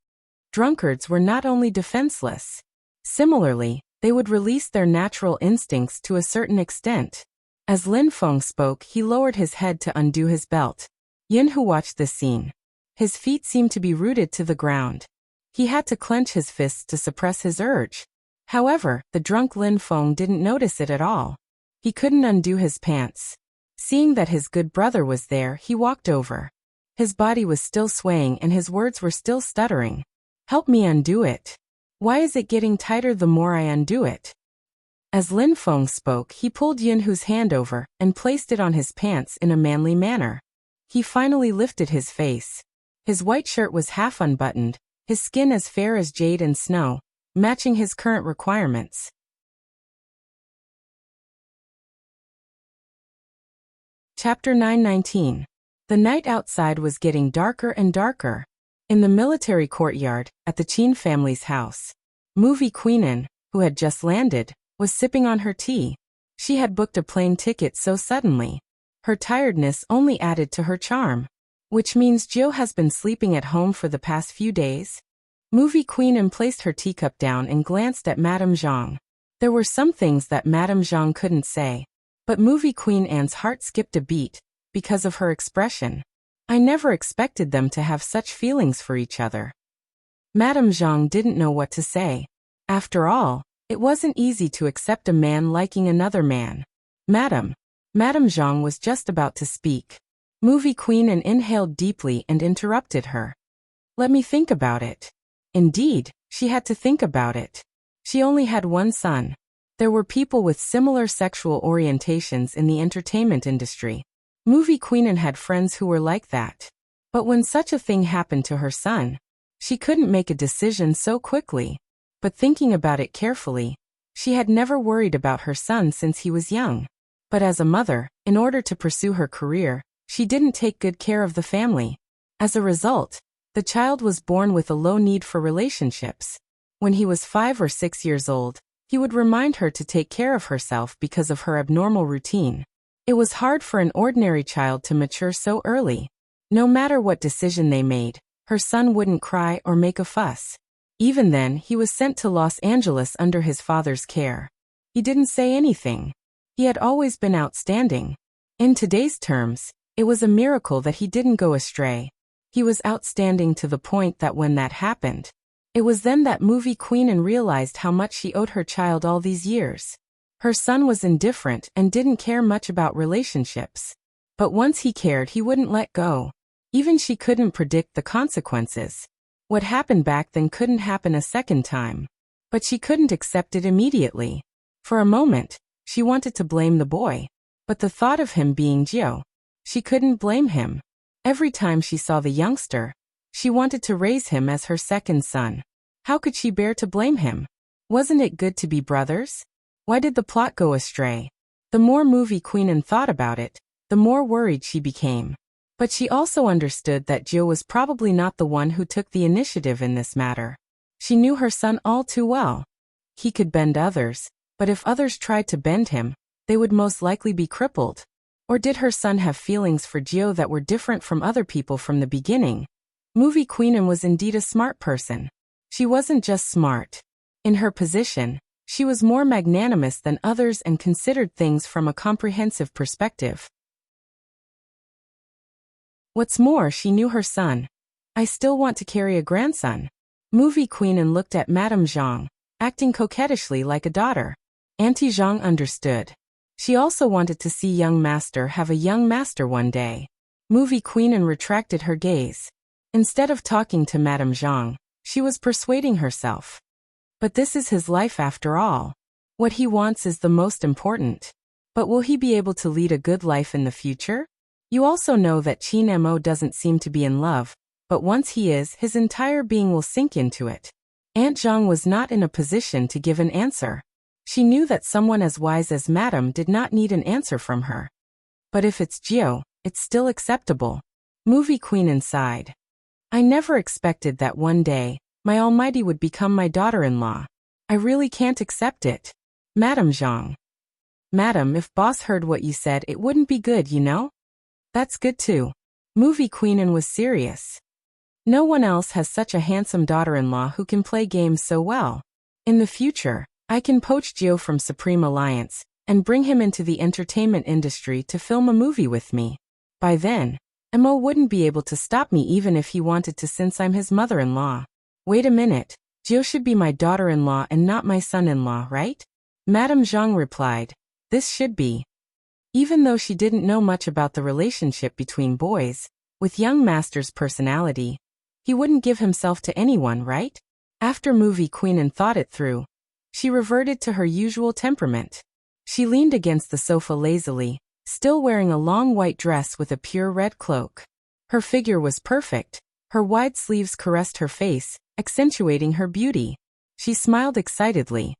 Drunkards were not only defenseless. Similarly, they would release their natural instincts to a certain extent. As Lin Feng spoke, he lowered his head to undo his belt. Yunhu watched this scene. His feet seemed to be rooted to the ground. He had to clench his fists to suppress his urge. However, the drunk Lin Feng didn't notice it at all. He couldn't undo his pants. Seeing that his good brother was there, he walked over. His body was still swaying and his words were still stuttering. Help me undo it. Why is it getting tighter the more I undo it? As Lin Feng spoke, he pulled Yunhu's hand over and placed it on his pants in a manly manner. He finally lifted his face. His white shirt was half unbuttoned, his skin as fair as jade and snow, matching his current requirements. Chapter 919. The night outside was getting darker and darker. In the military courtyard, at the Qin family's house, Movie Queenan, who had just landed, was sipping on her tea. She had booked a plane ticket so suddenly. Her tiredness only added to her charm. Which means Jiu has been sleeping at home for the past few days? Movie Queenan placed her teacup down and glanced at Madame Zhang. There were some things that Madame Zhang couldn't say. But Movie Queen Anne's heart skipped a beat, because of her expression. I never expected them to have such feelings for each other. Madame Zhang didn't know what to say. After all, it wasn't easy to accept a man liking another man. Madame Zhang was just about to speak. Movie Queen Anne inhaled deeply and interrupted her. Let me think about it. Indeed, she had to think about it. She only had one son. There were people with similar sexual orientations in the entertainment industry. Movie Queen Anne had friends who were like that. But when such a thing happened to her son, she couldn't make a decision so quickly. But thinking about it carefully, she had never worried about her son since he was young. But as a mother, in order to pursue her career, she didn't take good care of the family. As a result, the child was born with a low need for relationships. When he was 5 or 6 years old, he would remind her to take care of herself because of her abnormal routine. It was hard for an ordinary child to mature so early. No matter what decision they made, her son wouldn't cry or make a fuss. Even then, he was sent to Los Angeles under his father's care. He didn't say anything. He had always been outstanding. In today's terms, it was a miracle that he didn't go astray. He was outstanding to the point that when that happened, it was then that Movie Queen Anne realized how much she owed her child all these years. Her son was indifferent and didn't care much about relationships. But once he cared, he wouldn't let go. Even she couldn't predict the consequences. What happened back then couldn't happen a second time. But she couldn't accept it immediately. For a moment, she wanted to blame the boy. But the thought of him being Jiu, she couldn't blame him. Every time she saw the youngster, she wanted to raise him as her second son. How could she bear to blame him? Wasn't it good to be brothers? Why did the plot go astray? The more Movie Queen Anne thought about it, the more worried she became. But she also understood that Jiu was probably not the one who took the initiative in this matter. She knew her son all too well. He could bend others, but if others tried to bend him, they would most likely be crippled. Or did her son have feelings for Jiu that were different from other people from the beginning? Movie Queen Anne was indeed a smart person. She wasn't just smart. In her position, she was more magnanimous than others and considered things from a comprehensive perspective. What's more, she knew her son. I still want to carry a grandson. Movie Queen Anne looked at Madame Zhang, acting coquettishly like a daughter. Auntie Zhang understood. She also wanted to see young master have a young master one day. Movie Queen Anne retracted her gaze. Instead of talking to Madame Zhang, she was persuading herself. But this is his life after all. What he wants is the most important. But will he be able to lead a good life in the future? You also know that Qin Mo doesn't seem to be in love, but once he is, his entire being will sink into it. Aunt Zhang was not in a position to give an answer. She knew that someone as wise as Madame did not need an answer from her. But if it's Gio, it's still acceptable. Movie Queen inside. I never expected that one day, my almighty would become my daughter-in-law. I really can't accept it. Madame Zhang. Madam, if boss heard what you said, it wouldn't be good, you know? That's good too. Movie Queenin was serious. No one else has such a handsome daughter-in-law who can play games so well. In the future, I can poach Gio from Supreme Alliance and bring him into the entertainment industry to film a movie with me. By then, Mo wouldn't be able to stop me even if he wanted to, since I'm his mother-in-law. Wait a minute, Gio should be my daughter-in-law and not my son-in-law, right? Madame Zhang replied, this should be. Even though she didn't know much about the relationship between boys, with young master's personality, he wouldn't give himself to anyone, right? After Movie Queenin thought it through, she reverted to her usual temperament. She leaned against the sofa lazily, still wearing a long white dress with a pure red cloak. Her figure was perfect. Her wide sleeves caressed her face, accentuating her beauty. She smiled excitedly.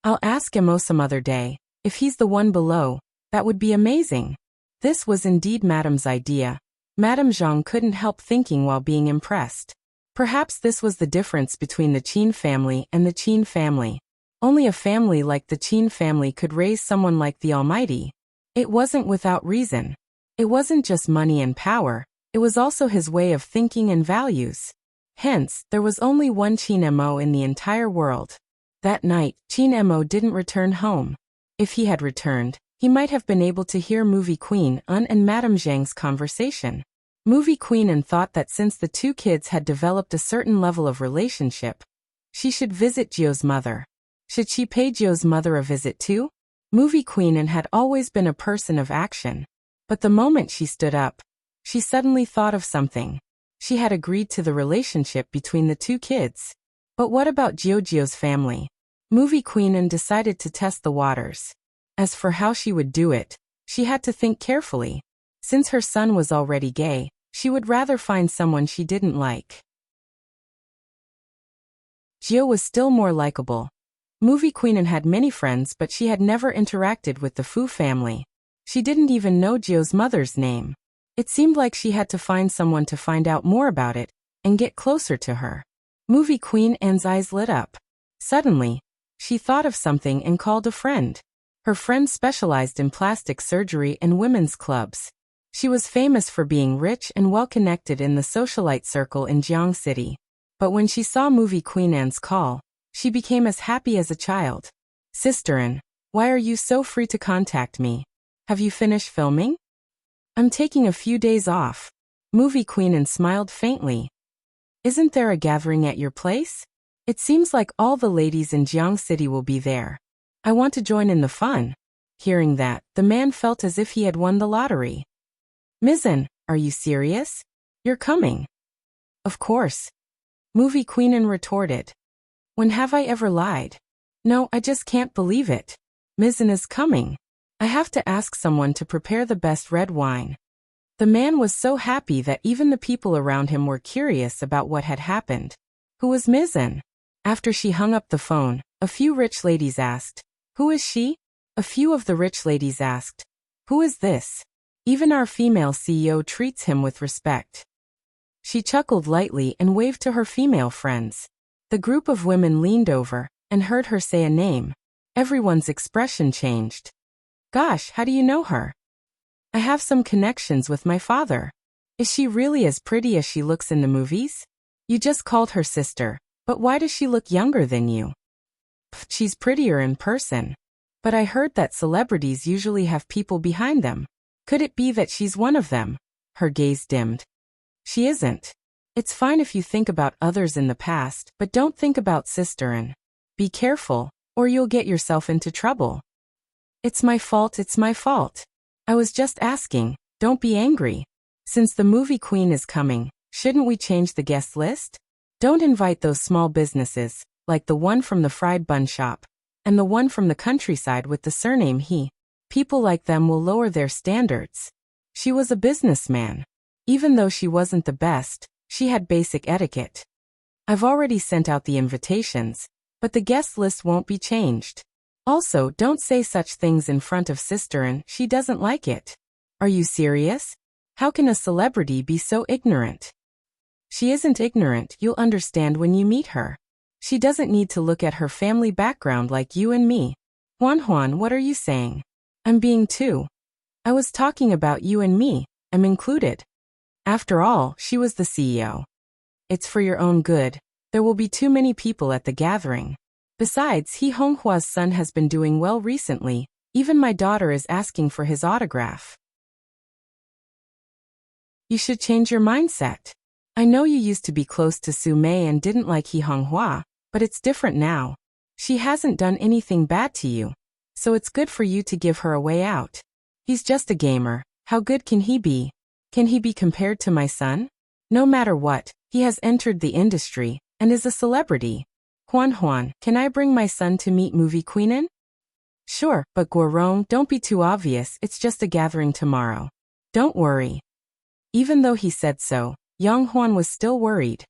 I'll ask Mo some other day. If he's the one below, that would be amazing. This was indeed Madame's idea. Madame Zhang couldn't help thinking while being impressed. Perhaps this was the difference between the Qin family and the Qin family. Only a family like the Qin family could raise someone like the Almighty. It wasn't without reason. It wasn't just money and power, it was also his way of thinking and values. Hence, there was only one Qin Mo in the entire world. That night, Qin Mo didn't return home. If he had returned, he might have been able to hear Movie Queen and Madame Zhang's conversation. Movie Queen thought that since the two kids had developed a certain level of relationship, she should visit Gio's mother. Should she pay Gio's mother a visit too? Movie Queen had always been a person of action. But the moment she stood up, she suddenly thought of something. She had agreed to the relationship between the two kids. But what about Gio's family? Movie Queen decided to test the waters. As for how she would do it, she had to think carefully. Since her son was already gay, she would rather find someone she didn't like. Gio was still more likable. Movie Queen had many friends, but she had never interacted with the Fu family. She didn't even know Gio's mother's name. It seemed like she had to find someone to find out more about it and get closer to her. Movie Queen's eyes lit up. Suddenly, she thought of something and called a friend. Her friend specialized in plastic surgery and women's clubs. She was famous for being rich and well-connected in the socialite circle in Jiang City. But when she saw Movie Queen's call, she became as happy as a child. Sisterin, why are you so free to contact me? Have you finished filming? I'm taking a few days off. Movie Queen smiled faintly. Isn't there a gathering at your place? It seems like all the ladies in Jiang City will be there. I want to join in the fun. Hearing that, the man felt as if he had won the lottery. Mizzen, are you serious? You're coming. Of course. Movie Queen retorted. When have I ever lied? No, I just can't believe it. Mizzen is coming. I have to ask someone to prepare the best red wine. The man was so happy that even the people around him were curious about what had happened. Who was Mizzen? After she hung up the phone, a few rich ladies asked, who is she? A few of the rich ladies asked, who is this? Even our female CEO treats him with respect. She chuckled lightly and waved to her female friends. The group of women leaned over and heard her say a name. Everyone's expression changed. Gosh, how do you know her? I have some connections with my father. Is she really as pretty as she looks in the movies? You just called her sister, but why does she look younger than you? Pfft, she's prettier in person. But I heard that celebrities usually have people behind them. Could it be that she's one of them? Her gaze dimmed. She isn't. It's fine if you think about others in the past, but don't think about Sisterin. Be careful, or you'll get yourself into trouble. It's my fault, it's my fault. I was just asking, don't be angry. Since the Movie Queen is coming, shouldn't we change the guest list? Don't invite those small businesses, like the one from the fried bun shop, and the one from the countryside with the surname He. People like them will lower their standards. She was a businessman. Even though she wasn't the best, she had basic etiquette. I've already sent out the invitations, but the guest list won't be changed. Also, don't say such things in front of sister and she doesn't like it. Are you serious? How can a celebrity be so ignorant? She isn't ignorant, you'll understand when you meet her. She doesn't need to look at her family background like you and me. Juan, what are you saying? I'm being too. I was talking about you and me, I'm included. After all, she was the CEO. It's for your own good. There will be too many people at the gathering. Besides, He Honghua's son has been doing well recently. Even my daughter is asking for his autograph. You should change your mindset. I know you used to be close to Su Mei and didn't like He Honghua, but it's different now. She hasn't done anything bad to you, so it's good for you to give her a way out. He's just a gamer. How good can he be? Can he be compared to my son? No matter what, he has entered the industry and is a celebrity. Juan, can I bring my son to meet movie queenin? Sure, but Guorong, don't be too obvious, it's just a gathering tomorrow. Don't worry. Even though he said so, Yang Huan was still worried.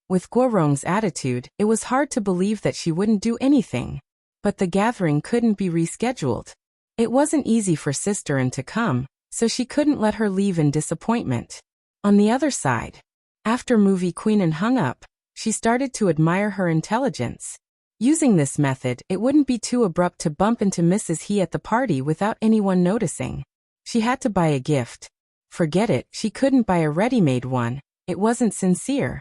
With Guorong's attitude, it was hard to believe that she wouldn't do anything. But the gathering couldn't be rescheduled. It wasn't easy for Sisterin to come, so she couldn't let her leave in disappointment. On the other side, after movie queenin hung up, she started to admire her intelligence. Using this method, it wouldn't be too abrupt to bump into Mrs. He at the party without anyone noticing. She had to buy a gift. Forget it, she couldn't buy a ready-made one. It wasn't sincere.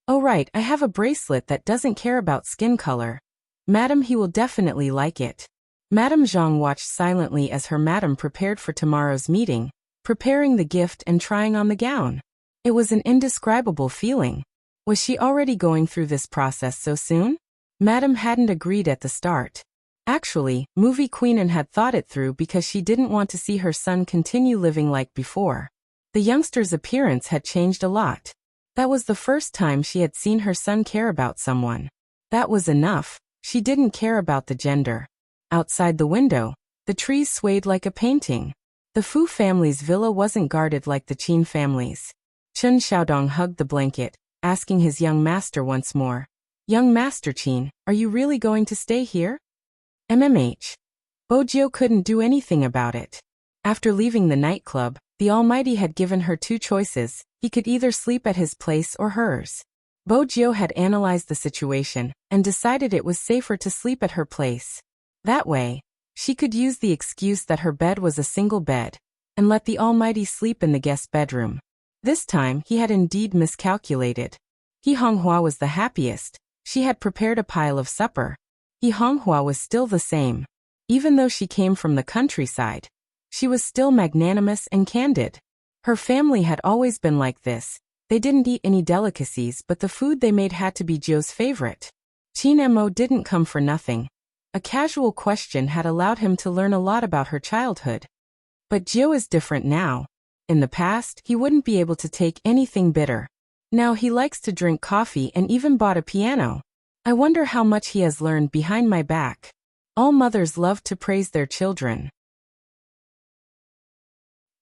Oh right, I have a bracelet that doesn't care about skin color. Madam, he will definitely like it. Madame Zhang watched silently as her madam prepared for tomorrow's meeting, preparing the gift and trying on the gown. It was an indescribable feeling. Was she already going through this process so soon? Madam hadn't agreed at the start. Actually, movie queenin had thought it through because she didn't want to see her son continue living like before. The youngster's appearance had changed a lot. That was the first time she had seen her son care about someone. That was enough. She didn't care about the gender. Outside the window, the trees swayed like a painting. The Fu family's villa wasn't guarded like the Qin family's. Chen Xiaodong hugged the blanket, asking his young master once more. Young Master Qin, are you really going to stay here? MMH. Bojio couldn't do anything about it. After leaving the nightclub, the Almighty had given her two choices. He could either sleep at his place or hers. Bojio had analyzed the situation and decided it was safer to sleep at her place. That way, she could use the excuse that her bed was a single bed and let the Almighty sleep in the guest bedroom. This time, he had indeed miscalculated. He Honghua was the happiest. She had prepared a pile of supper. He Honghua was still the same. Even though she came from the countryside, she was still magnanimous and candid. Her family had always been like this. They didn't eat any delicacies, but the food they made had to be Joe's favorite. Qin Mo didn't come for nothing. A casual question had allowed him to learn a lot about her childhood. But Joe is different now. In the past, he wouldn't be able to take anything bitter. Now he likes to drink coffee and even bought a piano. I wonder how much he has learned behind my back. All mothers love to praise their children.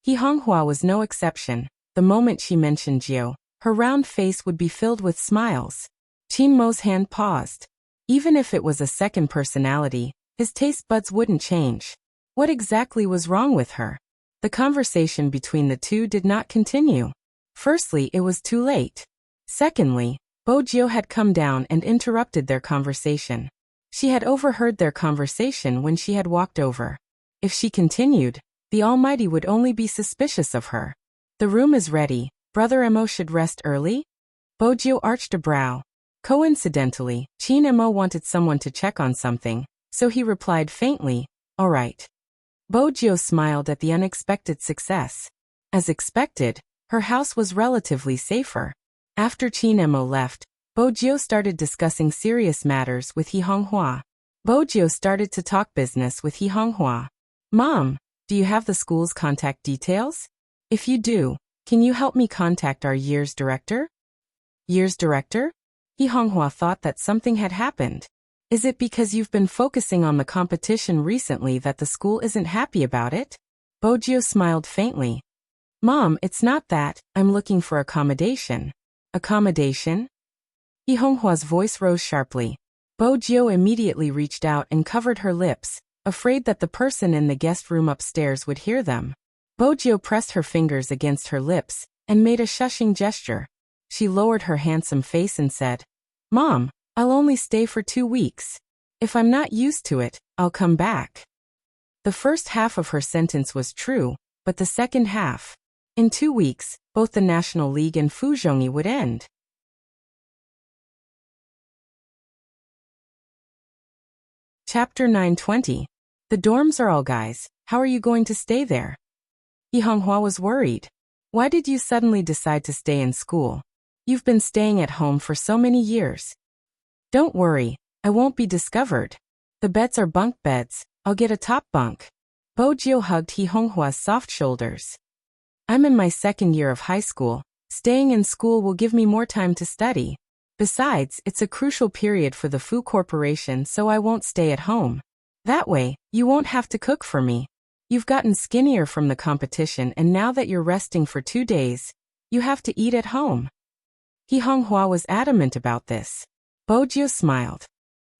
He Honghua was no exception. The moment she mentioned Jiu, her round face would be filled with smiles. Qin Mo's hand paused. Even if it was a second personality, his taste buds wouldn't change. What exactly was wrong with her? The conversation between the two did not continue. Firstly, it was too late. Secondly, Bojio had come down and interrupted their conversation. She had overheard their conversation when she had walked over. If she continued, the Almighty would only be suspicious of her. The room is ready. Brother Mo should rest early? Bojio arched a brow. Coincidentally, Qin Mo wanted someone to check on something, so he replied faintly, all right. Bojio smiled at the unexpected success. As expected, her house was relatively safer. After Qin Mo left, Bojio started discussing serious matters with He Honghua. Bojio started to talk business with He Honghua. Mom, do you have the school's contact details? If you do, can you help me contact our year's director? Year's director? He Honghua thought that something had happened. Is it because you've been focusing on the competition recently that the school isn't happy about it? Bojio smiled faintly. Mom, it's not that, I'm looking for accommodation. Accommodation? He Honghua's voice rose sharply. Bo Jiu immediately reached out and covered her lips, afraid that the person in the guest room upstairs would hear them. Bo Jiu pressed her fingers against her lips and made a shushing gesture. She lowered her handsome face and said, "Mom, I'll only stay for 2 weeks. If I'm not used to it, I'll come back." The first half of her sentence was true, but the second half. In 2 weeks, both the National League and Fuzhongyi would end. Chapter 920. The dorms are all guys. How are you going to stay there? He Honghua was worried. Why did you suddenly decide to stay in school? You've been staying at home for so many years. Don't worry, I won't be discovered. The beds are bunk beds. I'll get a top bunk. Bo Jiu hugged He Honghua's soft shoulders. I'm in my second year of high school. Staying in school will give me more time to study. Besides, it's a crucial period for the Fu Corporation, so I won't stay at home. That way, you won't have to cook for me. You've gotten skinnier from the competition, and now that you're resting for 2 days, you have to eat at home. He Honghua was adamant about this. Bo Jiu smiled.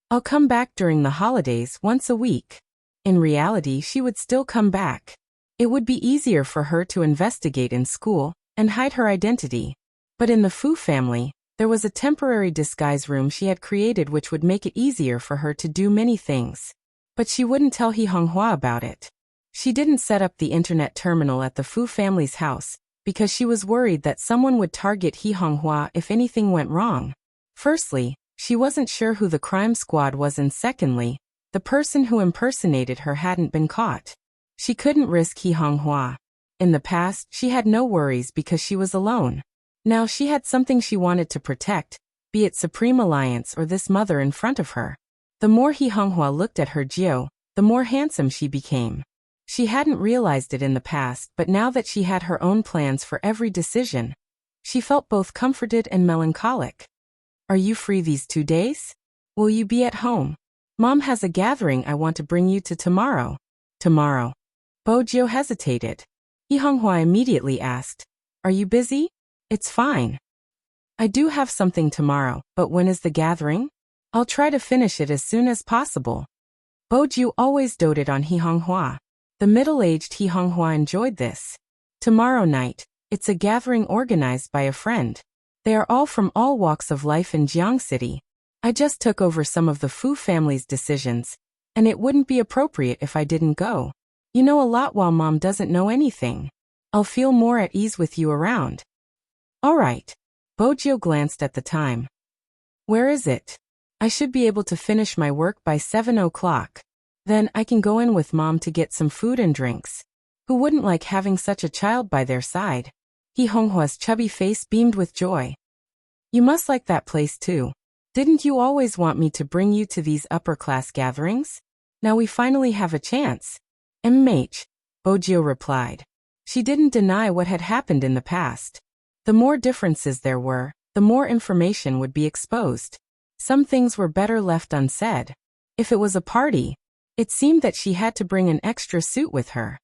I'll come back during the holidays once a week. In reality, she would still come back. It would be easier for her to investigate in school and hide her identity. But in the Fu family, there was a temporary disguise room she had created which would make it easier for her to do many things. But she wouldn't tell He Honghua about it. She didn't set up the internet terminal at the Fu family's house because she was worried that someone would target He Honghua if anything went wrong. Firstly, she wasn't sure who the crime squad was, and secondly, the person who impersonated her hadn't been caught. She couldn't risk He Honghua. In the past, she had no worries because she was alone. Now she had something she wanted to protect, be it Supreme Alliance or this mother in front of her. The more He Honghua looked at her Jiu, the more handsome she became. She hadn't realized it in the past, but now that she had her own plans for every decision, she felt both comforted and melancholic. Are you free these 2 days? Will you be at home? Mom has a gathering I want to bring you to tomorrow. Tomorrow. Bo Jiu hesitated. He Honghua immediately asked, Are you busy? It's fine. I do have something tomorrow, but when is the gathering? I'll try to finish it as soon as possible. Bo Jiu always doted on He Honghua. The middle-aged He Honghua enjoyed this. Tomorrow night, it's a gathering organized by a friend. They are all from all walks of life in Jiang City. I just took over some of the Fu family's decisions, and it wouldn't be appropriate if I didn't go. You know a lot while Mom doesn't know anything. I'll feel more at ease with you around. All right. Bo Jiu glanced at the time. Where is it? I should be able to finish my work by 7 o'clock. Then I can go in with Mom to get some food and drinks. Who wouldn't like having such a child by their side? He Honghua's chubby face beamed with joy. You must like that place too. Didn't you always want me to bring you to these upper-class gatherings? Now we finally have a chance. Bo Jiu replied. She didn't deny what had happened in the past. The more differences there were, the more information would be exposed. Some things were better left unsaid. If it was a party, it seemed that she had to bring an extra suit with her.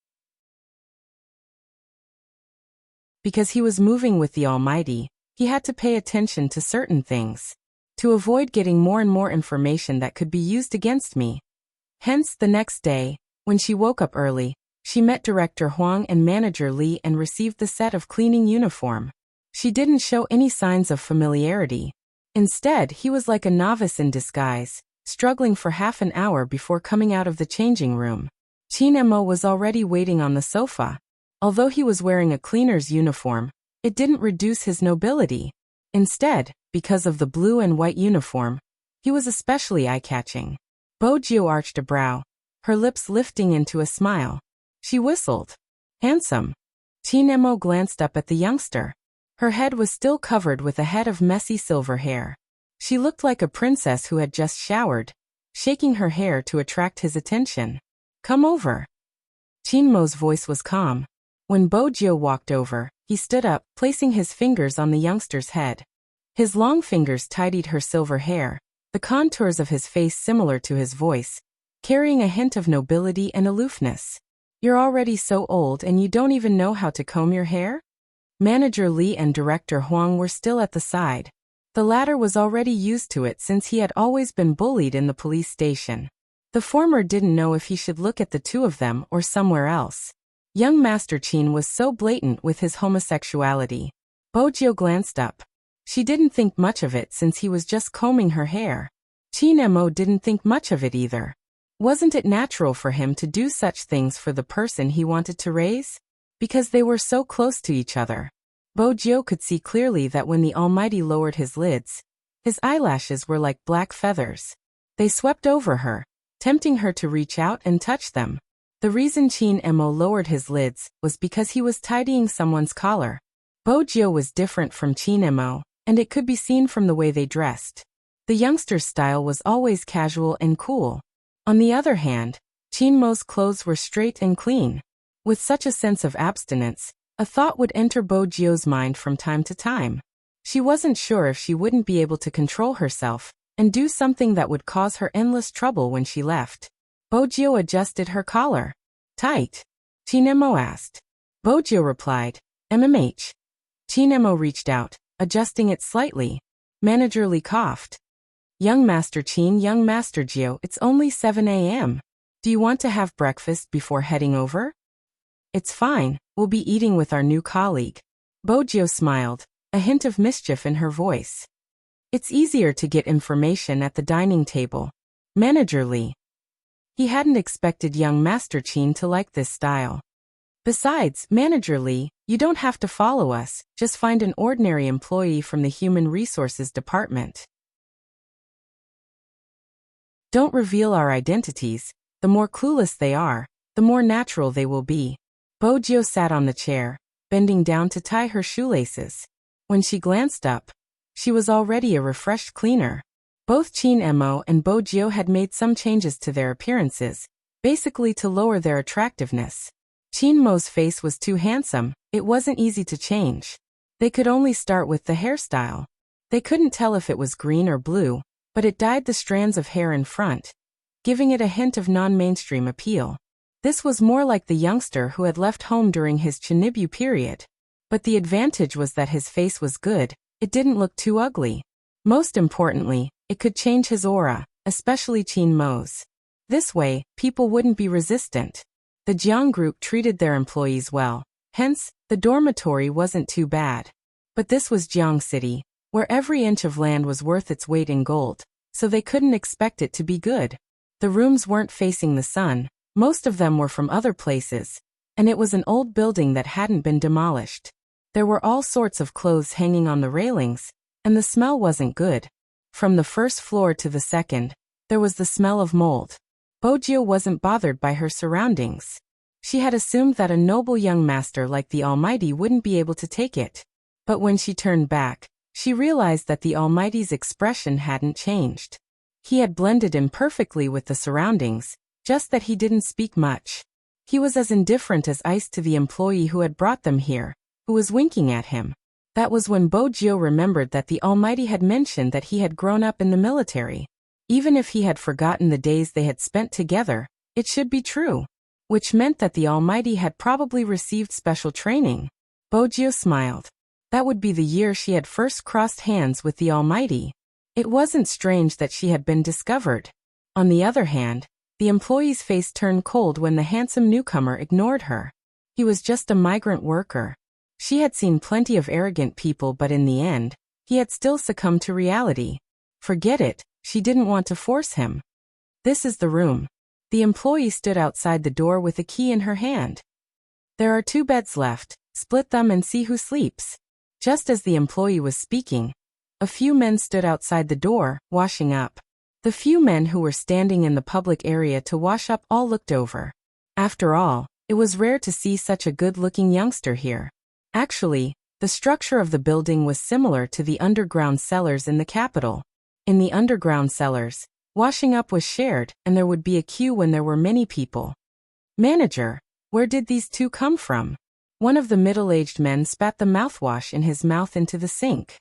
Because he was moving with the Almighty, he had to pay attention to certain things, to avoid getting more and more information that could be used against me. Hence, the next day, when she woke up early, she met Director Huang and Manager Li and received the set of cleaning uniform. She didn't show any signs of familiarity. Instead, he was like a novice in disguise, struggling for half an hour before coming out of the changing room. Qin Mo was already waiting on the sofa. Although he was wearing a cleaner's uniform, it didn't reduce his nobility. Instead, because of the blue and white uniform, he was especially eye-catching. Bo Jiu arched a brow, her lips lifting into a smile. She whistled. Handsome. Qin Mo glanced up at the youngster. Her head was still covered with a head of messy silver hair. She looked like a princess who had just showered, shaking her hair to attract his attention. Come over. Qin Mo's voice was calm. When Bo Jiu walked over, he stood up, placing his fingers on the youngster's head. His long fingers tidied her silver hair, the contours of his face similar to his voice, carrying a hint of nobility and aloofness. You're already so old and you don't even know how to comb your hair? Manager Li and Director Huang were still at the side. The latter was already used to it since he had always been bullied in the police station. The former didn't know if he should look at the two of them or somewhere else. Young Master Qin was so blatant with his homosexuality. Bojiu glanced up. She didn't think much of it since he was just combing her hair. Qin Mo didn't think much of it either. Wasn't it natural for him to do such things for the person he wanted to raise? Because they were so close to each other. Bojiu could see clearly that when the Almighty lowered his lids, his eyelashes were like black feathers. They swept over her, tempting her to reach out and touch them. The reason Qin Mo lowered his lids was because he was tidying someone's collar. Bojiu was different from Qin Mo, and it could be seen from the way they dressed. The youngster's style was always casual and cool. On the other hand, Qin Mo's clothes were straight and clean. With such a sense of abstinence, a thought would enter Bojiu's mind from time to time. She wasn't sure if she wouldn't be able to control herself and do something that would cause her endless trouble when she left. Bojiu adjusted her collar. Tight? Qin Mo asked. Bojiu replied, MMH. Qin Mo reached out, adjusting it slightly. Manager Li coughed. Young Master Qin, Young Master Jiu, it's only 7 a.m. Do you want to have breakfast before heading over? It's fine, we'll be eating with our new colleague. Bojiu smiled, a hint of mischief in her voice. It's easier to get information at the dining table. Manager Li. He hadn't expected young Master Qin to like this style. Besides, Manager Li, you don't have to follow us, just find an ordinary employee from the Human Resources Department. Don't reveal our identities. The more clueless they are, the more natural they will be. Bojiu sat on the chair, bending down to tie her shoelaces. When she glanced up, she was already a refreshed cleaner. Both Qin Mo and Bojiu had made some changes to their appearances, basically to lower their attractiveness. Qin Mo's face was too handsome, it wasn't easy to change. They could only start with the hairstyle. They couldn't tell if it was green or blue, but it dyed the strands of hair in front, giving it a hint of non-mainstream appeal. This was more like the youngster who had left home during his Chinibu period. But the advantage was that his face was good, it didn't look too ugly. Most importantly, it could change his aura, especially Qin Mo's. This way, people wouldn't be resistant. The Jiang group treated their employees well, hence, the dormitory wasn't too bad. But this was Jiang City, where every inch of land was worth its weight in gold, so they couldn't expect it to be good. The rooms weren't facing the sun, most of them were from other places, and it was an old building that hadn't been demolished. There were all sorts of clothes hanging on the railings, and the smell wasn't good. From the first floor to the second, there was the smell of mold. Bojiu wasn't bothered by her surroundings. She had assumed that a noble young master like the Almighty wouldn't be able to take it. But when she turned back, she realized that the Almighty's expression hadn't changed. He had blended in perfectly with the surroundings, just that he didn't speak much. He was as indifferent as ice to the employee who had brought them here, who was winking at him. That was when Bojiu remembered that the Almighty had mentioned that he had grown up in the military. Even if he had forgotten the days they had spent together, it should be true. Which meant that the Almighty had probably received special training. Bojiu smiled. That would be the year she had first crossed hands with the Almighty. It wasn't strange that she had been discovered. On the other hand, the employee's face turned cold when the handsome newcomer ignored her. He was just a migrant worker. She had seen plenty of arrogant people, but in the end, he had still succumbed to reality. Forget it, she didn't want to force him. This is the room. The employee stood outside the door with a key in her hand. There are 2 beds left, split them and see who sleeps. Just as the employee was speaking, a few men stood outside the door, washing up. The few men who were standing in the public area to wash up all looked over. After all, it was rare to see such a good-looking youngster here. Actually, the structure of the building was similar to the underground cellars in the capital. In the underground cellars, washing up was shared, and there would be a queue when there were many people. Manager, where did these 2 come from? One of the middle-aged men spat the mouthwash in his mouth into the sink.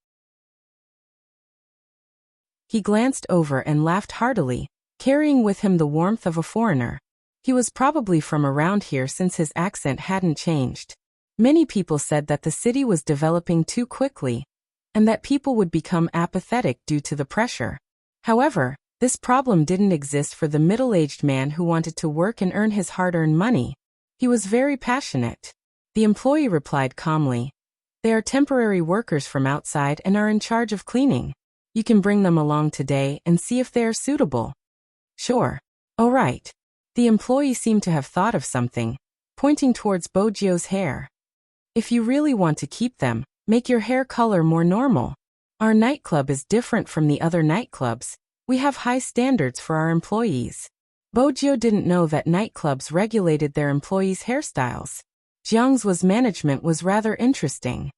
He glanced over and laughed heartily, carrying with him the warmth of a foreigner. He was probably from around here since his accent hadn't changed. Many people said that the city was developing too quickly, and that people would become apathetic due to the pressure. However, this problem didn't exist for the middle-aged man who wanted to work and earn his hard-earned money. He was very passionate. The employee replied calmly, "They are temporary workers from outside and are in charge of cleaning. You can bring them along today and see if they are suitable." "Sure. All right." The employee seemed to have thought of something, pointing towards Bojio's hair. "If you really want to keep them, make your hair color more normal. Our nightclub is different from the other nightclubs. We have high standards for our employees." Bojio didn't know that nightclubs regulated their employees' hairstyles. Jiangsu's management was rather interesting.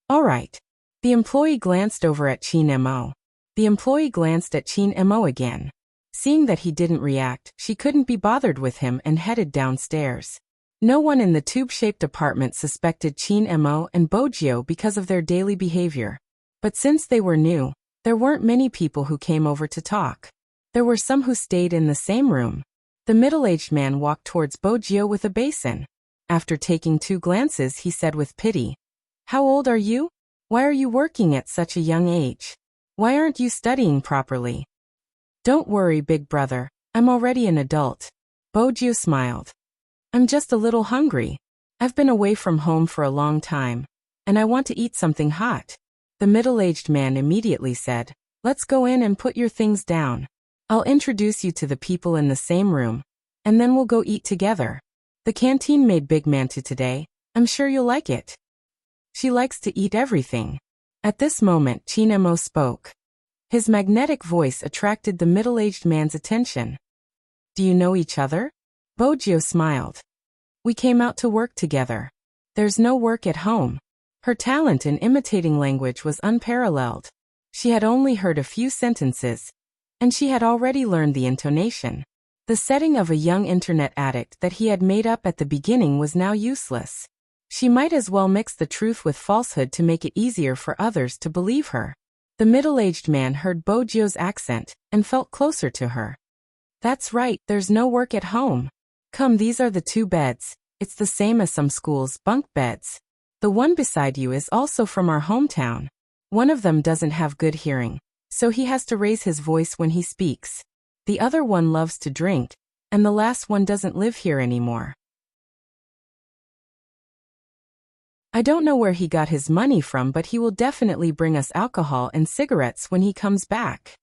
"All right." The employee glanced over at Qin Mo. The employee glanced at Qin Mo again. Seeing that he didn't react, she couldn't be bothered with him and headed downstairs. No one in the tube-shaped apartment suspected Qin Mo and Bojio because of their daily behavior. But since they were new, there weren't many people who came over to talk. There were some who stayed in the same room. The middle-aged man walked towards Bojio with a basin. After taking 2 glances, he said with pity, "How old are you? Why are you working at such a young age? Why aren't you studying properly?" "Don't worry, big brother. I'm already an adult." Bojio smiled. "I'm just a little hungry. I've been away from home for a long time, and I want to eat something hot." The middle-aged man immediately said, "Let's go in and put your things down. I'll introduce you to the people in the same room, and then we'll go eat together. The canteen made big mantu today. I'm sure you'll like it." "She likes to eat everything." At this moment, Qin Mo spoke. His magnetic voice attracted the middle-aged man's attention. "Do you know each other?" Bojio smiled. "We came out to work together. There's no work at home." Her talent in imitating language was unparalleled. She had only heard a few sentences, and she had already learned the intonation. The setting of a young internet addict that he had made up at the beginning was now useless. She might as well mix the truth with falsehood to make it easier for others to believe her. The middle-aged man heard Bojio's accent and felt closer to her. "That's right, there's no work at home. Come, these are the 2 beds. It's the same as some schools' bunk beds. The one beside you is also from our hometown. One of them doesn't have good hearing, so he has to raise his voice when he speaks. The other one loves to drink, and the last one doesn't live here anymore. I don't know where he got his money from, but he will definitely bring us alcohol and cigarettes when he comes back."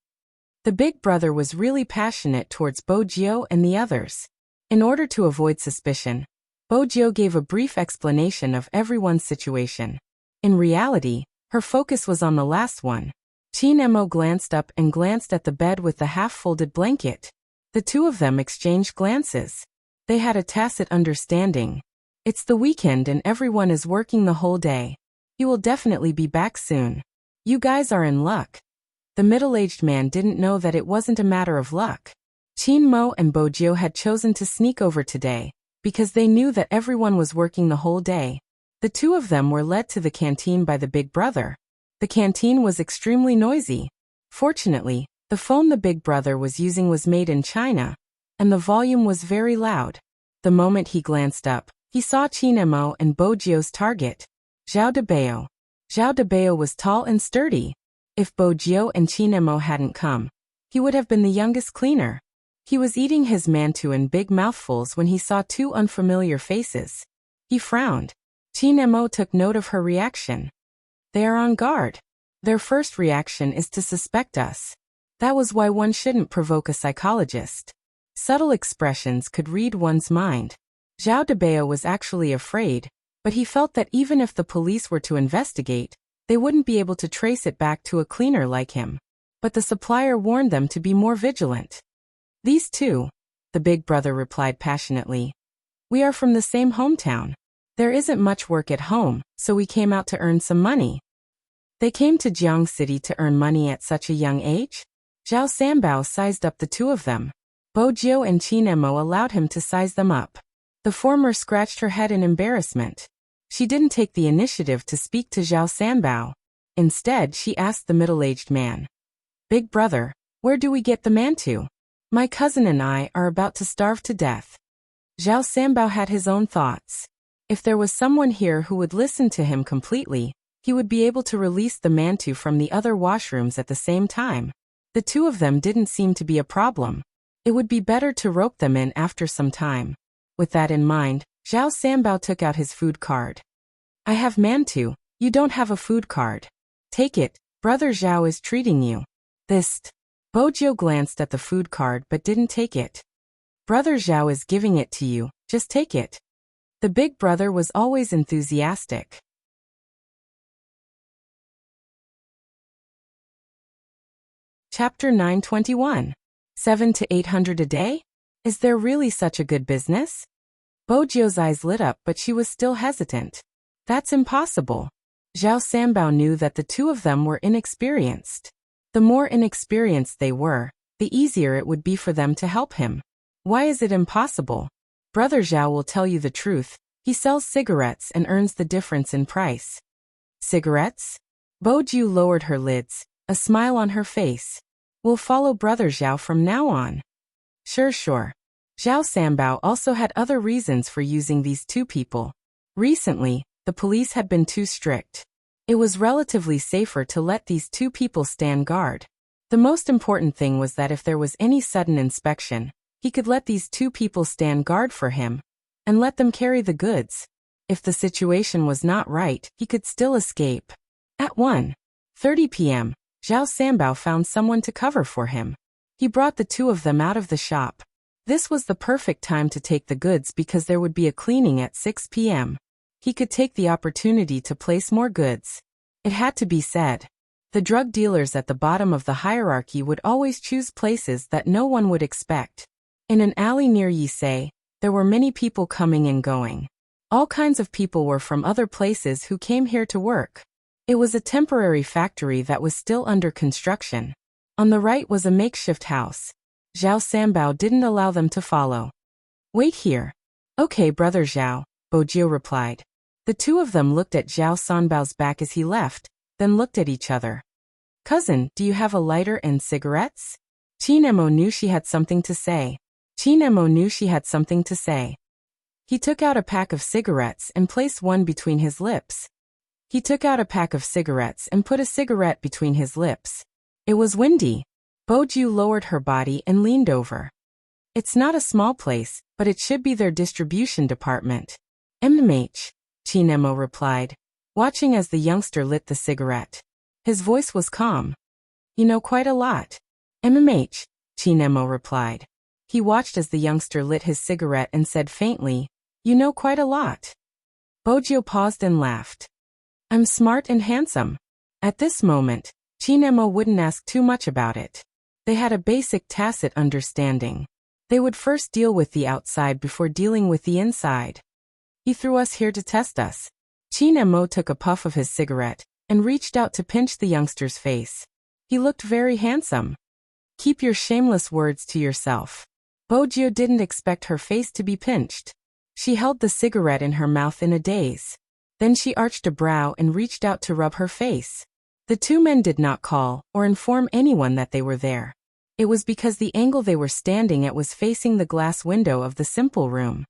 The big brother was really passionate towards Bojio and the others. In order to avoid suspicion, Bojio gave a brief explanation of everyone's situation. In reality, her focus was on the last one. Qin Mo glanced up and glanced at the bed with the half-folded blanket. The 2 of them exchanged glances. They had a tacit understanding. It's the weekend and everyone is working the whole day. He will definitely be back soon. You guys are in luck. The middle-aged man didn't know that it wasn't a matter of luck. Qin Mo and Bojio had chosen to sneak over today, because they knew that everyone was working the whole day. The 2 of them were led to the canteen by the big brother. The canteen was extremely noisy. Fortunately, the phone the big brother was using was made in China, and the volume was very loud. The moment he glanced up, he saw Qin Mo and Bojio's target, Zhao Debao. Zhao Debao was tall and sturdy. If Bojio and Qin Mo hadn't come, he would have been the youngest cleaner. He was eating his mantu in big mouthfuls when he saw 2 unfamiliar faces. He frowned. Qin Mo took note of her reaction. They are on guard. Their first reaction is to suspect us. That was why one shouldn't provoke a psychologist. Subtle expressions could read one's mind. Zhao Debao was actually afraid, but he felt that even if the police were to investigate, they wouldn't be able to trace it back to a cleaner like him. But the supplier warned them to be more vigilant. "These 2," the big brother replied passionately. "We are from the same hometown. There isn't much work at home, so we came out to earn some money." "They came to Jiang City to earn money at such a young age?" Zhao Sanbao sized up the 2 of them. Bojio and Qin Mo allowed him to size them up. The former scratched her head in embarrassment. She didn't take the initiative to speak to Zhao Sanbao. Instead, she asked the middle-aged man, "Big brother, where do we get the mantu? My cousin and I are about to starve to death." Zhao Sanbao had his own thoughts. If there was someone here who would listen to him completely, he would be able to release the mantu from the other washrooms at the same time. The two of them didn't seem to be a problem. It would be better to rope them in after some time. With that in mind, Zhao Sanbao took out his food card. I have mantu, you don't have a food card. Take it, Brother Zhao is treating you. Bojiu glanced at the food card but didn't take it. Brother Zhao is giving it to you, just take it. The big brother was always enthusiastic. Chapter 921. 700 to 800 a day? Is there really such a good business? Bojiu's eyes lit up but she was still hesitant. That's impossible. Zhao Sanbao knew that the two of them were inexperienced. The more inexperienced they were, the easier it would be for them to help him. Why is it impossible? Brother Zhao will tell you the truth. He sells cigarettes and earns the difference in price. Cigarettes? Bojiu lowered her lids, a smile on her face. We'll follow Brother Zhao from now on. Sure. Zhao Sanbao also had other reasons for using these two people. Recently, the police had been too strict. It was relatively safer to let these two people stand guard. The most important thing was that if there was any sudden inspection, he could let these two people stand guard for him and let them carry the goods. If the situation was not right, he could still escape. At 1:30 p.m., Zhao Sanbao found someone to cover for him. He brought the two of them out of the shop. This was the perfect time to take the goods because there would be a cleaning at 6 p.m. He could take the opportunity to place more goods. It had to be said. The drug dealers at the bottom of the hierarchy would always choose places that no one would expect. In an alley near Yisei, there were many people coming and going. All kinds of people were from other places who came here to work. It was a temporary factory that was still under construction. On the right was a makeshift house. Zhao Sanbao didn't allow them to follow. Wait here. Okay, Brother Zhao, Bojiu replied. The two of them looked at Zhao Sanbao's back as he left, then looked at each other. Cousin, do you have a lighter and cigarettes? Chinemo knew she had something to say. He took out a pack of cigarettes and placed one between his lips. He took out a pack of cigarettes and put a cigarette between his lips. It was windy. Bojiu lowered her body and leaned over. It's not a small place, but it should be their distribution department. Chinemo replied, watching as the youngster lit the cigarette. His voice was calm. You know quite a lot. Chinemo replied. He watched as the youngster lit his cigarette and said faintly, you know quite a lot. Bojiu paused and laughed. I'm smart and handsome. At this moment, Chinemo wouldn't ask too much about it. They had a basic tacit understanding. They would first deal with the outside before dealing with the inside. He threw us here to test us. Chinemo took a puff of his cigarette and reached out to pinch the youngster's face. He looked very handsome. Keep your shameless words to yourself. Bojiu didn't expect her face to be pinched. She held the cigarette in her mouth in a daze. Then she arched a brow and reached out to rub her face. The two men did not call or inform anyone that they were there. It was because the angle they were standing at was facing the glass window of the simple room.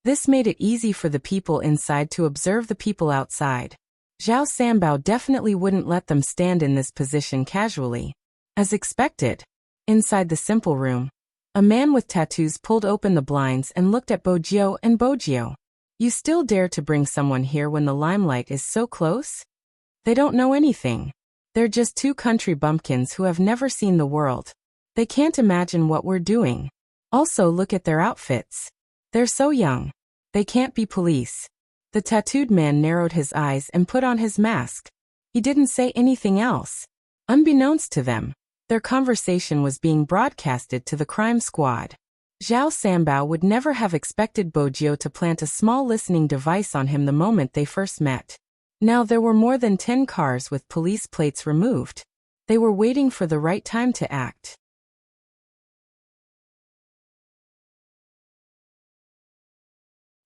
This made it easy for the people inside to observe the people outside. Zhao Sanbao definitely wouldn't let them stand in this position casually. As expected, inside the simple room, a man with tattoos pulled open the blinds and looked at Bojiu and Bojiu. You still dare to bring someone here when the limelight is so close? They don't know anything. They're just two country bumpkins who have never seen the world. They can't imagine what we're doing. Also look at their outfits. They're so young. They can't be police. The tattooed man narrowed his eyes and put on his mask. He didn't say anything else. Unbeknownst to them, their conversation was being broadcasted to the crime squad. Zhao Sanbao would never have expected Bojiu to plant a small listening device on him the moment they first met. Now there were more than 10 cars with police plates removed. They were waiting for the right time to act.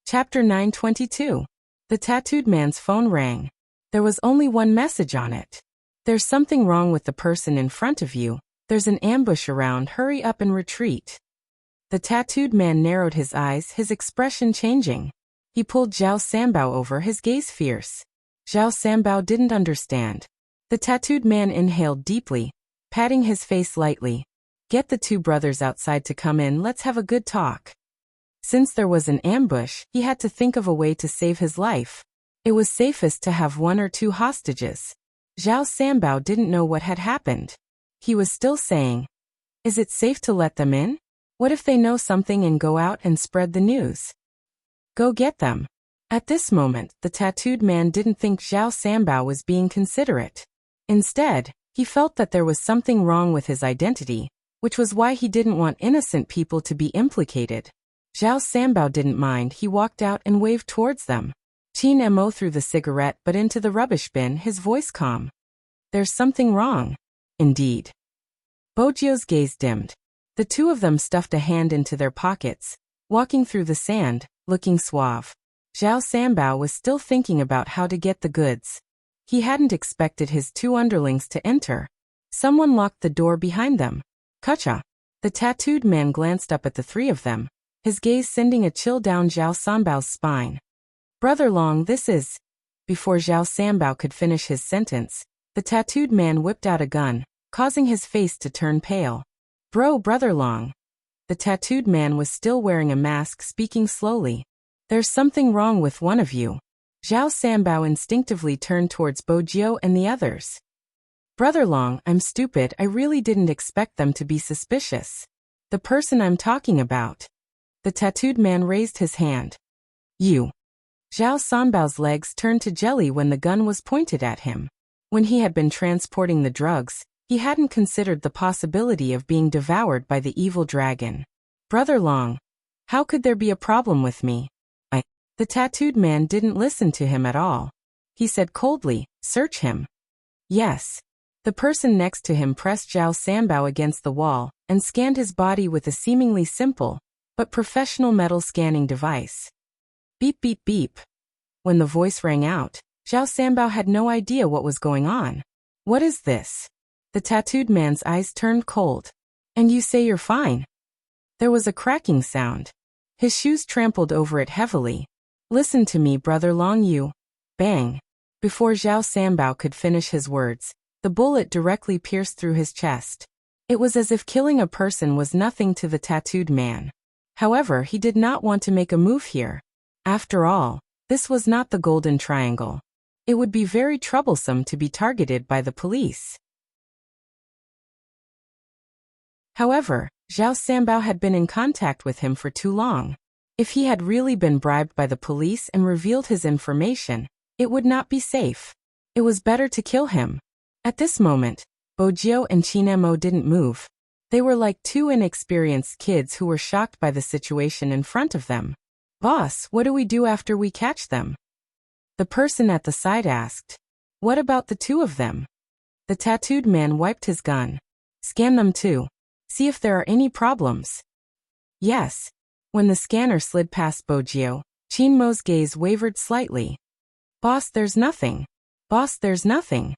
Chapter 922. The tattooed man's phone rang. There was only one message on it. There's something wrong with the person in front of you. There's an ambush around. Hurry up and retreat. The tattooed man narrowed his eyes, his expression changing. He pulled Zhao Sanbao over, his gaze fierce. Zhao Sanbao didn't understand. The tattooed man inhaled deeply, patting his face lightly. Get the two brothers outside to come in, let's have a good talk. Since there was an ambush, he had to think of a way to save his life. It was safest to have one or two hostages. Zhao Sanbao didn't know what had happened. He was still saying, is it safe to let them in? What if they know something and go out and spread the news? Go get them. At this moment, the tattooed man didn't think Zhao Sanbao was being considerate. Instead, he felt that there was something wrong with his identity, which was why he didn't want innocent people to be implicated. Zhao Sanbao didn't mind. He walked out and waved towards them. Qin Mo threw the cigarette but into the rubbish bin, his voice calm. There's something wrong. Indeed. Bojio's gaze dimmed. The two of them stuffed a hand into their pockets, walking through the sand, looking suave. Zhao Sanbao was still thinking about how to get the goods. He hadn't expected his two underlings to enter. Someone locked the door behind them. Kacha. The tattooed man glanced up at the three of them, his gaze sending a chill down Zhao Sanbao's spine. Brother Long, this is... Before Zhao Sanbao could finish his sentence, the tattooed man whipped out a gun, causing his face to turn pale. Brother Long. The tattooed man was still wearing a mask, speaking slowly. There's something wrong with one of you. Zhao Sanbao instinctively turned towards Bojio and the others. Brother Long, I'm stupid, I really didn't expect them to be suspicious. The person I'm talking about. The tattooed man raised his hand. You. Zhao Sanbao's legs turned to jelly when the gun was pointed at him. When he had been transporting the drugs, he hadn't considered the possibility of being devoured by the evil dragon. Brother Long, how could there be a problem with me? The tattooed man didn't listen to him at all. He said coldly, search him. Yes. The person next to him pressed Zhao Sanbao against the wall and scanned his body with a seemingly simple, but professional metal scanning device. Beep beep beep. When the voice rang out, Zhao Sanbao had no idea what was going on. What is this? The tattooed man's eyes turned cold. And you say you're fine? There was a cracking sound. His shoes trampled over it heavily. Listen to me, Brother Long, you. Bang. Before Zhao Sanbao could finish his words, the bullet directly pierced through his chest. It was as if killing a person was nothing to the tattooed man. However, he did not want to make a move here. After all, this was not the Golden Triangle. It would be very troublesome to be targeted by the police. However, Zhao Sanbao had been in contact with him for too long. If he had really been bribed by the police and revealed his information, it would not be safe. It was better to kill him. At this moment, Bojio and Qin Mo didn't move. They were like two inexperienced kids who were shocked by the situation in front of them. Boss, what do we do after we catch them? The person at the side asked. What about the two of them? The tattooed man wiped his gun. Scan them too. See if there are any problems. Yes. When the scanner slid past Bojio, Qin Mo's gaze wavered slightly. Boss, there's nothing. Boss, there's nothing.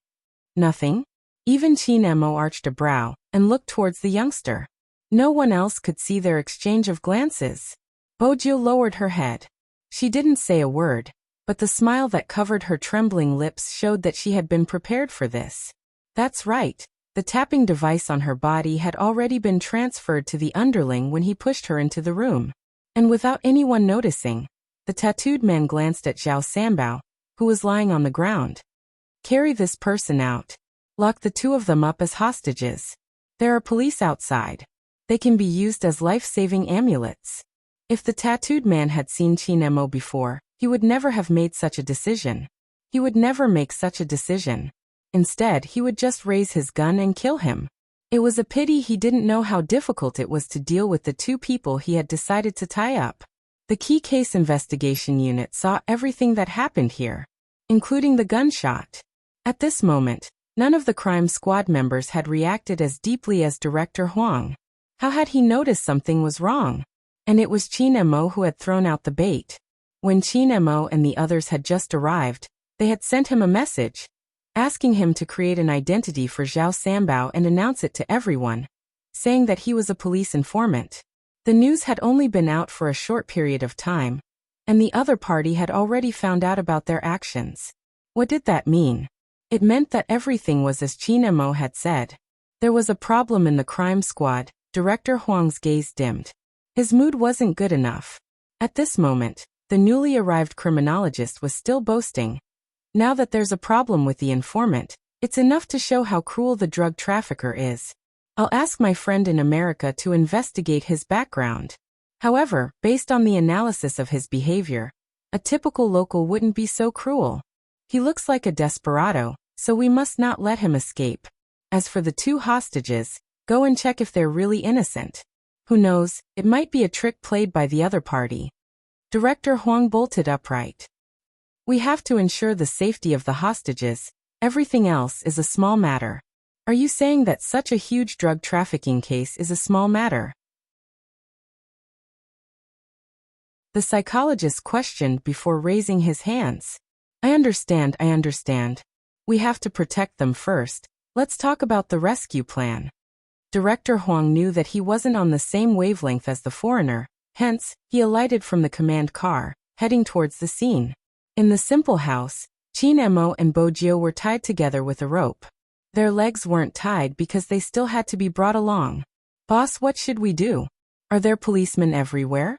Nothing? Even Qin Mo arched a brow and looked towards the youngster. No one else could see their exchange of glances. Bojio lowered her head. She didn't say a word, but the smile that covered her trembling lips showed that she had been prepared for this. That's right. The tapping device on her body had already been transferred to the underling when he pushed her into the room. And without anyone noticing, the tattooed man glanced at Zhao Sanbao, who was lying on the ground. Carry this person out. Lock the two of them up as hostages. There are police outside. They can be used as life-saving amulets. If the tattooed man had seen Qin Mo before, he would never have made such a decision. He would never make such a decision. Instead, he would just raise his gun and kill him. It was a pity he didn't know how difficult it was to deal with the two people he had decided to tie up. The Key Case Investigation Unit saw everything that happened here, including the gunshot. At this moment, none of the crime squad members had reacted as deeply as Director Huang. How had he noticed something was wrong? And it was Qin Mo who had thrown out the bait. When Qin Mo and the others had just arrived, they had sent him a message, asking him to create an identity for Zhao Sanbao and announce it to everyone, saying that he was a police informant. The news had only been out for a short period of time, and the other party had already found out about their actions. What did that mean? It meant that everything was as Chin Mo had said. There was a problem in the crime squad. Director Huang's gaze dimmed. His mood wasn't good enough. At this moment, the newly arrived criminologist was still boasting. Now that there's a problem with the informant, it's enough to show how cruel the drug trafficker is. I'll ask my friend in America to investigate his background. However, based on the analysis of his behavior, a typical local wouldn't be so cruel. He looks like a desperado, so we must not let him escape. As for the 2 hostages, go and check if they're really innocent. Who knows, it might be a trick played by the other party. Director Huang bolted upright. We have to ensure the safety of the hostages. Everything else is a small matter. Are you saying that such a huge drug trafficking case is a small matter? The psychologist questioned before raising his hands. I understand. We have to protect them first. Let's talk about the rescue plan. Director Huang knew that he wasn't on the same wavelength as the foreigner, hence, he alighted from the command car, heading towards the scene. In the simple house, Chin Mo and Bojio were tied together with a rope. Their legs weren't tied because they still had to be brought along. Boss, what should we do? Are there policemen everywhere?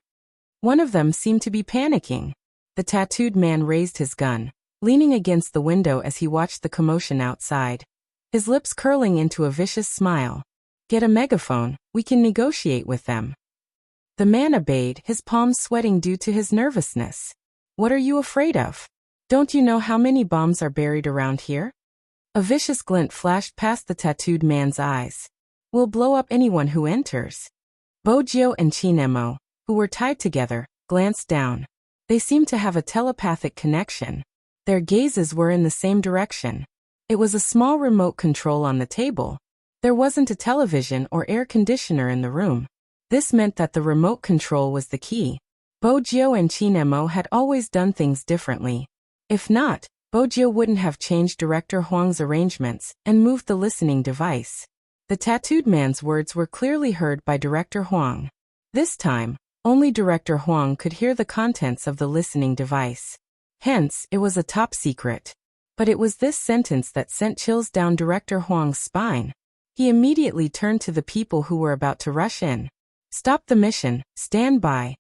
One of them seemed to be panicking. The tattooed man raised his gun, leaning against the window as he watched the commotion outside. His lips curling into a vicious smile. Get a megaphone, we can negotiate with them. The man obeyed, his palms sweating due to his nervousness. What are you afraid of? Don't you know how many bombs are buried around here? A vicious glint flashed past the tattooed man's eyes. We'll blow up anyone who enters. Bojio and Chin Mo, who were tied together, glanced down. They seemed to have a telepathic connection. Their gazes were in the same direction. It was a small remote control on the table. There wasn't a television or air conditioner in the room. This meant that the remote control was the key. Bojio and Chin Mo had always done things differently. If not, Bojio wouldn't have changed Director Huang's arrangements and moved the listening device. The tattooed man's words were clearly heard by Director Huang. This time, only Director Huang could hear the contents of the listening device. Hence, it was a top secret. But it was this sentence that sent chills down Director Huang's spine. He immediately turned to the people who were about to rush in. Stop the mission, stand by.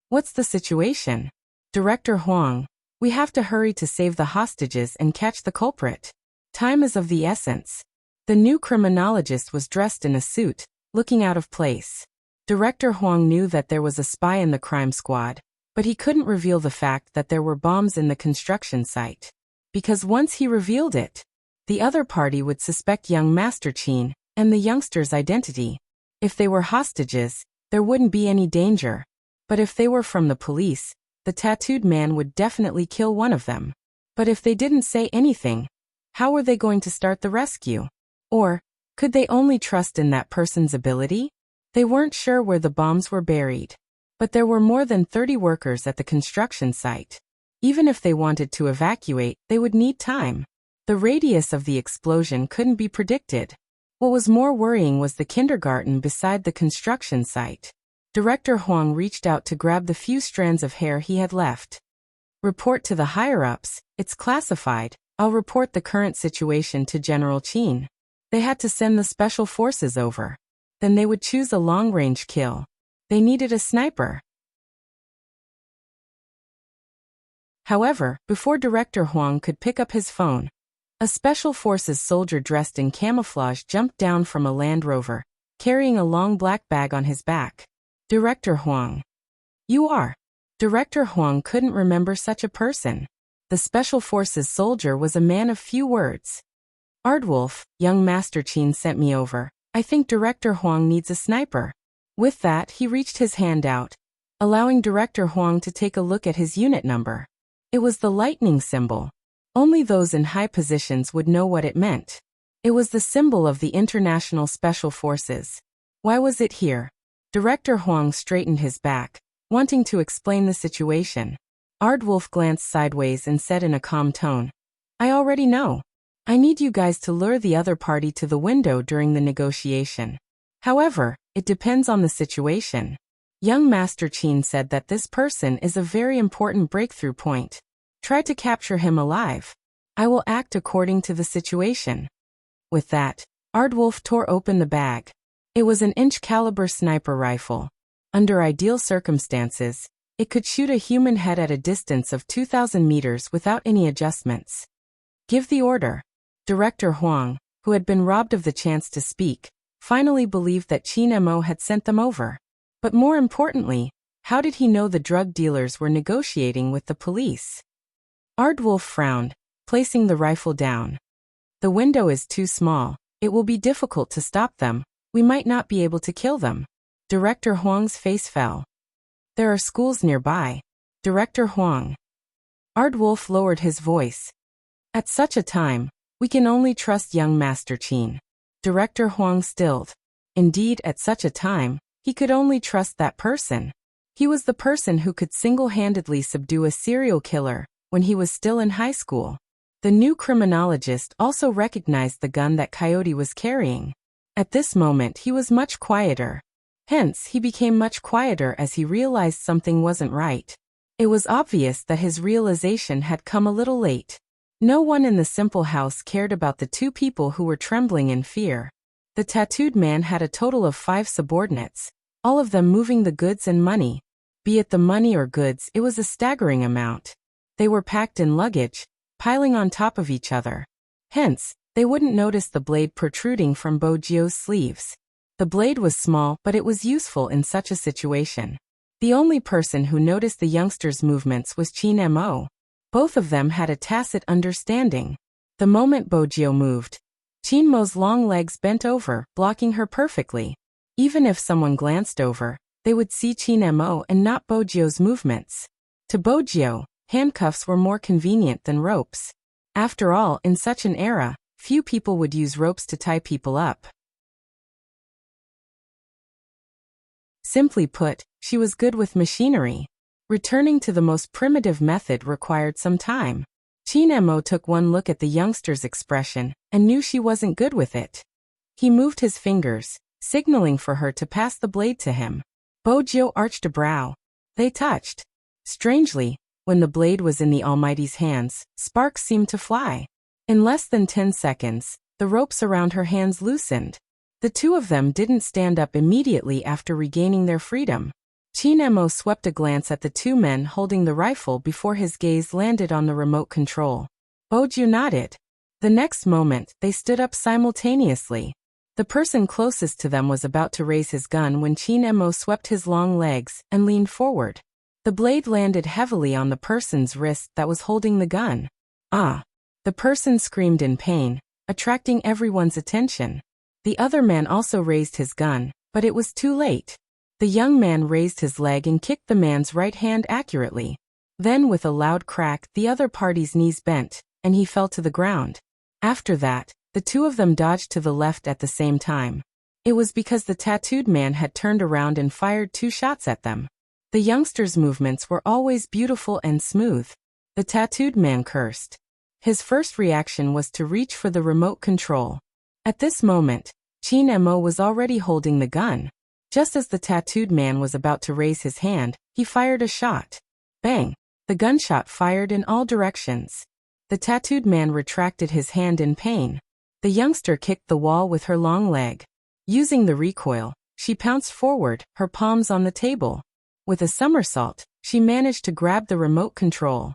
What's the situation? Director Huang, we have to hurry to save the hostages and catch the culprit. Time is of the essence. The new criminologist was dressed in a suit, looking out of place. Director Huang knew that there was a spy in the crime squad, but he couldn't reveal the fact that there were bombs in the construction site. Because once he revealed it, the other party would suspect young Master Chin and the youngster's identity. If they were hostages, there wouldn't be any danger. But if they were from the police, the tattooed man would definitely kill one of them. But if they didn't say anything, how were they going to start the rescue? Or, could they only trust in that person's ability? They weren't sure where the bombs were buried. But there were more than 30 workers at the construction site. Even if they wanted to evacuate, they would need time. The radius of the explosion couldn't be predicted. What was more worrying was the kindergarten beside the construction site. Director Huang reached out to grab the few strands of hair he had left. Report to the higher-ups, it's classified. I'll report the current situation to General Chin. They had to send the special forces over. Then they would choose a long-range kill. They needed a sniper. However, before Director Huang could pick up his phone, a Special Forces soldier dressed in camouflage jumped down from a Land Rover, carrying a long black bag on his back. Director Huang. You are. Director Huang couldn't remember such a person. The Special Forces soldier was a man of few words. Ardwolf, young Master Chin sent me over. I think Director Huang needs a sniper. With that, he reached his hand out, allowing Director Huang to take a look at his unit number. It was the lightning symbol. Only those in high positions would know what it meant. It was the symbol of the International Special Forces. Why was it here? Director Huang straightened his back, wanting to explain the situation. Ardwolf glanced sideways and said in a calm tone, I already know. I need you guys to lure the other party to the window during the negotiation. However, it depends on the situation. Young Master Qin said that this person is a very important breakthrough point. Try to capture him alive. I will act according to the situation. With that, Aardwolf tore open the bag. It was an inch-caliber sniper rifle. Under ideal circumstances, it could shoot a human head at a distance of 2,000 meters without any adjustments. Give the order. Director Huang, who had been robbed of the chance to speak, finally believed that Qin Mo had sent them over. But more importantly, how did he know the drug dealers were negotiating with the police? Aardwolf frowned, placing the rifle down. The window is too small. It will be difficult to stop them. We might not be able to kill them. Director Huang's face fell. There are schools nearby. Director Huang. Aardwolf lowered his voice. At such a time, we can only trust young Master Qin. Director Huang stilled. Indeed, at such a time, he could only trust that person. He was the person who could single-handedly subdue a serial killer when he was still in high school. The new criminologist also recognized the gun that Coyote was carrying. At this moment he was much quieter. Hence, he became much quieter as he realized something wasn't right. It was obvious that his realization had come a little late. No one in the simple house cared about the two people who were trembling in fear. The tattooed man had a total of 5 subordinates, all of them moving the goods and money. Be it the money or goods, it was a staggering amount. They were packed in luggage, piling on top of each other. Hence, they wouldn't notice the blade protruding from Bo Jio's sleeves. The blade was small, but it was useful in such a situation. The only person who noticed the youngster's movements was Qin Mo. Both of them had a tacit understanding. The moment Bo Jio moved, Qin Mo's long legs bent over, blocking her perfectly. Even if someone glanced over, they would see Qin Mo and not Bo Jio's movements. To Bo Jio, handcuffs were more convenient than ropes. After all, in such an era, few people would use ropes to tie people up. Simply put, she was good with machinery. Returning to the most primitive method required some time. Qin Mo took one look at the youngster's expression and knew she wasn't good with it. He moved his fingers, signaling for her to pass the blade to him. Bo Jio arched a brow. They touched. Strangely, when the blade was in the Almighty's hands, sparks seemed to fly. In less than 10 seconds, the ropes around her hands loosened. The two of them didn't stand up immediately after regaining their freedom. Qin Mo swept a glance at the two men holding the rifle before his gaze landed on the remote control. Bo Jio nodded. The next moment, they stood up simultaneously. The person closest to them was about to raise his gun when Qin Mo swept his long legs and leaned forward. The blade landed heavily on the person's wrist that was holding the gun. Ah! The person screamed in pain, attracting everyone's attention. The other man also raised his gun, but it was too late. The young man raised his leg and kicked the man's right hand accurately. Then with a loud crack, the other party's knees bent, and he fell to the ground. After that, the two of them dodged to the left at the same time. It was because the tattooed man had turned around and fired 2 shots at them. The youngster's movements were always beautiful and smooth. The tattooed man cursed. His first reaction was to reach for the remote control. At this moment, Qin Mo was already holding the gun. Just as the tattooed man was about to raise his hand, he fired a shot. Bang! The gunshot fired in all directions. The tattooed man retracted his hand in pain. The youngster kicked the wall with her long leg. Using the recoil, she pounced forward, her palms on the table. With a somersault, she managed to grab the remote control.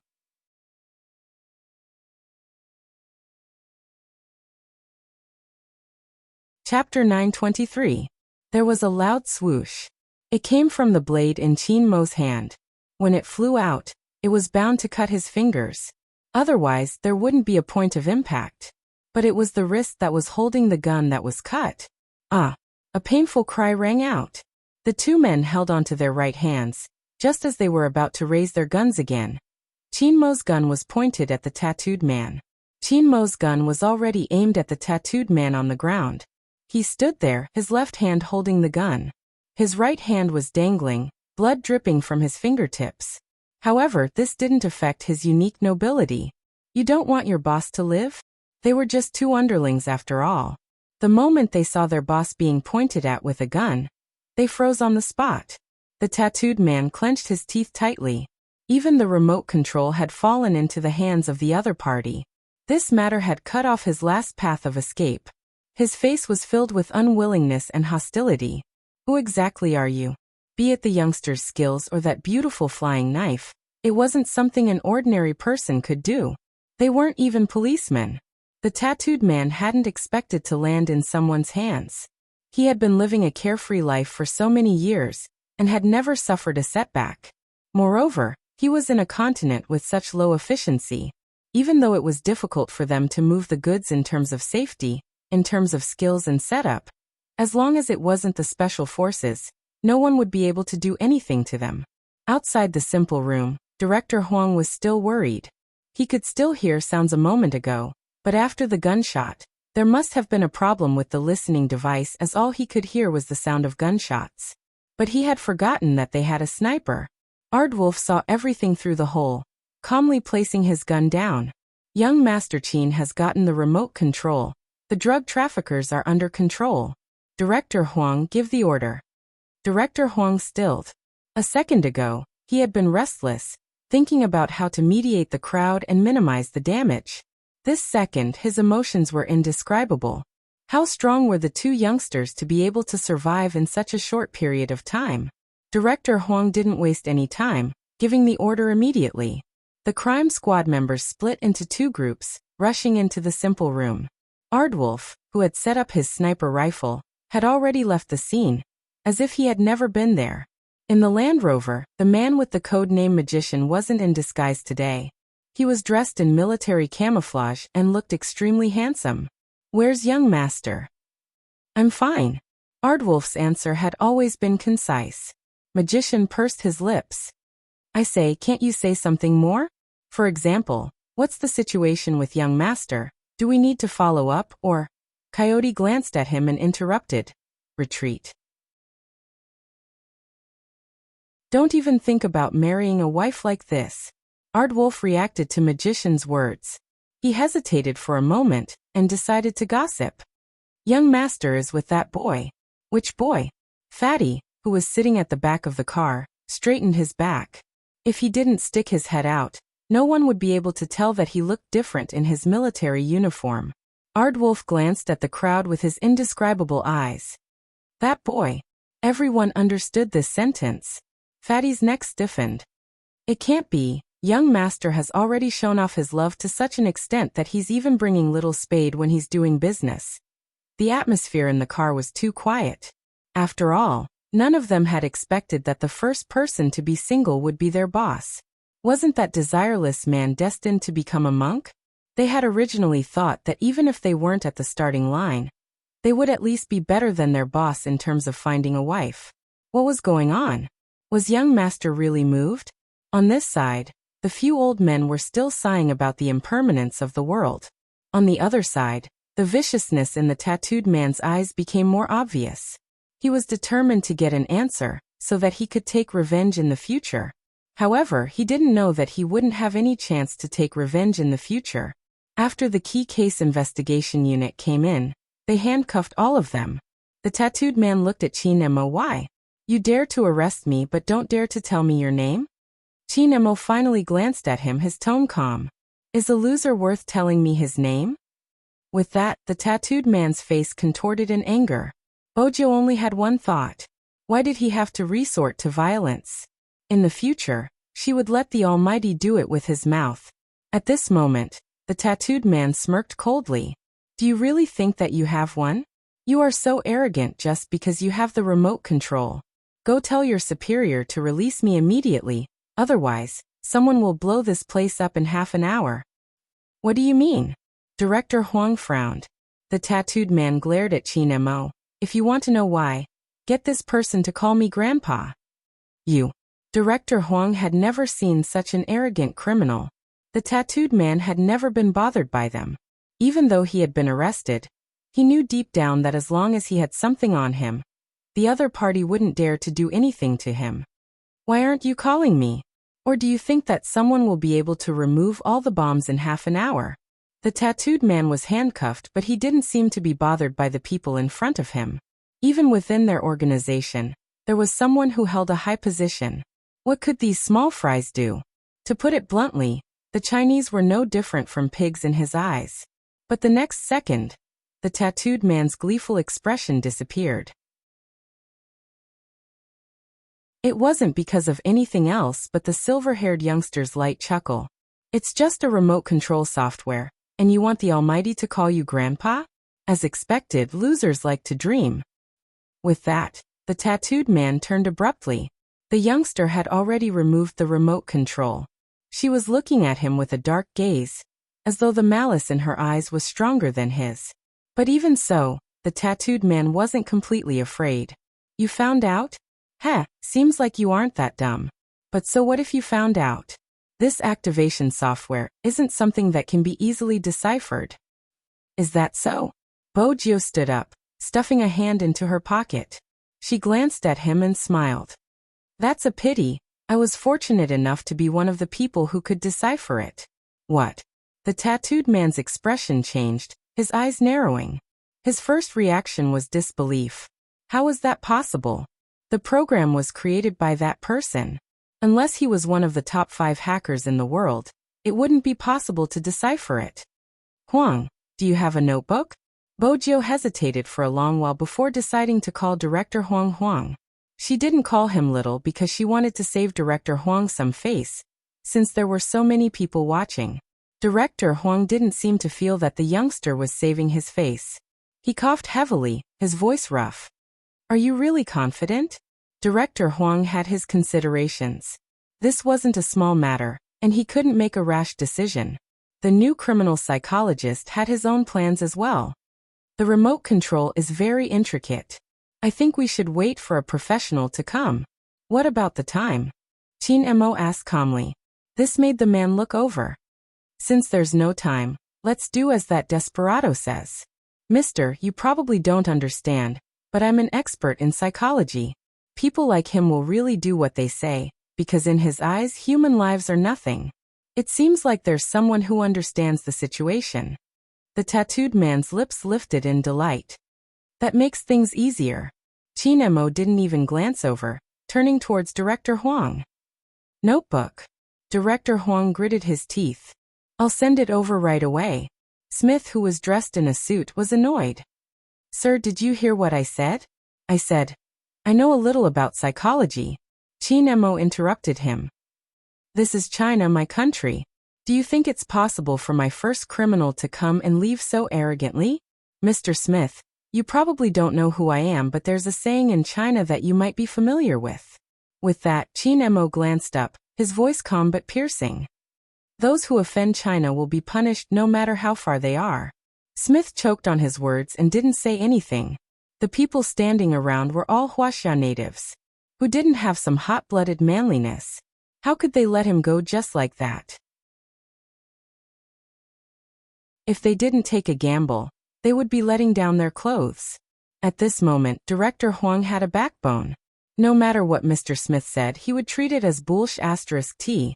Chapter 923. There was a loud swoosh. It came from the blade in Qin Mo's hand. When it flew out, it was bound to cut his fingers. Otherwise, there wouldn't be a point of impact. But it was the wrist that was holding the gun that was cut. Ah! A painful cry rang out. The two men held onto their right hands, just as they were about to raise their guns again. Qin Mo's gun was pointed at the tattooed man. Qin Mo's gun was already aimed at the tattooed man on the ground. He stood there, his left hand holding the gun. His right hand was dangling, blood dripping from his fingertips. However, this didn't affect his unique nobility. You don't want your boss to live? They were just 2 underlings after all. The moment they saw their boss being pointed at with a gun, they froze on the spot. The tattooed man clenched his teeth tightly. Even the remote control had fallen into the hands of the other party. This matter had cut off his last path of escape. His face was filled with unwillingness and hostility. Who exactly are you? Be it the youngster's skills or that beautiful flying knife, it wasn't something an ordinary person could do. They weren't even policemen. The tattooed man hadn't expected to land in someone's hands. He had been living a carefree life for so many years, and had never suffered a setback. Moreover, he was in a continent with such low efficiency. Even though it was difficult for them to move the goods in terms of safety, in terms of skills and setup, as long as it wasn't the special forces, no one would be able to do anything to them. Outside the simple room, Director Huang was still worried. He could still hear sounds a moment ago, but after the gunshot, there must have been a problem with the listening device, as all he could hear was the sound of gunshots. But he had forgotten that they had a sniper. Aardwolf saw everything through the hole, calmly placing his gun down. Young Master Qin has gotten the remote control. The drug traffickers are under control. Director Huang, give the order. Director Huang stilled. A second ago, he had been restless, thinking about how to mediate the crowd and minimize the damage. This second, his emotions were indescribable. How strong were the two youngsters to be able to survive in such a short period of time? Director Huang didn't waste any time, giving the order immediately. The crime squad members split into two groups, rushing into the simple room. Aardwolf, who had set up his sniper rifle, had already left the scene, as if he had never been there. In the Land Rover, the man with the code name Magician wasn't in disguise today. He was dressed in military camouflage and looked extremely handsome. Where's young master? I'm fine. Aardwolf's answer had always been concise. Magician pursed his lips. I say, can't you say something more? For example, what's the situation with young master? Do we need to follow up, or? Coyote glanced at him and interrupted. Retreat. Don't even think about marrying a wife like this. Aardwolf reacted to Magician's words. He hesitated for a moment, and decided to gossip. Young master is with that boy. Which boy? Fatty, who was sitting at the back of the car, straightened his back. If he didn't stick his head out, no one would be able to tell that he looked different in his military uniform. Aardwolf glanced at the crowd with his indescribable eyes. That boy. Everyone understood this sentence. Fatty's neck stiffened. It can't be. Young master has already shown off his love to such an extent that he's even bringing little Spade when he's doing business. The atmosphere in the car was too quiet. After all, none of them had expected that the first person to be single would be their boss. Wasn't that desireless man destined to become a monk? They had originally thought that even if they weren't at the starting line, they would at least be better than their boss in terms of finding a wife. What was going on? Was young master really moved? On this side, the few old men were still sighing about the impermanence of the world. On the other side, the viciousness in the tattooed man's eyes became more obvious. He was determined to get an answer, so that he could take revenge in the future. However, he didn't know that he wouldn't have any chance to take revenge in the future. After the key case investigation unit came in, they handcuffed all of them. The tattooed man looked at Chinemo. Why? You dare to arrest me but don't dare to tell me your name? Chinemo finally glanced at him, his tone calm. Is a loser worth telling me his name? With that, the tattooed man's face contorted in anger. Bojo only had one thought. Why did he have to resort to violence? In the future, she would let the Almighty do it with his mouth. At this moment, the tattooed man smirked coldly. Do you really think that you have one? You are so arrogant just because you have the remote control. Go tell your superior to release me immediately, otherwise, someone will blow this place up in half an hour. What do you mean? Director Huang frowned. The tattooed man glared at Chinemo. If you want to know why, get this person to call me Grandpa. You. Director Huang had never seen such an arrogant criminal. The tattooed man had never been bothered by them. Even though he had been arrested, he knew deep down that as long as he had something on him, the other party wouldn't dare to do anything to him. Why aren't you calling me? Or do you think that someone will be able to remove all the bombs in half an hour? The tattooed man was handcuffed, but he didn't seem to be bothered by the people in front of him. Even within their organization, There was someone who held a high position. What could these small fries do? To put it bluntly, the Chinese were no different from pigs in his eyes. But the next second, the tattooed man's gleeful expression disappeared. It wasn't because of anything else but the silver-haired youngster's light chuckle. It's just a remote control software, and you want the Almighty to call you Grandpa? As expected, losers like to dream. With that, the tattooed man turned abruptly. The youngster had already removed the remote control. She was looking at him with a dark gaze, as though the malice in her eyes was stronger than his. But even so, the tattooed man wasn't completely afraid. You found out? Heh, seems like you aren't that dumb. But so what if you found out? This activation software isn't something that can be easily deciphered. Is that so? Bojo stood up, stuffing a hand into her pocket. She glanced at him and smiled. That's a pity. I was fortunate enough to be one of the people who could decipher it. What? The tattooed man's expression changed, his eyes narrowing. His first reaction was disbelief. How was that possible? The program was created by that person. Unless he was one of the top 5 hackers in the world, it wouldn't be possible to decipher it. Huang, do you have a notebook? Bojo hesitated for a long while before deciding to call Director Huang. She didn't call him little because she wanted to save Director Huang some face, since there were so many people watching. Director Huang didn't seem to feel that the youngster was saving his face. He coughed heavily, his voice rough. Are you really confident? Director Huang had his considerations. This wasn't a small matter, and he couldn't make a rash decision. The new criminal psychologist had his own plans as well. The remote control is very intricate. I think we should wait for a professional to come. What about the time? Chin Mo asked calmly. This made the man look over. Since there's no time, let's do as that desperado says. Mister, you probably don't understand, but I'm an expert in psychology. People like him will really do what they say, because in his eyes human lives are nothing. It seems like there's someone who understands the situation. The tattooed man's lips lifted in delight. That makes things easier. Chin Mo didn't even glance over, turning towards Director Huang. Notebook. Director Huang gritted his teeth. I'll send it over right away. Smith, who was dressed in a suit, was annoyed. Sir, did you hear what I said? I said, I know a little about psychology. Chin Mo interrupted him. This is China, my country. Do you think it's possible for my first criminal to come and leave so arrogantly? Mr. Smith, you probably don't know who I am, but there's a saying in China that you might be familiar with. With that, Chin Mo glanced up, his voice calm but piercing. Those who offend China will be punished no matter how far they are. Smith choked on his words and didn't say anything. The people standing around were all Huaxia natives, who didn't have some hot-blooded manliness. How could they let him go just like that? If they didn't take a gamble, they would be letting down their clothes. At this moment, Director Huang had a backbone. No matter what Mr. Smith said, he would treat it as bullsh*t.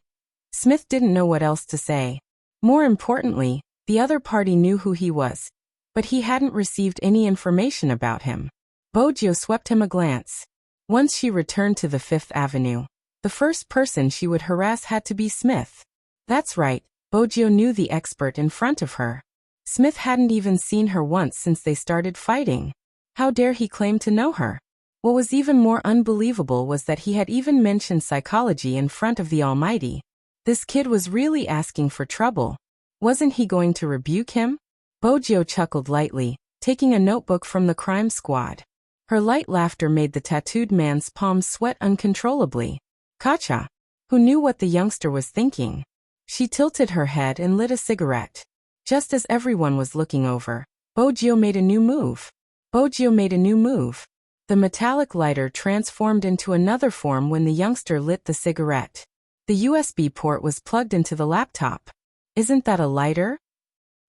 Smith didn't know what else to say. More importantly, the other party knew who he was, but he hadn't received any information about him. Bojo swept him a glance. Once she returned to the Fifth Avenue, the first person she would harass had to be Smith. That's right, Bojo knew the expert in front of her. Smith hadn't even seen her once since they started fighting. How dare he claim to know her? What was even more unbelievable was that he had even mentioned psychology in front of the Almighty. This kid was really asking for trouble. Wasn't he going to rebuke him? Bojo chuckled lightly, taking a notebook from the crime squad. Her light laughter made the tattooed man's palms sweat uncontrollably. Kacha, who knew what the youngster was thinking. She tilted her head and lit a cigarette. Just as everyone was looking over, Bojo made a new move. The metallic lighter transformed into another form when the youngster lit the cigarette. The USB port was plugged into the laptop. Isn't that a lighter?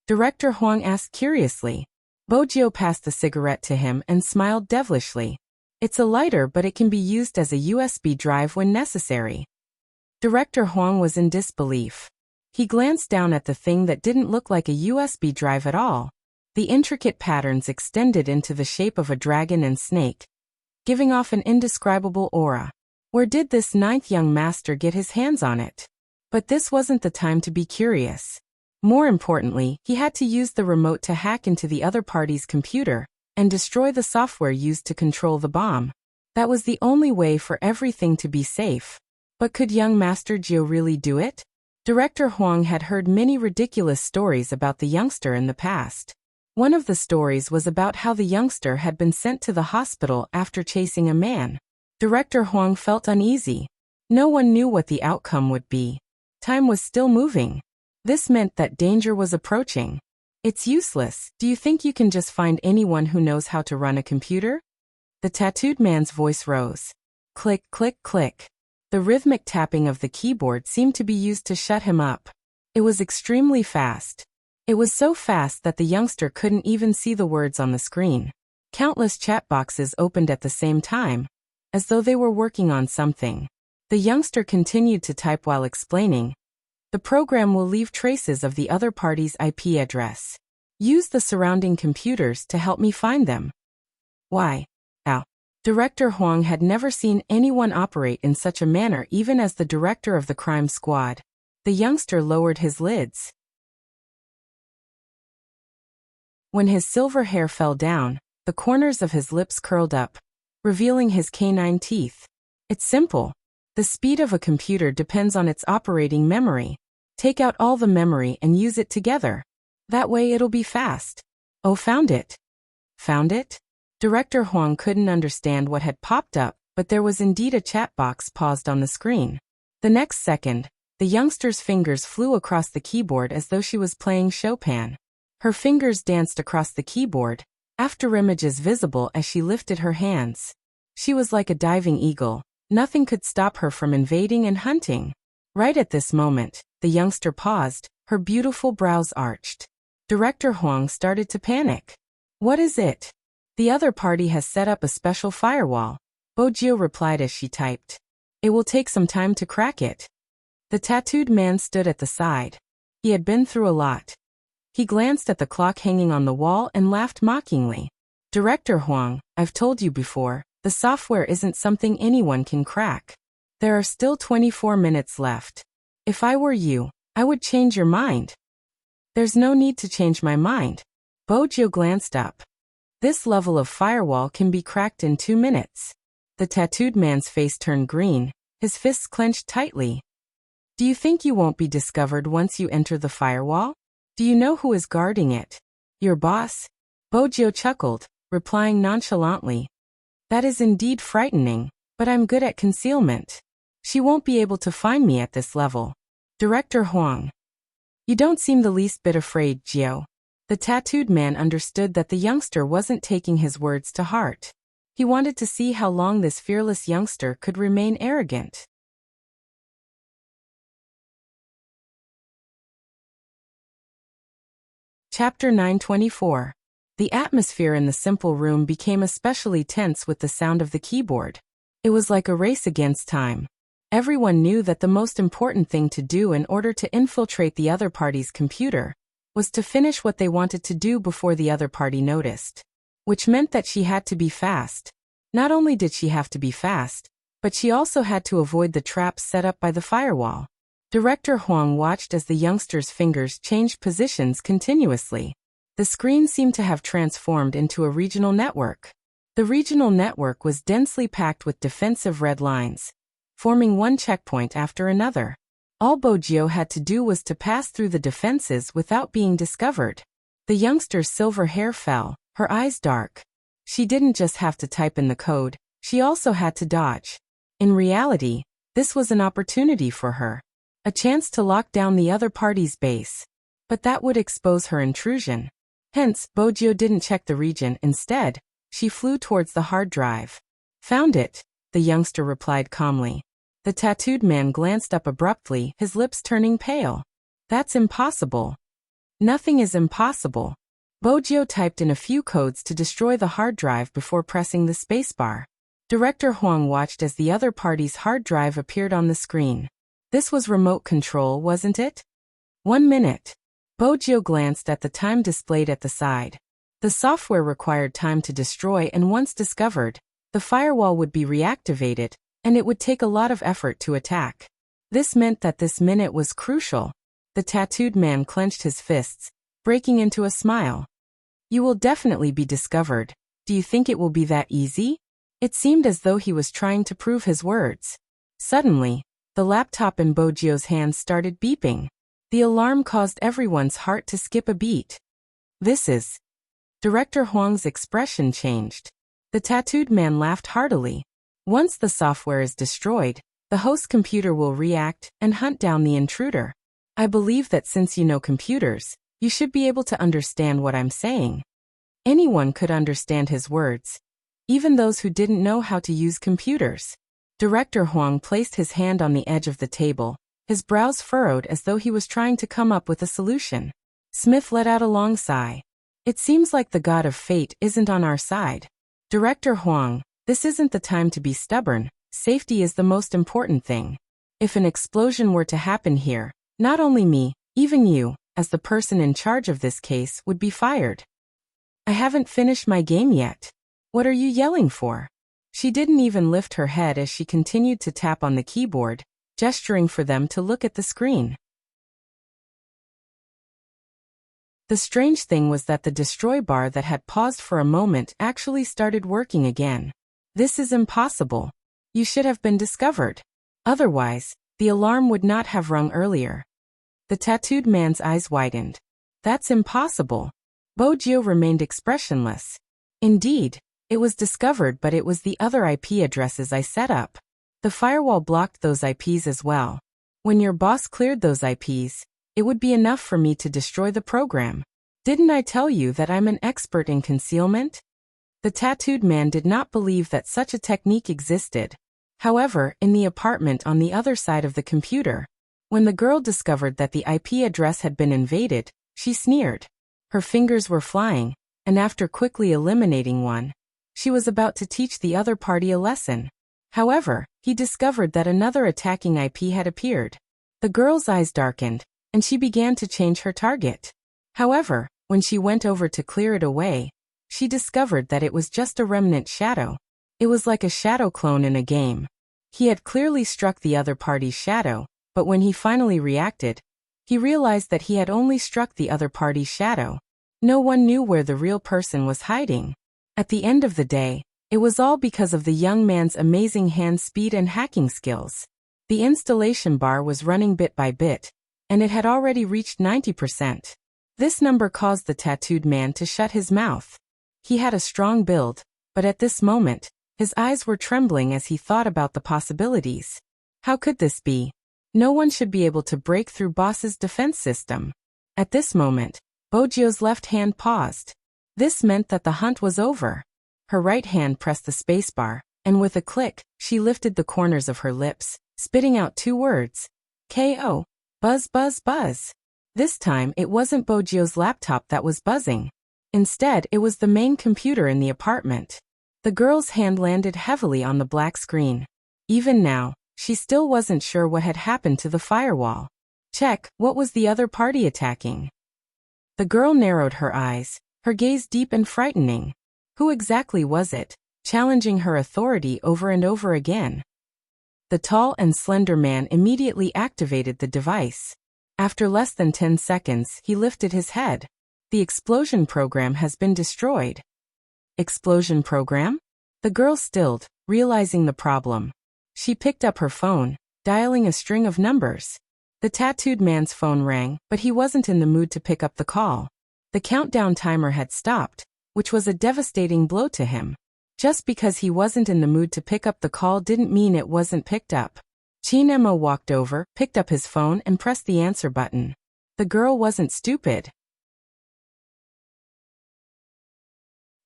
Director Huang asked curiously. Bojo passed the cigarette to him and smiled devilishly. It's a lighter, but it can be used as a USB drive when necessary. Director Huang was in disbelief. He glanced down at the thing that didn't look like a USB drive at all. The intricate patterns extended into the shape of a dragon and snake. giving off an indescribable aura. Where did this ninth young master get his hands on it? But this wasn't the time to be curious. More importantly, he had to use the remote to hack into the other party's computer and destroy the software used to control the bomb. That was the only way for everything to be safe. But could young Master Jiu really do it? Director Huang had heard many ridiculous stories about the youngster in the past. One of the stories was about how the youngster had been sent to the hospital after chasing a man. Director Huang felt uneasy. No one knew what the outcome would be. Time was still moving. This meant that danger was approaching. It's useless. Do you think you can just find anyone who knows how to run a computer? The tattooed man's voice rose. Click, click, click. The rhythmic tapping of the keyboard seemed to be used to shut him up. It was extremely fast. It was so fast that the youngster couldn't even see the words on the screen. Countless chat boxes opened at the same time, as though they were working on something. The youngster continued to type while explaining. The program will leave traces of the other party's IP address. Use the surrounding computers to help me find them. Why? Ow. Director Huang had never seen anyone operate in such a manner, even as the director of the crime squad. The youngster lowered his lids. When his silver hair fell down, the corners of his lips curled up, revealing his canine teeth. It's simple. The speed of a computer depends on its operating memory. Take out all the memory and use it together. That way it'll be fast. Oh, found it. Found it? Director Huang couldn't understand what had popped up, but there was indeed a chat box paused on the screen. The next second, the youngster's fingers flew across the keyboard as though she was playing Chopin. Her fingers danced across the keyboard, after images visible as she lifted her hands. She was like a diving eagle. Nothing could stop her from invading and hunting. Right at this moment, the youngster paused, her beautiful brows arched. Director Huang started to panic. What is it? The other party has set up a special firewall, Bojio replied as she typed. It will take some time to crack it. The tattooed man stood at the side. He had been through a lot. He glanced at the clock hanging on the wall and laughed mockingly. Director Huang, I've told you before, the software isn't something anyone can crack. There are still 24 minutes left. If I were you, I would change your mind. There's no need to change my mind. Bojio glanced up. This level of firewall can be cracked in 2 minutes. The tattooed man's face turned green, his fists clenched tightly. Do you think you won't be discovered once you enter the firewall? Do you know who is guarding it? Your boss? Bojio chuckled, replying nonchalantly. That is indeed frightening, but I'm good at concealment. She won't be able to find me at this level. Director Huang. You don't seem the least bit afraid, Jiu. The tattooed man understood that the youngster wasn't taking his words to heart. He wanted to see how long this fearless youngster could remain arrogant. Chapter 924. The atmosphere in the simple room became especially tense with the sound of the keyboard. It was like a race against time. Everyone knew that the most important thing to do in order to infiltrate the other party's computer was to finish what they wanted to do before the other party noticed. Which meant that she had to be fast. Not only did she have to be fast, but she also had to avoid the traps set up by the firewall. Director Huang watched as the youngster's fingers changed positions continuously. The screen seemed to have transformed into a regional network. The regional network was densely packed with defensive red lines, forming one checkpoint after another. All Bojio had to do was to pass through the defenses without being discovered. The youngster's silver hair fell, her eyes dark. She didn't just have to type in the code, she also had to dodge. In reality, this was an opportunity for her. A chance to lock down the other party's base. But that would expose her intrusion. Hence, Bojio didn't check the region. Instead, she flew towards the hard drive. Found it, the youngster replied calmly. The tattooed man glanced up abruptly, his lips turning pale. That's impossible. Nothing is impossible. Bojio typed in a few codes to destroy the hard drive before pressing the spacebar. Director Huang watched as the other party's hard drive appeared on the screen. This was remote control, wasn't it? 1 minute. Bojio glanced at the time displayed at the side. The software required time to destroy, and once discovered, the firewall would be reactivated, and it would take a lot of effort to attack. This meant that this minute was crucial. The tattooed man clenched his fists, breaking into a smile. You will definitely be discovered. Do you think it will be that easy? It seemed as though he was trying to prove his words. Suddenly, the laptop in Bojio's hands started beeping. The alarm caused everyone's heart to skip a beat. This is... Director Huang's expression changed. The tattooed man laughed heartily. Once the software is destroyed, the host computer will react and hunt down the intruder. I believe that since you know computers, you should be able to understand what I'm saying. Anyone could understand his words, even those who didn't know how to use computers. Director Huang placed his hand on the edge of the table, his brows furrowed as though he was trying to come up with a solution. Smith let out a long sigh. It seems like the god of fate isn't on our side. Director Huang, this isn't the time to be stubborn. Safety is the most important thing. If an explosion were to happen here, not only me, even you, as the person in charge of this case, would be fired. I haven't finished my game yet. What are you yelling for? She didn't even lift her head as she continued to tap on the keyboard, gesturing for them to look at the screen. The strange thing was that the destroy bar that had paused for a moment actually started working again. This is impossible. You should have been discovered. Otherwise, the alarm would not have rung earlier. The tattooed man's eyes widened. That's impossible. Bojio remained expressionless. Indeed, it was discovered, but it was the other IP addresses I set up. The firewall blocked those IPs as well. When your boss cleared those IPs, it would be enough for me to destroy the program. Didn't I tell you that I'm an expert in concealment? The tattooed man did not believe that such a technique existed. However, in the apartment on the other side of the computer, when the girl discovered that the IP address had been invaded, she sneered. Her fingers were flying, and after quickly eliminating one, she was about to teach the other party a lesson. However, he discovered that another attacking IP had appeared. The girl's eyes darkened, and she began to change her target. However, when she went over to clear it away, she discovered that it was just a remnant shadow. It was like a shadow clone in a game. He had clearly struck the other party's shadow, but when he finally reacted, he realized that he had only struck the other party's shadow. No one knew where the real person was hiding. At the end of the day, it was all because of the young man's amazing hand speed and hacking skills. The installation bar was running bit by bit, and it had already reached 90%. This number caused the tattooed man to shut his mouth. He had a strong build, but at this moment, his eyes were trembling as he thought about the possibilities. How could this be? No one should be able to break through boss's defense system. At this moment, Bojio's left hand paused. This meant that the hunt was over. Her right hand pressed the spacebar, and with a click, she lifted the corners of her lips, spitting out 2 words. KO. Buzz, buzz, buzz. This time, it wasn't Bojio's laptop that was buzzing. Instead, it was the main computer in the apartment. The girl's hand landed heavily on the black screen. Even now, she still wasn't sure what had happened to the firewall. Check, what was the other party attacking? The girl narrowed her eyes, her gaze deep and frightening. Who exactly was it, challenging her authority over and over again? The tall and slender man immediately activated the device. After less than 10 seconds, he lifted his head. The explosion program has been destroyed. Explosion program? The girl stilled, realizing the problem. She picked up her phone, dialing a string of numbers. The tattooed man's phone rang, but he wasn't in the mood to pick up the call. The countdown timer had stopped, which was a devastating blow to him. Just because he wasn't in the mood to pick up the call didn't mean it wasn't picked up. Chinemo walked over, picked up his phone and pressed the answer button. The girl wasn't stupid.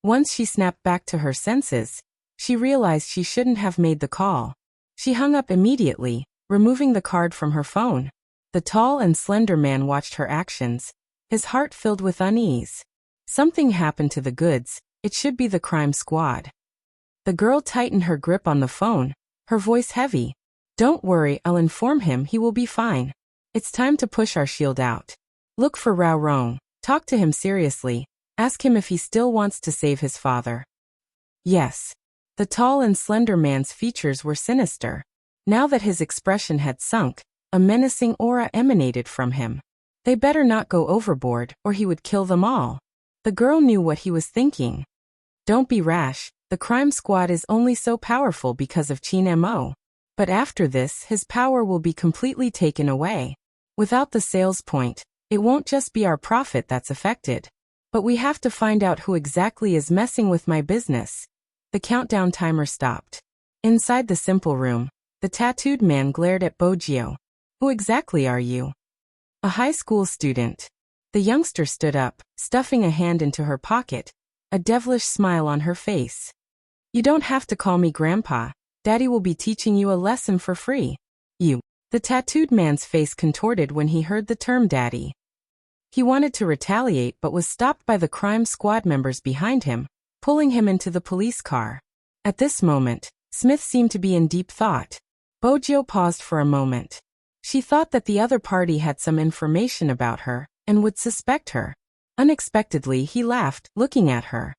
Once she snapped back to her senses, she realized she shouldn't have made the call. She hung up immediately, removing the card from her phone. The tall and slender man watched her actions, his heart filled with unease. Something happened to the goods, it should be the crime squad. The girl tightened her grip on the phone, her voice heavy. Don't worry, I'll inform him, he will be fine. It's time to push our shield out. Look for Rao Rong, talk to him seriously, ask him if he still wants to save his father. Yes. The tall and slender man's features were sinister. Now that his expression had sunk, a menacing aura emanated from him. They better not go overboard, or he would kill them all. The girl knew what he was thinking. Don't be rash, the crime squad is only so powerful because of Chin Mo. But after this, his power will be completely taken away. Without the sales point, it won't just be our profit that's affected. But we have to find out who exactly is messing with my business. The countdown timer stopped. Inside the simple room, the tattooed man glared at Bojio. Who exactly are you? A high school student. The youngster stood up, stuffing a hand into her pocket, a devilish smile on her face. You don't have to call me Grandpa. Daddy will be teaching you a lesson for free. You. The tattooed man's face contorted when he heard the term daddy. He wanted to retaliate but was stopped by the crime squad members behind him, pulling him into the police car. At this moment, Smith seemed to be in deep thought. Bojio paused for a moment. She thought that the other party had some information about her and would suspect her. Unexpectedly, he laughed, looking at her.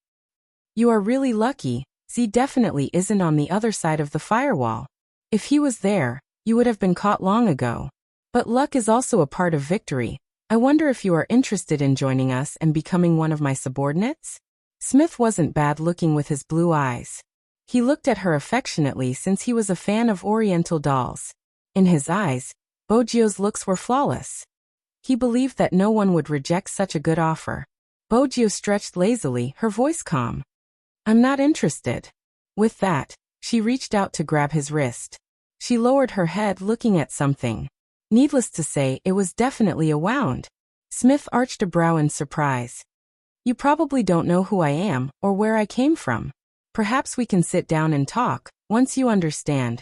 You are really lucky. Z definitely isn't on the other side of the firewall. If he was there, you would have been caught long ago. But luck is also a part of victory. I wonder if you are interested in joining us and becoming one of my subordinates? Smith wasn't bad looking with his blue eyes. He looked at her affectionately since he was a fan of Oriental dolls. In his eyes, Bojio's looks were flawless. He believed that no one would reject such a good offer. Bojio stretched lazily, her voice calm. I'm not interested. With that, she reached out to grab his wrist. She lowered her head looking at something. Needless to say, it was definitely a wound. Smith arched a brow in surprise. You probably don't know who I am or where I came from. Perhaps we can sit down and talk, once you understand.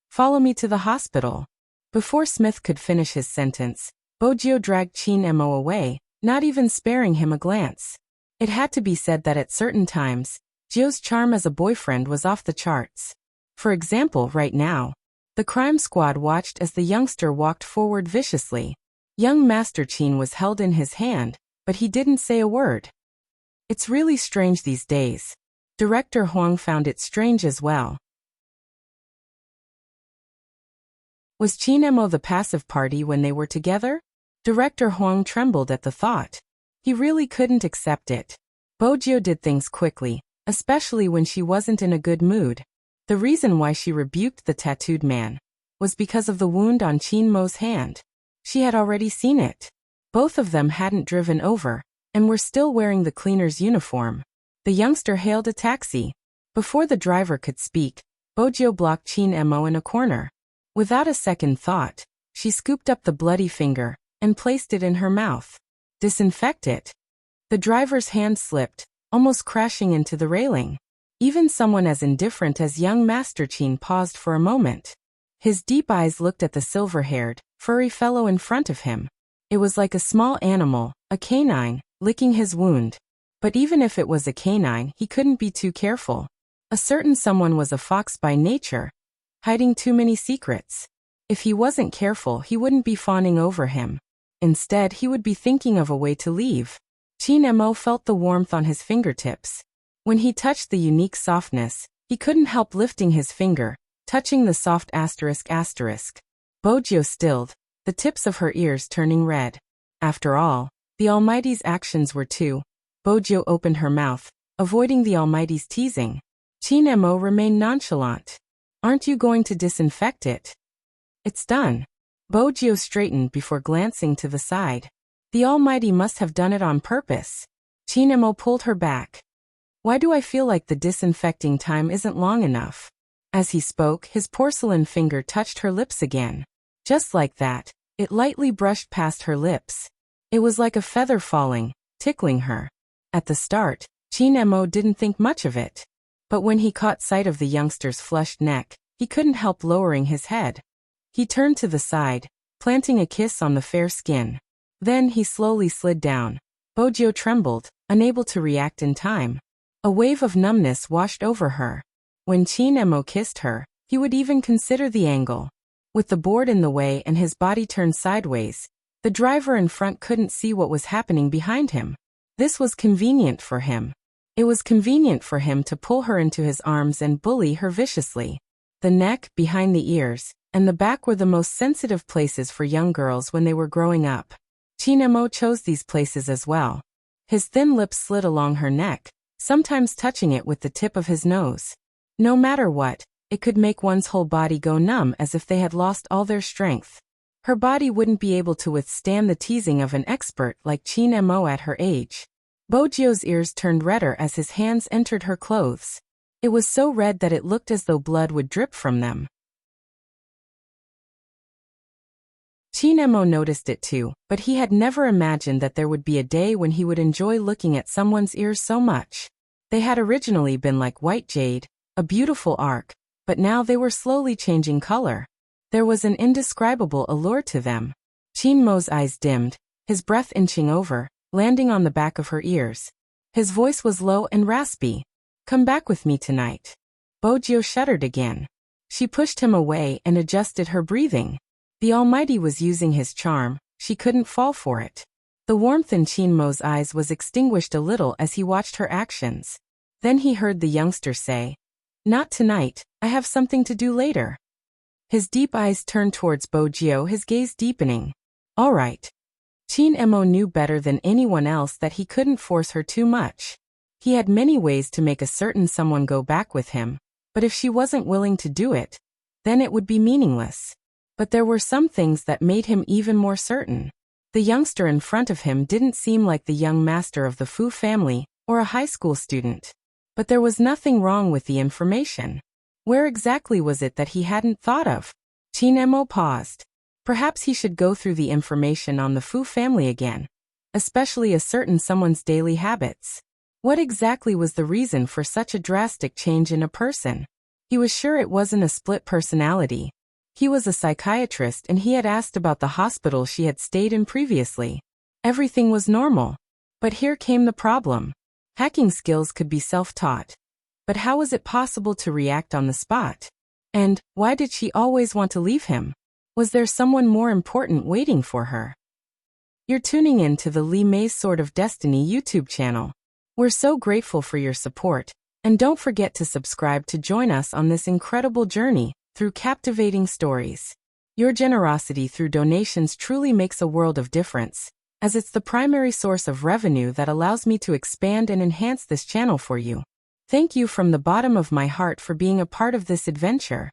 Follow me to the hospital. Before Smith could finish his sentence, Bojio dragged Chin Mo away, not even sparing him a glance. It had to be said that at certain times, Jio's charm as a boyfriend was off the charts. For example, right now, the crime squad watched as the youngster walked forward viciously. Young Master Chin was held in his hand, but he didn't say a word. It's really strange these days. Director Huang found it strange as well. Was Chin Mo the passive party when they were together? Director Huang trembled at the thought. He really couldn't accept it. Bojio did things quickly, especially when she wasn't in a good mood. The reason why she rebuked the tattooed man was because of the wound on Chin Mo's hand. She had already seen it. Both of them hadn't driven over, and were still wearing the cleaner's uniform. The youngster hailed a taxi. Before the driver could speak, Bojio blocked Chin Mo in a corner. Without a second thought, she scooped up the bloody finger and placed it in her mouth. Disinfect it. The driver's hand slipped, almost crashing into the railing. Even someone as indifferent as young Master Chin paused for a moment. His deep eyes looked at the silver-haired, furry fellow in front of him. It was like a small animal, a canine, licking his wound. But even if it was a canine, he couldn't be too careful. A certain someone was a fox by nature, hiding too many secrets. If he wasn't careful, he wouldn't be fawning over him. Instead, he would be thinking of a way to leave. Chin Mo felt the warmth on his fingertips. When he touched the unique softness, he couldn't help lifting his finger, touching the soft asterisk. Bojio stilled, the tips of her ears turning red. After all, the Almighty's actions were too. Bojio opened her mouth, avoiding the Almighty's teasing. Chin Mo remained nonchalant. Aren't you going to disinfect it? It's done. Bojio straightened before glancing to the side. The Almighty must have done it on purpose. Chin Mo pulled her back. Why do I feel like the disinfecting time isn't long enough? As he spoke, his porcelain finger touched her lips again. Just like that, it lightly brushed past her lips. It was like a feather falling, tickling her. At the start, Chin Mo didn't think much of it. But when he caught sight of the youngster's flushed neck, he couldn't help lowering his head. He turned to the side, planting a kiss on the fair skin. Then he slowly slid down. Bojio trembled, unable to react in time. A wave of numbness washed over her. When Chin Mo kissed her, he would even consider the angle. With the board in the way and his body turned sideways, the driver in front couldn't see what was happening behind him. This was convenient for him. It was convenient for him to pull her into his arms and bully her viciously. The neck, behind the ears, and the back were the most sensitive places for young girls when they were growing up. Chinemo chose these places as well. His thin lips slid along her neck, sometimes touching it with the tip of his nose. No matter what, it could make one's whole body go numb as if they had lost all their strength. Her body wouldn't be able to withstand the teasing of an expert like Chinemo at her age. Bojio's ears turned redder as his hands entered her clothes. It was so red that it looked as though blood would drip from them. Chinemo noticed it too, but he had never imagined that there would be a day when he would enjoy looking at someone's ears so much. They had originally been like white jade, a beautiful arc, but now they were slowly changing color. There was an indescribable allure to them. Chinmo's eyes dimmed, his breath inching over, landing on the back of her ears. His voice was low and raspy. "Come back with me tonight." Bojio shuddered again. She pushed him away and adjusted her breathing. The Almighty was using his charm, she couldn't fall for it. The warmth in Chinmo's eyes was extinguished a little as he watched her actions. Then he heard the youngster say, "Not tonight, I have something to do later." His deep eyes turned towards Bojio, his gaze deepening. All right. Chinemo knew better than anyone else that he couldn't force her too much. He had many ways to make a certain someone go back with him, but if she wasn't willing to do it, then it would be meaningless. But there were some things that made him even more certain. The youngster in front of him didn't seem like the young master of the Fu family, or a high school student. But there was nothing wrong with the information. Where exactly was it that he hadn't thought of? Chinemo paused. Perhaps he should go through the information on the Fu family again, especially a certain someone's daily habits. What exactly was the reason for such a drastic change in a person? He was sure it wasn't a split personality. He was a psychiatrist and he had asked about the hospital she had stayed in previously. Everything was normal. But here came the problem. Hacking skills could be self-taught. But how was it possible to react on the spot? And why did she always want to leave him? Was there someone more important waiting for her? You're tuning in to the Li Mei's Sword of Destiny YouTube channel. We're so grateful for your support, and don't forget to subscribe to join us on this incredible journey through captivating stories. Your generosity through donations truly makes a world of difference, as it's the primary source of revenue that allows me to expand and enhance this channel for you. Thank you from the bottom of my heart for being a part of this adventure.